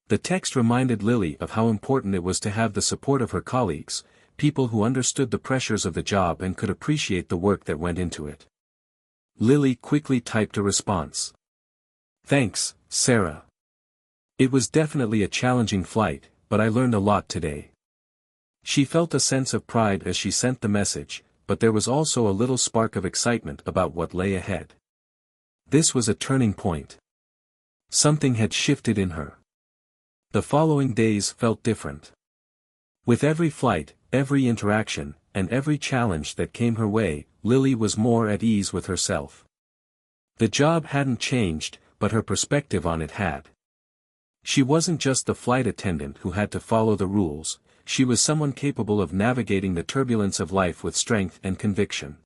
The text reminded Lily of how important it was to have the support of her colleagues, people who understood the pressures of the job and could appreciate the work that went into it. Lily quickly typed a response. "Thanks, Sarah. It was definitely a challenging flight, but I learned a lot today." She felt a sense of pride as she sent the message, but there was also a little spark of excitement about what lay ahead. This was a turning point. Something had shifted in her. The following days felt different. With every flight, every interaction, and every challenge that came her way, Lily was more at ease with herself. The job hadn't changed, but her perspective on it had. She wasn't just the flight attendant who had to follow the rules, she was someone capable of navigating the turbulence of life with strength and conviction.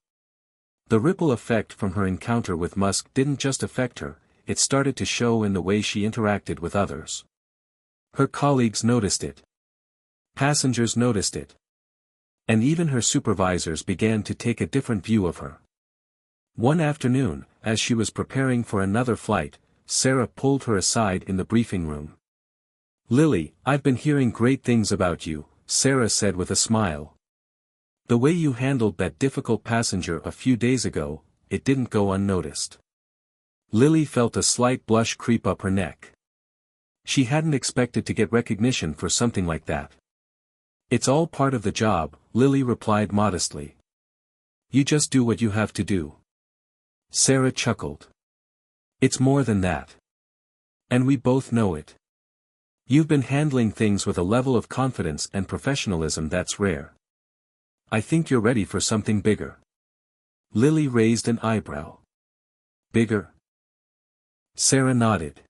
The ripple effect from her encounter with Musk didn't just affect her, it started to show in the way she interacted with others. Her colleagues noticed it. Passengers noticed it. And even her supervisors began to take a different view of her. One afternoon, as she was preparing for another flight, Sarah pulled her aside in the briefing room. "Lily, I've been hearing great things about you," Sarah said with a smile. "The way you handled that difficult passenger a few days ago, it didn't go unnoticed." Lily felt a slight blush creep up her neck. She hadn't expected to get recognition for something like that. "It's all part of the job," Lily replied modestly. "You just do what you have to do." Sarah chuckled. "It's more than that. And we both know it. You've been handling things with a level of confidence and professionalism that's rare. I think you're ready for something bigger." Lily raised an eyebrow. "Bigger?" Sarah nodded.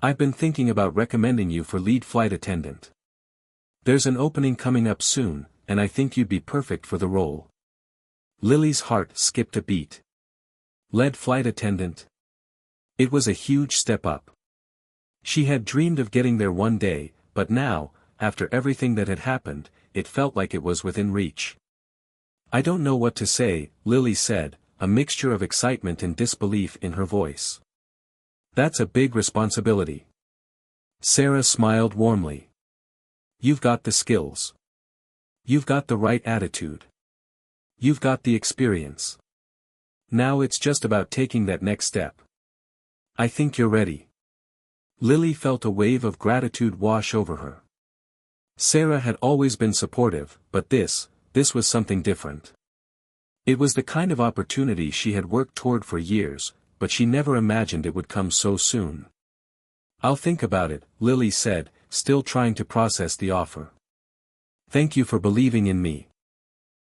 "I've been thinking about recommending you for lead flight attendant. There's an opening coming up soon, and I think you'd be perfect for the role." Lily's heart skipped a beat. Lead flight attendant? It was a huge step up. She had dreamed of getting there one day, but now, after everything that had happened, it felt like it was within reach. "I don't know what to say," Lily said, a mixture of excitement and disbelief in her voice. "That's a big responsibility." Sarah smiled warmly. "You've got the skills. You've got the right attitude. You've got the experience. Now it's just about taking that next step. I think you're ready." Lily felt a wave of gratitude wash over her. Sarah had always been supportive, but this was something different. It was the kind of opportunity she had worked toward for years, but she never imagined it would come so soon. "I'll think about it," Lily said, still trying to process the offer. "Thank you for believing in me."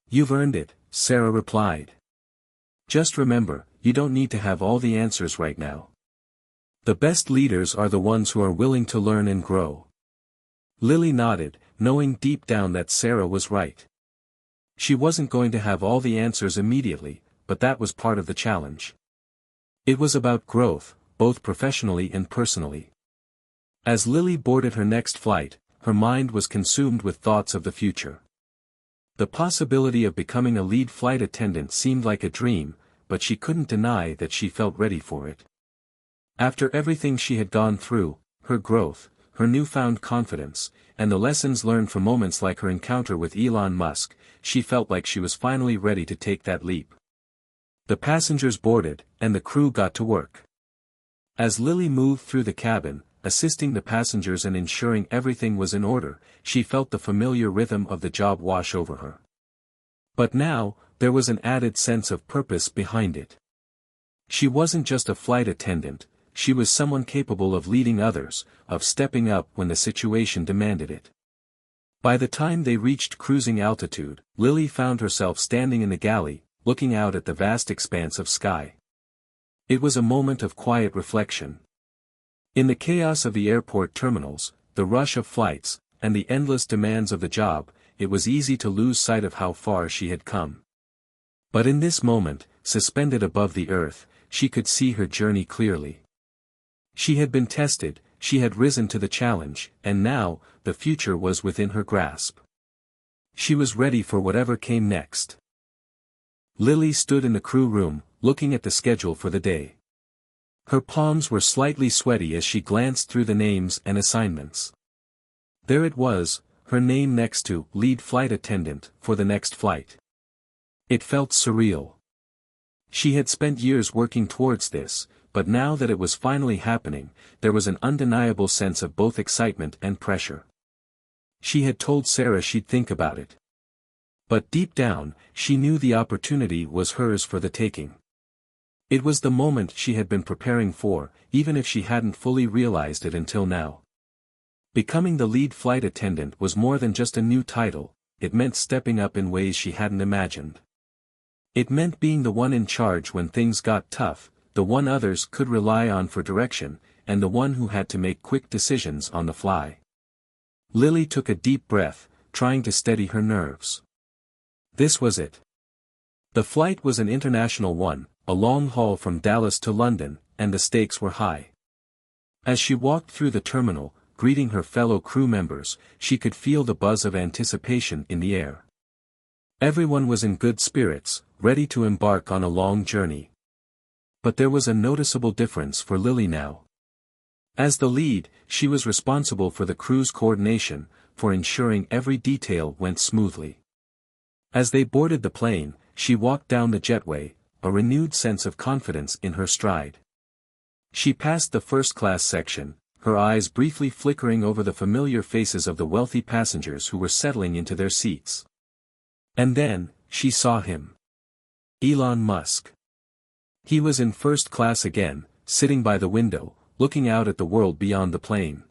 "You've earned it," Sarah replied. "Just remember, you don't need to have all the answers right now. The best leaders are the ones who are willing to learn and grow." Lily nodded, knowing deep down that Sarah was right. She wasn't going to have all the answers immediately, but that was part of the challenge. It was about growth, both professionally and personally. As Lily boarded her next flight, her mind was consumed with thoughts of the future. The possibility of becoming a lead flight attendant seemed like a dream, but she couldn't deny that she felt ready for it. After everything she had gone through, her growth, her newfound confidence, and the lessons learned from moments like her encounter with Elon Musk, she felt like she was finally ready to take that leap. The passengers boarded, and the crew got to work. As Lily moved through the cabin, assisting the passengers and ensuring everything was in order, she felt the familiar rhythm of the job wash over her. But now, there was an added sense of purpose behind it. She wasn't just a flight attendant, she was someone capable of leading others, of stepping up when the situation demanded it. By the time they reached cruising altitude, Lily found herself standing in the galley, looking out at the vast expanse of sky. It was a moment of quiet reflection. In the chaos of the airport terminals, the rush of flights, and the endless demands of the job, it was easy to lose sight of how far she had come. But in this moment, suspended above the earth, she could see her journey clearly. She had been tested, she had risen to the challenge, and now, the future was within her grasp. She was ready for whatever came next. Lily stood in the crew room, looking at the schedule for the day. Her palms were slightly sweaty as she glanced through the names and assignments. There it was, her name next to lead flight attendant for the next flight. It felt surreal. She had spent years working towards this, but now that it was finally happening, there was an undeniable sense of both excitement and pressure. She had told Sarah she'd think about it. But deep down, she knew the opportunity was hers for the taking. It was the moment she had been preparing for, even if she hadn't fully realized it until now. Becoming the lead flight attendant was more than just a new title, it meant stepping up in ways she hadn't imagined. It meant being the one in charge when things got tough, the one others could rely on for direction, and the one who had to make quick decisions on the fly. Lily took a deep breath, trying to steady her nerves. This was it. The flight was an international one, a long haul from Dallas to London, and the stakes were high. As she walked through the terminal, greeting her fellow crew members, she could feel the buzz of anticipation in the air. Everyone was in good spirits, ready to embark on a long journey. But there was a noticeable difference for Lily now. As the lead, she was responsible for the crew's coordination, for ensuring every detail went smoothly. As they boarded the plane, she walked down the jetway, a renewed sense of confidence in her stride. She passed the first-class section, her eyes briefly flickering over the familiar faces of the wealthy passengers who were settling into their seats. And then, she saw him. Elon Musk. He was in first class again, sitting by the window, looking out at the world beyond the plane.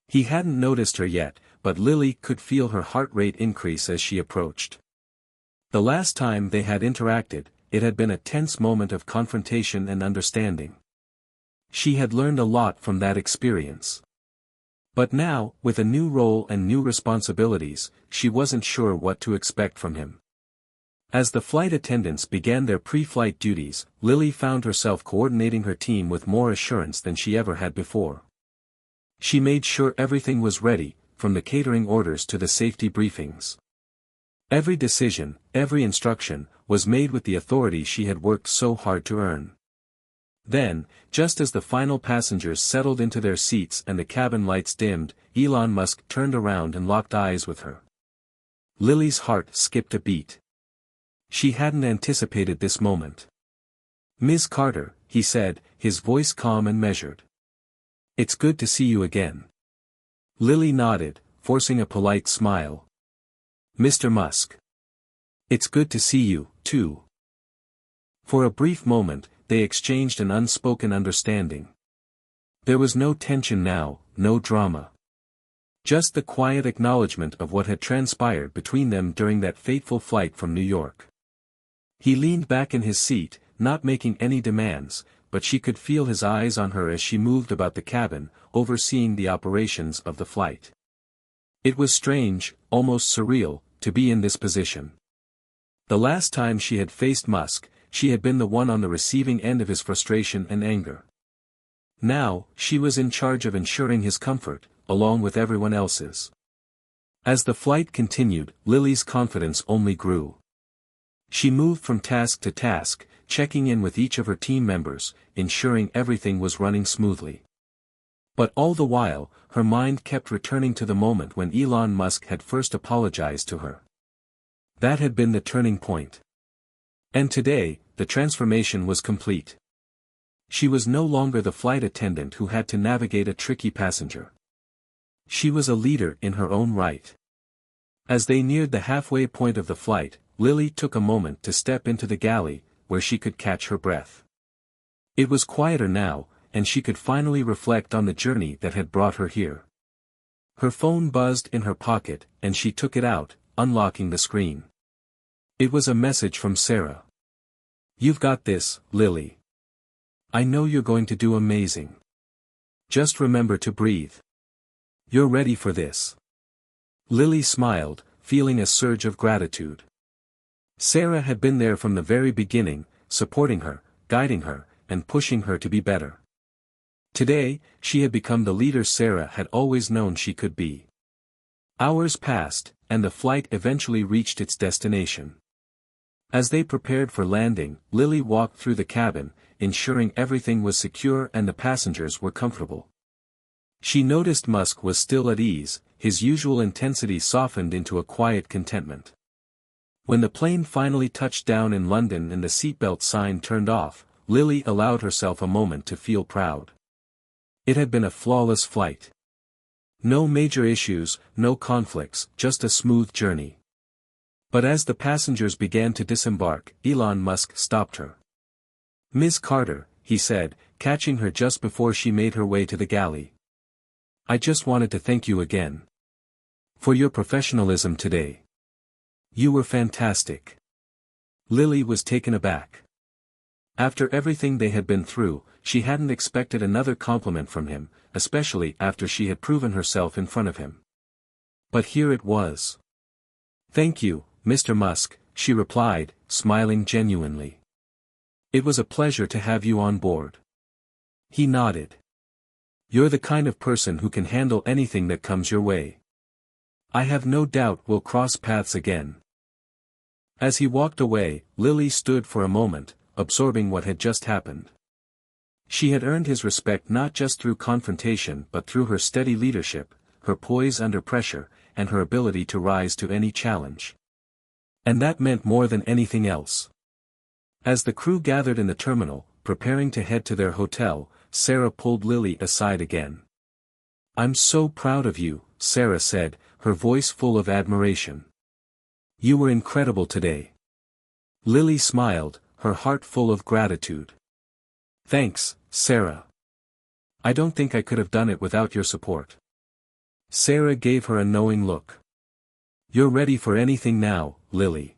He hadn't noticed her yet, but Lily could feel her heart rate increase as she approached. The last time they had interacted, it had been a tense moment of confrontation and understanding. She had learned a lot from that experience. But now, with a new role and new responsibilities, she wasn't sure what to expect from him. As the flight attendants began their pre-flight duties, Lily found herself coordinating her team with more assurance than she ever had before. She made sure everything was ready, from the catering orders to the safety briefings. Every decision, every instruction, was made with the authority she had worked so hard to earn. Then, just as the final passengers settled into their seats and the cabin lights dimmed, Elon Musk turned around and locked eyes with her. Lily's heart skipped a beat. She hadn't anticipated this moment. "Ms. Carter," he said, his voice calm and measured. "It's good to see you again." Lily nodded, forcing a polite smile. "Mr. Musk. It's good to see you, too." For a brief moment, they exchanged an unspoken understanding. There was no tension now, no drama. Just the quiet acknowledgement of what had transpired between them during that fateful flight from New York. He leaned back in his seat, not making any demands, but she could feel his eyes on her as she moved about the cabin, overseeing the operations of the flight. It was strange, almost surreal, to be in this position. The last time she had faced Musk, she had been the one on the receiving end of his frustration and anger. Now, she was in charge of ensuring his comfort, along with everyone else's. As the flight continued, Lily's confidence only grew. She moved from task to task, checking in with each of her team members, ensuring everything was running smoothly. But all the while, her mind kept returning to the moment when Elon Musk had first apologized to her. That had been the turning point. And today, the transformation was complete. She was no longer the flight attendant who had to navigate a tricky passenger. She was a leader in her own right. As they neared the halfway point of the flight, Lily took a moment to step into the galley, where she could catch her breath. It was quieter now, and she could finally reflect on the journey that had brought her here. Her phone buzzed in her pocket, and she took it out, unlocking the screen. It was a message from Sarah. "You've got this, Lily. I know you're going to do amazing. Just remember to breathe. You're ready for this." Lily smiled, feeling a surge of gratitude. Sarah had been there from the very beginning, supporting her, guiding her, and pushing her to be better. Today, she had become the leader Sarah had always known she could be. Hours passed, and the flight eventually reached its destination. As they prepared for landing, Lily walked through the cabin, ensuring everything was secure and the passengers were comfortable. She noticed Musk was still at ease, his usual intensity softened into a quiet contentment. When the plane finally touched down in London and the seatbelt sign turned off, Lily allowed herself a moment to feel proud. It had been a flawless flight. No major issues, no conflicts, just a smooth journey. But as the passengers began to disembark, Elon Musk stopped her. "Ms. Carter," he said, catching her just before she made her way to the galley. "I just wanted to thank you again. For your professionalism today. You were fantastic." Lily was taken aback. After everything they had been through, she hadn't expected another compliment from him, especially after she had proven herself in front of him. But here it was. "Thank you, Mr. Musk," she replied, smiling genuinely. "It was a pleasure to have you on board." He nodded. "You're the kind of person who can handle anything that comes your way. I have no doubt we'll cross paths again." As he walked away, Lily stood for a moment, absorbing what had just happened. She had earned his respect not just through confrontation but through her steady leadership, her poise under pressure, and her ability to rise to any challenge. And that meant more than anything else. As the crew gathered in the terminal, preparing to head to their hotel, Sarah pulled Lily aside again. "I'm so proud of you," Sarah said, her voice full of admiration. "You were incredible today." Lily smiled, her heart full of gratitude. "Thanks, Sarah. I don't think I could have done it without your support." Sarah gave her a knowing look. "You're ready for anything now, Lily.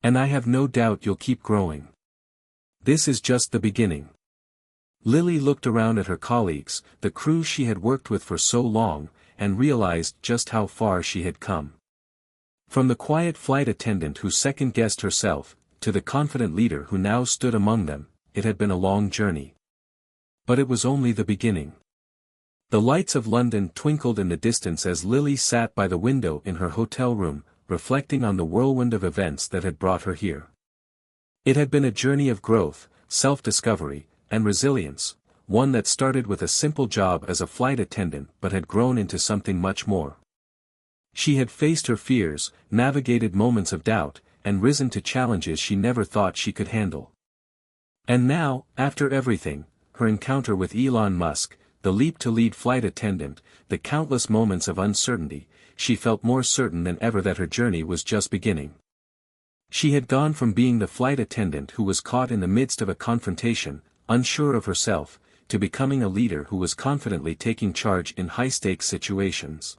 And I have no doubt you'll keep growing. This is just the beginning." Lily looked around at her colleagues, the crew she had worked with for so long, and realized just how far she had come. From the quiet flight attendant who second-guessed herself, to the confident leader who now stood among them, it had been a long journey. But it was only the beginning. The lights of London twinkled in the distance as Lily sat by the window in her hotel room, reflecting on the whirlwind of events that had brought her here. It had been a journey of growth, self-discovery, and resilience, one that started with a simple job as a flight attendant but had grown into something much more. She had faced her fears, navigated moments of doubt, and risen to challenges she never thought she could handle. And now, after everything, her encounter with Elon Musk, the leap to lead flight attendant, the countless moments of uncertainty, she felt more certain than ever that her journey was just beginning. She had gone from being the flight attendant who was caught in the midst of a confrontation, unsure of herself, to becoming a leader who was confidently taking charge in high-stakes situations.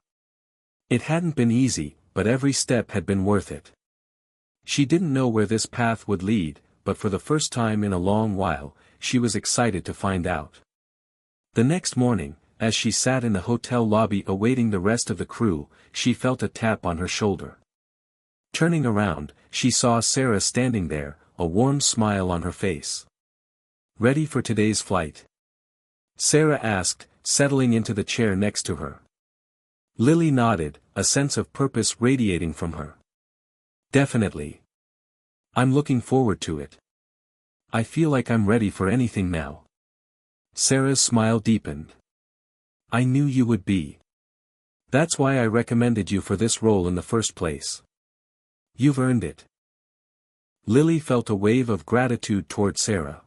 It hadn't been easy, but every step had been worth it. She didn't know where this path would lead, but for the first time in a long while, she was excited to find out. The next morning, as she sat in the hotel lobby awaiting the rest of the crew, she felt a tap on her shoulder. Turning around, she saw Sarah standing there, a warm smile on her face. "Ready for today's flight?" Sarah asked, settling into the chair next to her. Lily nodded, a sense of purpose radiating from her. "Definitely. I'm looking forward to it. I feel like I'm ready for anything now." Sarah's smile deepened. "I knew you would be. That's why I recommended you for this role in the first place. You've earned it." Lily felt a wave of gratitude toward Sarah.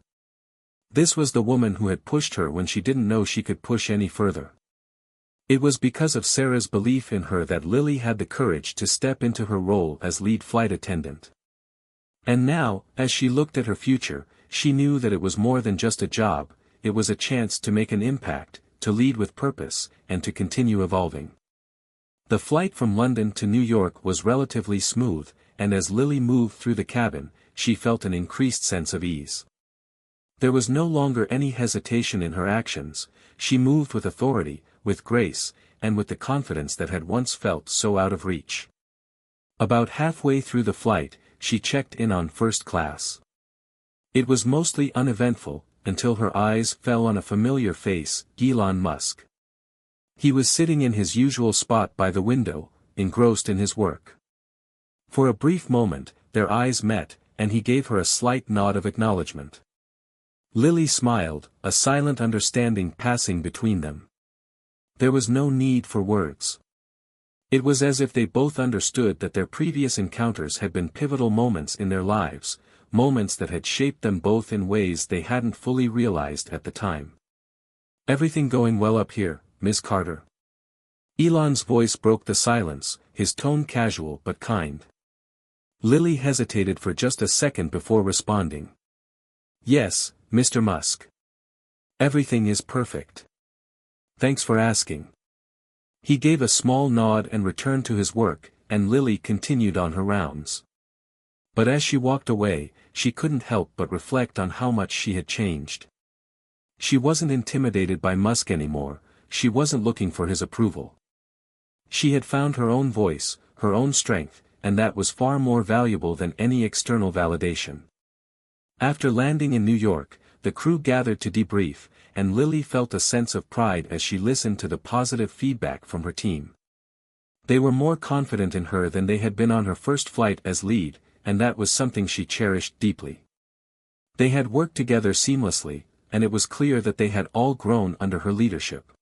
This was the woman who had pushed her when she didn't know she could push any further. It was because of Sarah's belief in her that Lily had the courage to step into her role as lead flight attendant. And now, as she looked at her future, she knew that it was more than just a job, it was a chance to make an impact, to lead with purpose, and to continue evolving. The flight from London to New York was relatively smooth, and as Lily moved through the cabin, she felt an increased sense of ease. There was no longer any hesitation in her actions, she moved with authority, with grace, and with the confidence that had once felt so out of reach. About halfway through the flight, she checked in on first class. It was mostly uneventful, until her eyes fell on a familiar face, Elon Musk. He was sitting in his usual spot by the window, engrossed in his work. For a brief moment, their eyes met, and he gave her a slight nod of acknowledgement. Lily smiled, a silent understanding passing between them. There was no need for words. It was as if they both understood that their previous encounters had been pivotal moments in their lives, moments that had shaped them both in ways they hadn't fully realized at the time. "Everything going well up here, Miss Carter?" Elon's voice broke the silence, his tone casual but kind. Lily hesitated for just a second before responding. "Yes, Mr. Musk. Everything is perfect. Thanks for asking." He gave a small nod and returned to his work, and Lily continued on her rounds. But as she walked away, she couldn't help but reflect on how much she had changed. She wasn't intimidated by Musk anymore, she wasn't looking for his approval. She had found her own voice, her own strength, and that was far more valuable than any external validation. After landing in New York, the crew gathered to debrief, and Lily felt a sense of pride as she listened to the positive feedback from her team. They were more confident in her than they had been on her first flight as lead, and that was something she cherished deeply. They had worked together seamlessly, and it was clear that they had all grown under her leadership.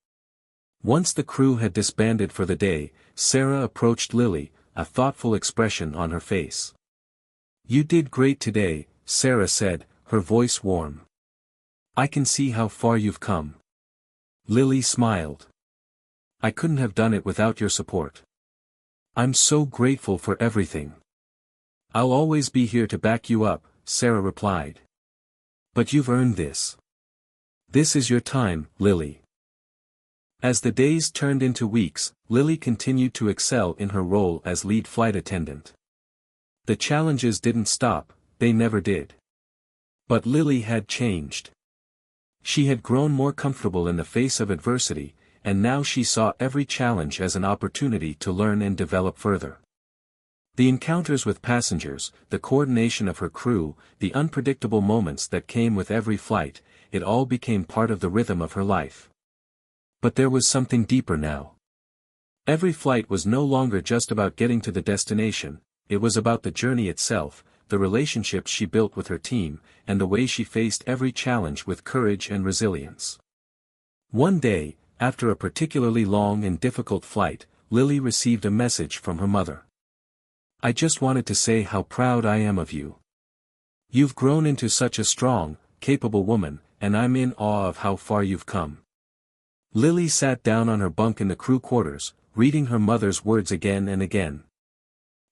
Once the crew had disbanded for the day, Sarah approached Lily, a thoughtful expression on her face. "You did great today," Sarah said, her voice warm. "I can see how far you've come." Lily smiled. "I couldn't have done it without your support. I'm so grateful for everything." "I'll always be here to back you up," Sarah replied. "But you've earned this. This is your time, Lily." As the days turned into weeks, Lily continued to excel in her role as lead flight attendant. The challenges didn't stop, they never did. But Lily had changed. She had grown more comfortable in the face of adversity, and now she saw every challenge as an opportunity to learn and develop further. The encounters with passengers, the coordination of her crew, the unpredictable moments that came with every flight, it all became part of the rhythm of her life. But there was something deeper now. Every flight was no longer just about getting to the destination, it was about the journey itself, the relationships she built with her team, and the way she faced every challenge with courage and resilience. One day, after a particularly long and difficult flight, Lily received a message from her mother. "I just wanted to say how proud I am of you. You've grown into such a strong, capable woman, and I'm in awe of how far you've come." Lily sat down on her bunk in the crew quarters, reading her mother's words again and again.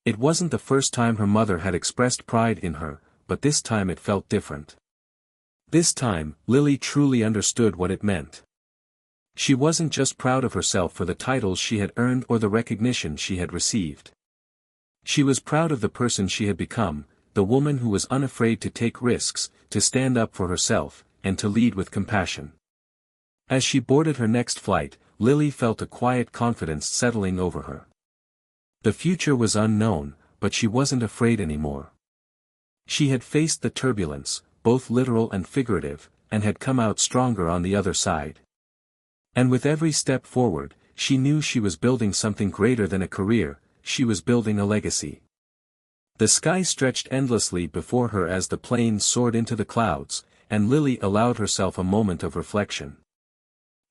It wasn't the first time her mother had expressed pride in her, but this time it felt different. This time, Lily truly understood what it meant. She wasn't just proud of herself for the titles she had earned or the recognition she had received. She was proud of the person she had become, the woman who was unafraid to take risks, to stand up for herself, and to lead with compassion. As she boarded her next flight, Lily felt a quiet confidence settling over her. The future was unknown, but she wasn't afraid anymore. She had faced the turbulence, both literal and figurative, and had come out stronger on the other side. And with every step forward, she knew she was building something greater than a career, she was building a legacy. The sky stretched endlessly before her as the plane soared into the clouds, and Lily allowed herself a moment of reflection.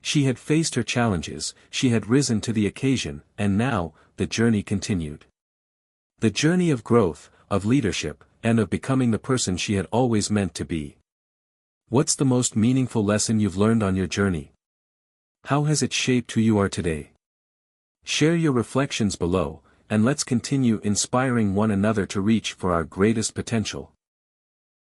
She had faced her challenges, she had risen to the occasion, and now, the journey continued. The journey of growth, of leadership, and of becoming the person she had always meant to be. What's the most meaningful lesson you've learned on your journey? How has it shaped who you are today? Share your reflections below, and let's continue inspiring one another to reach for our greatest potential.